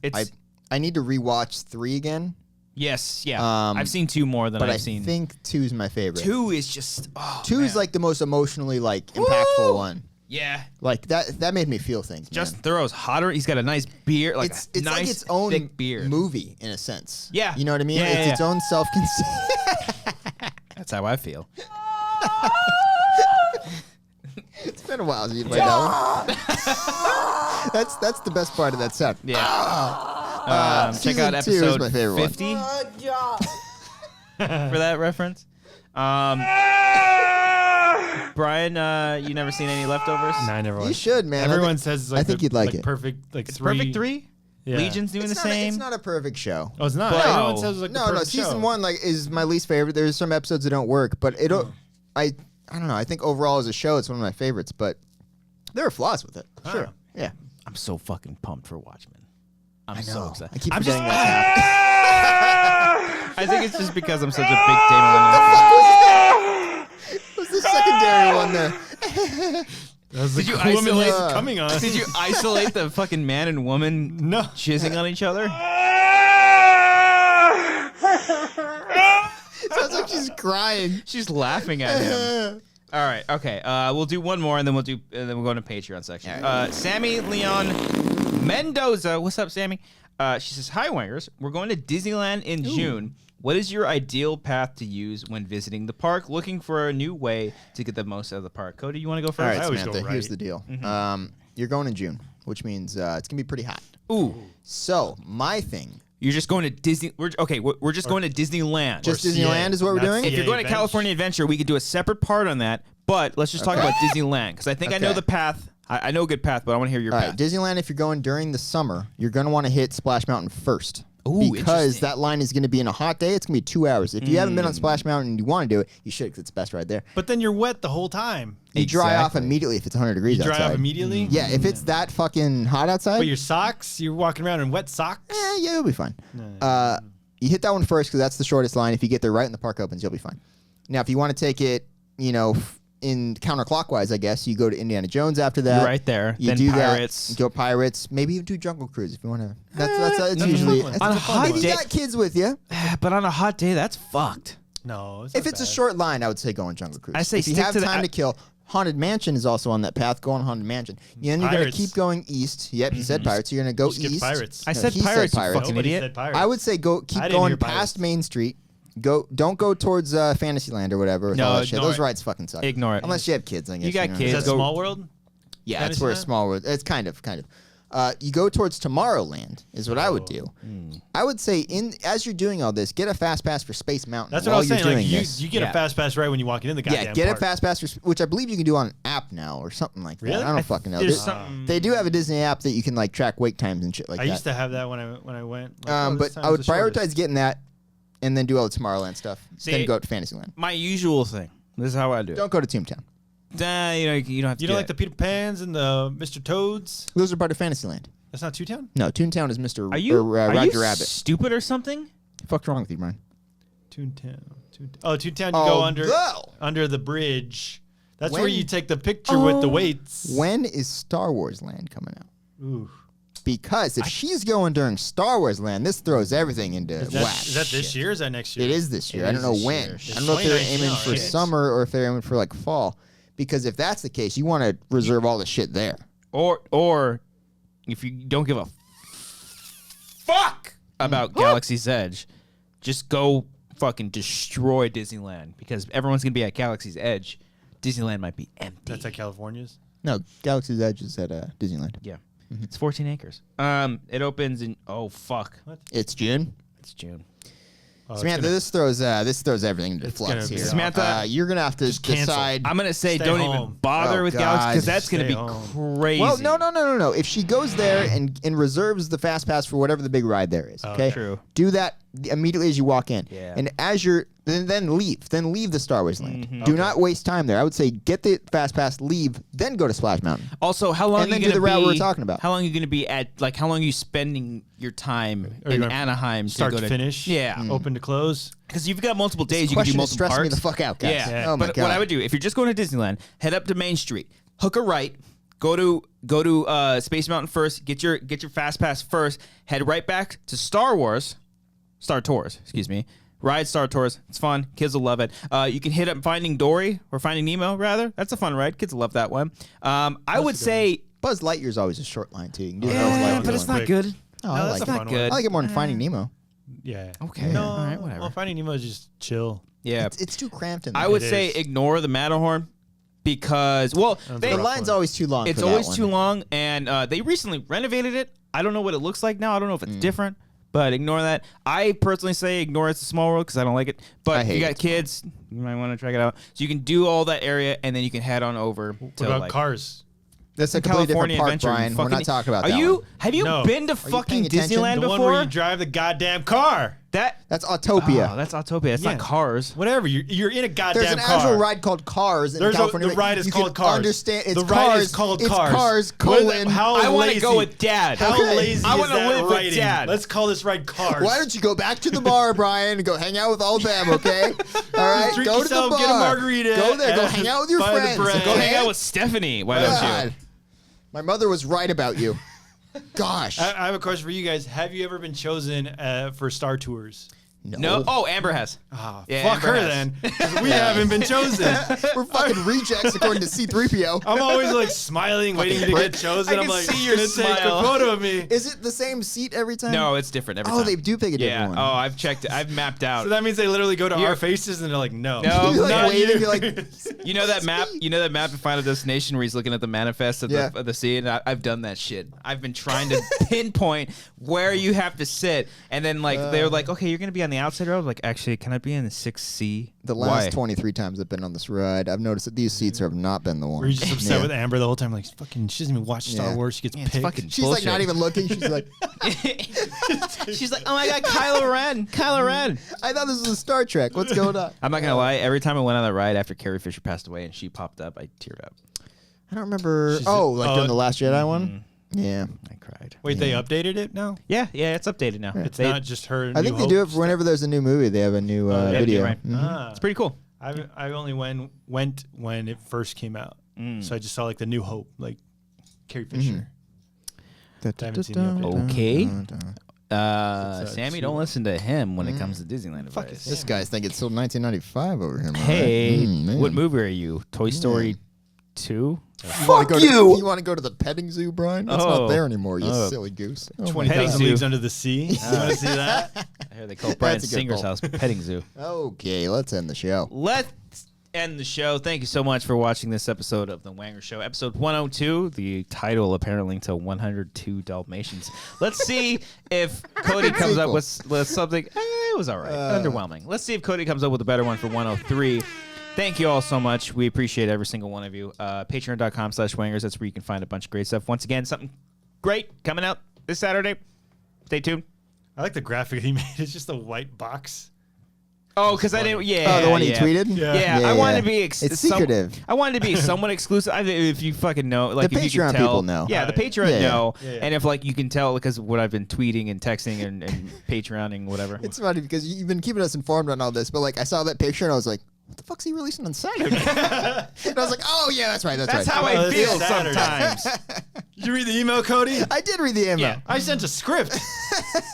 I need to rewatch 3 again, Yes, yeah. Um, I've seen 2 more than but I've I seen. think 2 is my favorite. 2 is just 2 is like the most emotionally like impactful one. yeah. Like that made me feel things. Justin man. Thoreau's hotter. He's got a nice beard, like it's a nice like its own thick beard. movie in a sense. Yeah. You know what I mean? Yeah, It's yeah, its yeah. own self-concept. That's how I feel. It's been a while since you played that one. That's the best part of that sound. Yeah. Check season out 2 is episode my favorite one. 50 for that reference. Brian, you never seen any leftovers? No, I never watched. You should, man. Everyone says it's like I think the, you'd like it. Perfect, like It's 3. perfect 3. Yeah. Legion's doing It's the same. It's not a perfect show. Oh, it's not. But- Everyone says it's like the No, perfect season show. 1 like is my least favorite. There's some episodes that don't work, but I don't know. I think overall as a show, it's one of my favorites. But there are flaws with it. Sure. Yeah. I'm so fucking pumped for Watchmen. I'm I so know. excited. I keep I'm forgetting just, that's I think it's just because I'm such a big Damon. What's the secondary one there? That was the Did you woman isolate- he's coming on. Did you isolate the fucking man and woman No. jizzing on each other? Sounds like she's crying. She's laughing at him. All right, okay. We'll do one more, and then we'll go into Patreon section. Sammy Leon Mendoza, what's up, Sammy? She says, "Hi, Wangers. We're going to Disneyland in June. What is your ideal path to use when visiting the park? Looking for a new way to get the most out of the park." Cody, you want to go All first? right, I always go Samantha. Here's right. the deal. You're going in June. which means it's gonna be pretty hot. Ooh. So my thing. You're just going to Disney. We're just going to Disneyland. Just Disneyland is what we're doing? If you're going to California Adventure, we could do a separate part on that. But let's just talk about Disneyland because I think I know the path. I know a good path, but I want to hear your path. All right, Disneyland, if you're going during the summer, you're going to want to hit Splash Mountain first. Ooh, because that line is going to be in a hot day. It's going to be 2 hours. If you haven't been on Splash Mountain and you want to do it, you should because it's the best right there. But then you're wet the whole time. You dry off immediately if it's 100 degrees outside. Dry off immediately? Yeah, if it's that fucking hot outside. But your socks? You're walking around in wet socks? Yeah, you'll be fine. You hit that one first because that's the shortest line. If you get there right when the park opens, you'll be fine. Now, if you want to take it, in counterclockwise, I guess, you go to Indiana Jones after that. You're right there. You then do Pirates. that. You go Pirates. Maybe you do Jungle Cruise if you want to. That's usually on a hot if you day. got kids with you. But on a hot day, that's fucked. No. If it's a short line, I would say go on Jungle Cruise. I say if you stick have to time to kill. Haunted Mansion is also on that path. Go on Haunted Mansion. Then you're going to keep going east. Yep, you said Pirates. You're going to go skip east. Pirates. I No, said he Pirates, you Pirates. fucking Nobody idiot. said Pirates. I would say go keep I didn't going hear Pirates. past Main Street. Don't go towards Fantasyland or whatever. With No, all that shit. ignore Those it. rides fucking suck. Ignore it. Unless you have kids, I guess. You got know. kids. Is that Go- Small World? Yeah, that's where Fantasyland? Small World. It's kind of. You go towards Tomorrowland is what I would do. I would say as you're doing all this, get a fast pass for Space Mountain. That's what while I was you're saying. doing Like this. you get a fast pass right when you walk into the goddamn Yeah, get park. a fast pass, which I believe you can do on an app now or something like that. Really? I don't fucking know. There's They- something. They do have a Disney app that you can like track wait times and shit like I that. used to have that when I went. Like, But I would prioritize getting that, and then do all the Tomorrowland stuff. See, then go to Fantasyland. My usual thing. This is how I do it. Don't go to Toontown. Nah, you don't have to. You do don't like that. the Peter Pans and the Mr. Toads? Those are part of Fantasyland. That's not Toontown? No, Toontown is Mr. Are you Roger Rabbit. stupid or something? Fuck's wrong with you, Brian? Toontown. Oh, Toontown, you go under the bridge. That's where When- you take the picture with the weights. When is Star Wars Land coming out? Ooh. Because if she's going during Star Wars Land, this throws everything into whack. Is that this year or is that next year? It is this year. It I don't is know this when. year. I don't know if they're 2019 aiming for already. summer or if they're aiming for like fall. Because if that's the case, you want to reserve all the shit there. Or if you don't give a fuck about Galaxy's Edge, just go fucking destroy Disneyland because everyone's gonna be at Galaxy's Edge. Disneyland might be empty. That's at California's? No, Galaxy's Edge is at Disneyland. Yeah, it's 14 acres. It opens in It's June. It's June. Oh, it's Samantha, gonna- this throws everything into It's flux gonna be- here. Samantha, you're gonna have to cancel. decide. I'm gonna say Stay don't home. even bother Oh, with God. Galaxy because that's gonna Stay be home. crazy. Well, no. If she goes there and reserves the fast pass for whatever the big ride there is, okay? true. Do that immediately as you walk in. Yeah. And as you're then leave. Then leave the Star Wars Land. Mm-hmm. Do not waste time there. I would say get the fast pass, leave, then go to Splash Mountain. Also, how long And are you then do gonna the route be? we were talking about. How long are you gonna be at? Like, how long are you spending your time Are you in gonna Anaheim Start to to go finish? Yeah, Open to close? because you've got multiple days. This You can do question is multiple stressing me parks. the fuck out, guys. Yeah. Oh my But God. what I would do if you're just going to Disneyland, head up to Main Street, hook a right, go to Space Mountain first, get your fast pass first, head right back to Star Tours, excuse me. Ride Star Tours. It's fun. Kids will love it. You can hit up Finding Dory or Finding Nemo, rather. That's a fun ride. Kids will love that one. I would say, Buzz Lightyear's always a short line too. You can do Buzz yeah, Lightyear but it's one. not good. Oh, I that's like a it. fun good. I like it more than Finding Nemo. Yeah. Okay. No, All right, whatever. well, Finding Nemo is just chill. Yeah. It's too cramped in there. I would It say is. ignore the Matterhorn because, well, The the line's always too long. it's for that always one. too long, and they recently renovated it. I don't know what it looks like now. I don't know if it's different, but ignore that. I personally say ignore It's a Small World because I don't like it. But I if hate you got It's a kids, you might want to check it out. So you can do all that area, and then you can head on over What to about like Cars? That's a completely California different park, Adventure. Brian. We're not talking about Are that you? one. Have you No. been to you fucking paying attention? Disneyland The one before? where you drive the goddamn car. That's Autopia. Oh, that's Autopia. It's Yeah. not Cars. Whatever. You're in a goddamn There's an car. actual ride called Cars in There's California. the ride is You called can Cars. Understand? It's the Cars. ride is called it's Cars. Cars. What is Colon. that- How I want to lazy- go with Dad. How Okay. lazy I is wanna that live with writing? Dad. Let's call this ride Cars. Why don't you go back to the bar, Brian, and go hang out with all them, okay? All right, Treat go to yourself, the bar. get a margarita, Go there. Go and hang out with your buy the friends. bread. Go okay? hang out with Stephanie. Why don't you? God. My mother was right about you. Gosh. I have a question for you guys. Have you ever been chosen for Star Tours? No. Oh, Amber has. Oh, Yeah, fuck Amber her has. then. 'Cause we haven't been chosen. We're fucking rejects according to C-3PO. I'm always like smiling, waiting to get chosen. I I'm can like, see your gonna take a smile. photo of me. Is it the same seat every time? No, it's different every Oh, time. they do pick a different Yeah. one. Oh, I've checked it. I've mapped out. So that means they literally go to You're- our faces and they're like, no. No, You're like not waiting, you. you're like, You know that map? You know that map in Final Destination where he's looking at the manifest of Yeah. the scene? I've done that shit. I've been trying to pinpoint where you have to sit, and then like they were like, "Okay, you're gonna be on the outside row." I'm like, actually, can I be in the 6C? the last Why? 23 times I've been on this ride, I've noticed that these seats have not been the one. Were you just upset Yeah. with Amber the whole time? Like, fucking, she doesn't even watch Star Yeah. Wars. She gets Yeah, it's picked. fucking She's like not bullshit. even looking. She's like, She's like, "Oh my god, Kylo Ren, Kylo Ren." I thought this was a Star Trek. What's going on? I'm not gonna lie. Every time I went on that ride after Carrie Fisher passed away and she popped up, I teared up. I don't remember. She's During the Last Jedi one? Yeah. I cried. Wait, they updated it now? Yeah, it's updated now. It's They- not just her. I think they do it for whenever there's a new movie. They have a new yeah, video. you're right. Mhm. Ah. It's pretty cool. I only went when it first came out, so I just saw like the New Hope, like Carrie Fisher. I haven't seen the update. Okay. It's, Sammy, two- don't listen to him when it comes to Disneyland Fuck advice. This guy's thinking it's still 1995 over here. Hey, man. what movie are you? Toy Story 2? Fuck you! You want to go to the petting zoo, Brian? That's Oh. not there anymore, you Oh. silly goose. Oh, my 20,000 Petting Leagues zoo. Under the Sea. You want to see that? I heard they call Brian That's a good Singer's call. house petting zoo. Okay, let's end the show. Let's end the show. Thank you so much for watching this episode of The Wanger Show. Episode 102, the title apparently to 102 Dalmatians. Let's see if Cody comes up with something. It was all right. Underwhelming. Let's see if Cody comes up with a better one for 103. Thank you all so much. We appreciate every single one of you. Patreon.com/Wangers. That's where you can find a bunch of great stuff. Once again, something great coming out this Saturday. Stay tuned. I like the graphic he made. It's just a white box. Oh, because I didn't. Yeah. Oh, the one he yeah. tweeted? Yeah, I wanted to be. It's secretive. I wanted to be somewhat exclusive. If you fucking know, like The if you Patreon can tell, people know. Yeah, the Right. Patreon Yeah, yeah. know, Yeah, yeah. and if like you can tell because what I've been tweeting and texting and Patreoning whatever. It's funny because you've been keeping us informed on all this, but like I saw that picture and I was like, what the fuck's he releasing on Saturday? And I was like, oh yeah, that's right. That's right. how Oh, I this feel is Saturday. sometimes. Did you read the email, Cody? I did read the email. Yeah. I sent a script.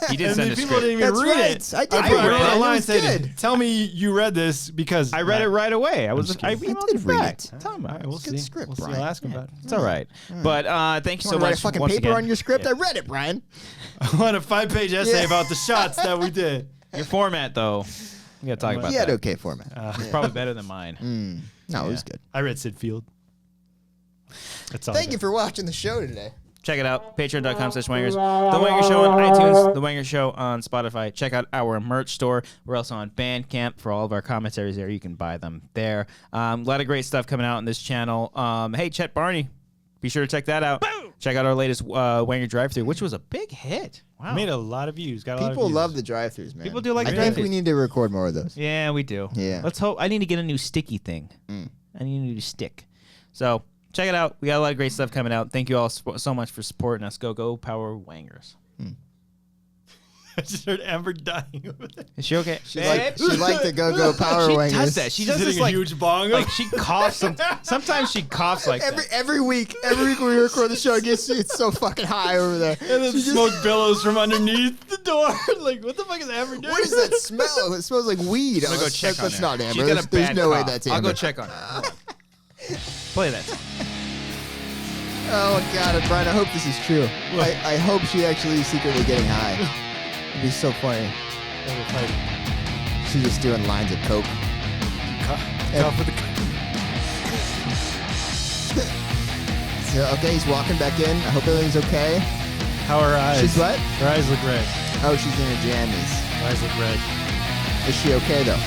He did And send the a people script. didn't even That's read right. it. I did I read wrote it. a It line was saying, good. "Tell me you read this because I read it right away. I was. I just kidding. emailed I did you read back. it. Tell him All about right, it. we'll It's good see. script, We'll see. Brian. I'll ask him about it. It's all right. But thank you so You want to write much a fucking once paper again. on your script? Yeah. I read it, Brian. I want a 5-page essay Yeah. about the shots that we did. Your format though. We gotta talk about He had that. okay format. It's probably better than mine. No, it was good. I read Sid Field. That's all. Thank you for watching the show today. Check it out. Patreon.com/Wangers. The Wanger Show on iTunes. The Wanger Show on Spotify. Check out our merch store. We're also on Bandcamp for all of our commentaries there. You can buy them there. A lot of great stuff coming out on this channel. Hey, Chet Barney. Be sure to check that out. Boom! Check out our latest Wanger drive-thru, which was a big hit. Wow. Made a lot of views. Got a lot of People views. love the drive-thrus, man. People do like I the think we drive-thrus. need to record more of those. Yeah, we do. Yeah. Let's hope. I need to get a new sticky thing. I need a new stick. So check it out. We got a lot of great stuff coming out. Thank you all so much for supporting us. Go Power Wangers. I just heard Amber dying over there. Is she okay? She liked the Go Power She Wangers. does that. She She's does this hitting a like huge bong. like she coughs. Sometimes she coughs like that. Every week when we record the show, it's so fucking high over there. and then She just- smoke billows from underneath the door. Like, what the fuck is Amber doing? What is that smell? It smells like weed. I'm gonna go check on That's her. not Amber. She's got a There's bad no way cough. that's I'll Amber. go check on her. Hold on. Play that. Oh God, Brian, I hope this is true. I hope she actually is secretly getting high. It'd be so funny. She's just doing lines of coke. Cough with the So, okay, he's walking back in. I hope everything's okay. How are her eyes? She's what? Her eyes look red. Oh, she's in her jammies. Her eyes look red. Is she okay though?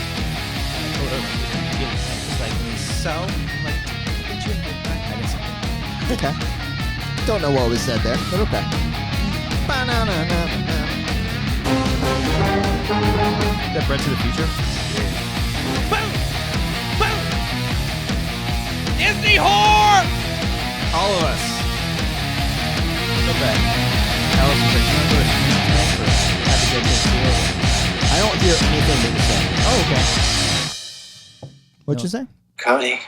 Okay. Don't know what was said there, but okay. Is that Bread to the Future? Disney whore! All of us. So bad. Alice was like, "You wanna go to Disney tonight for Happy Dead Day?" I don't hear anything that you're saying. Oh, okay. What'd you say? Cody.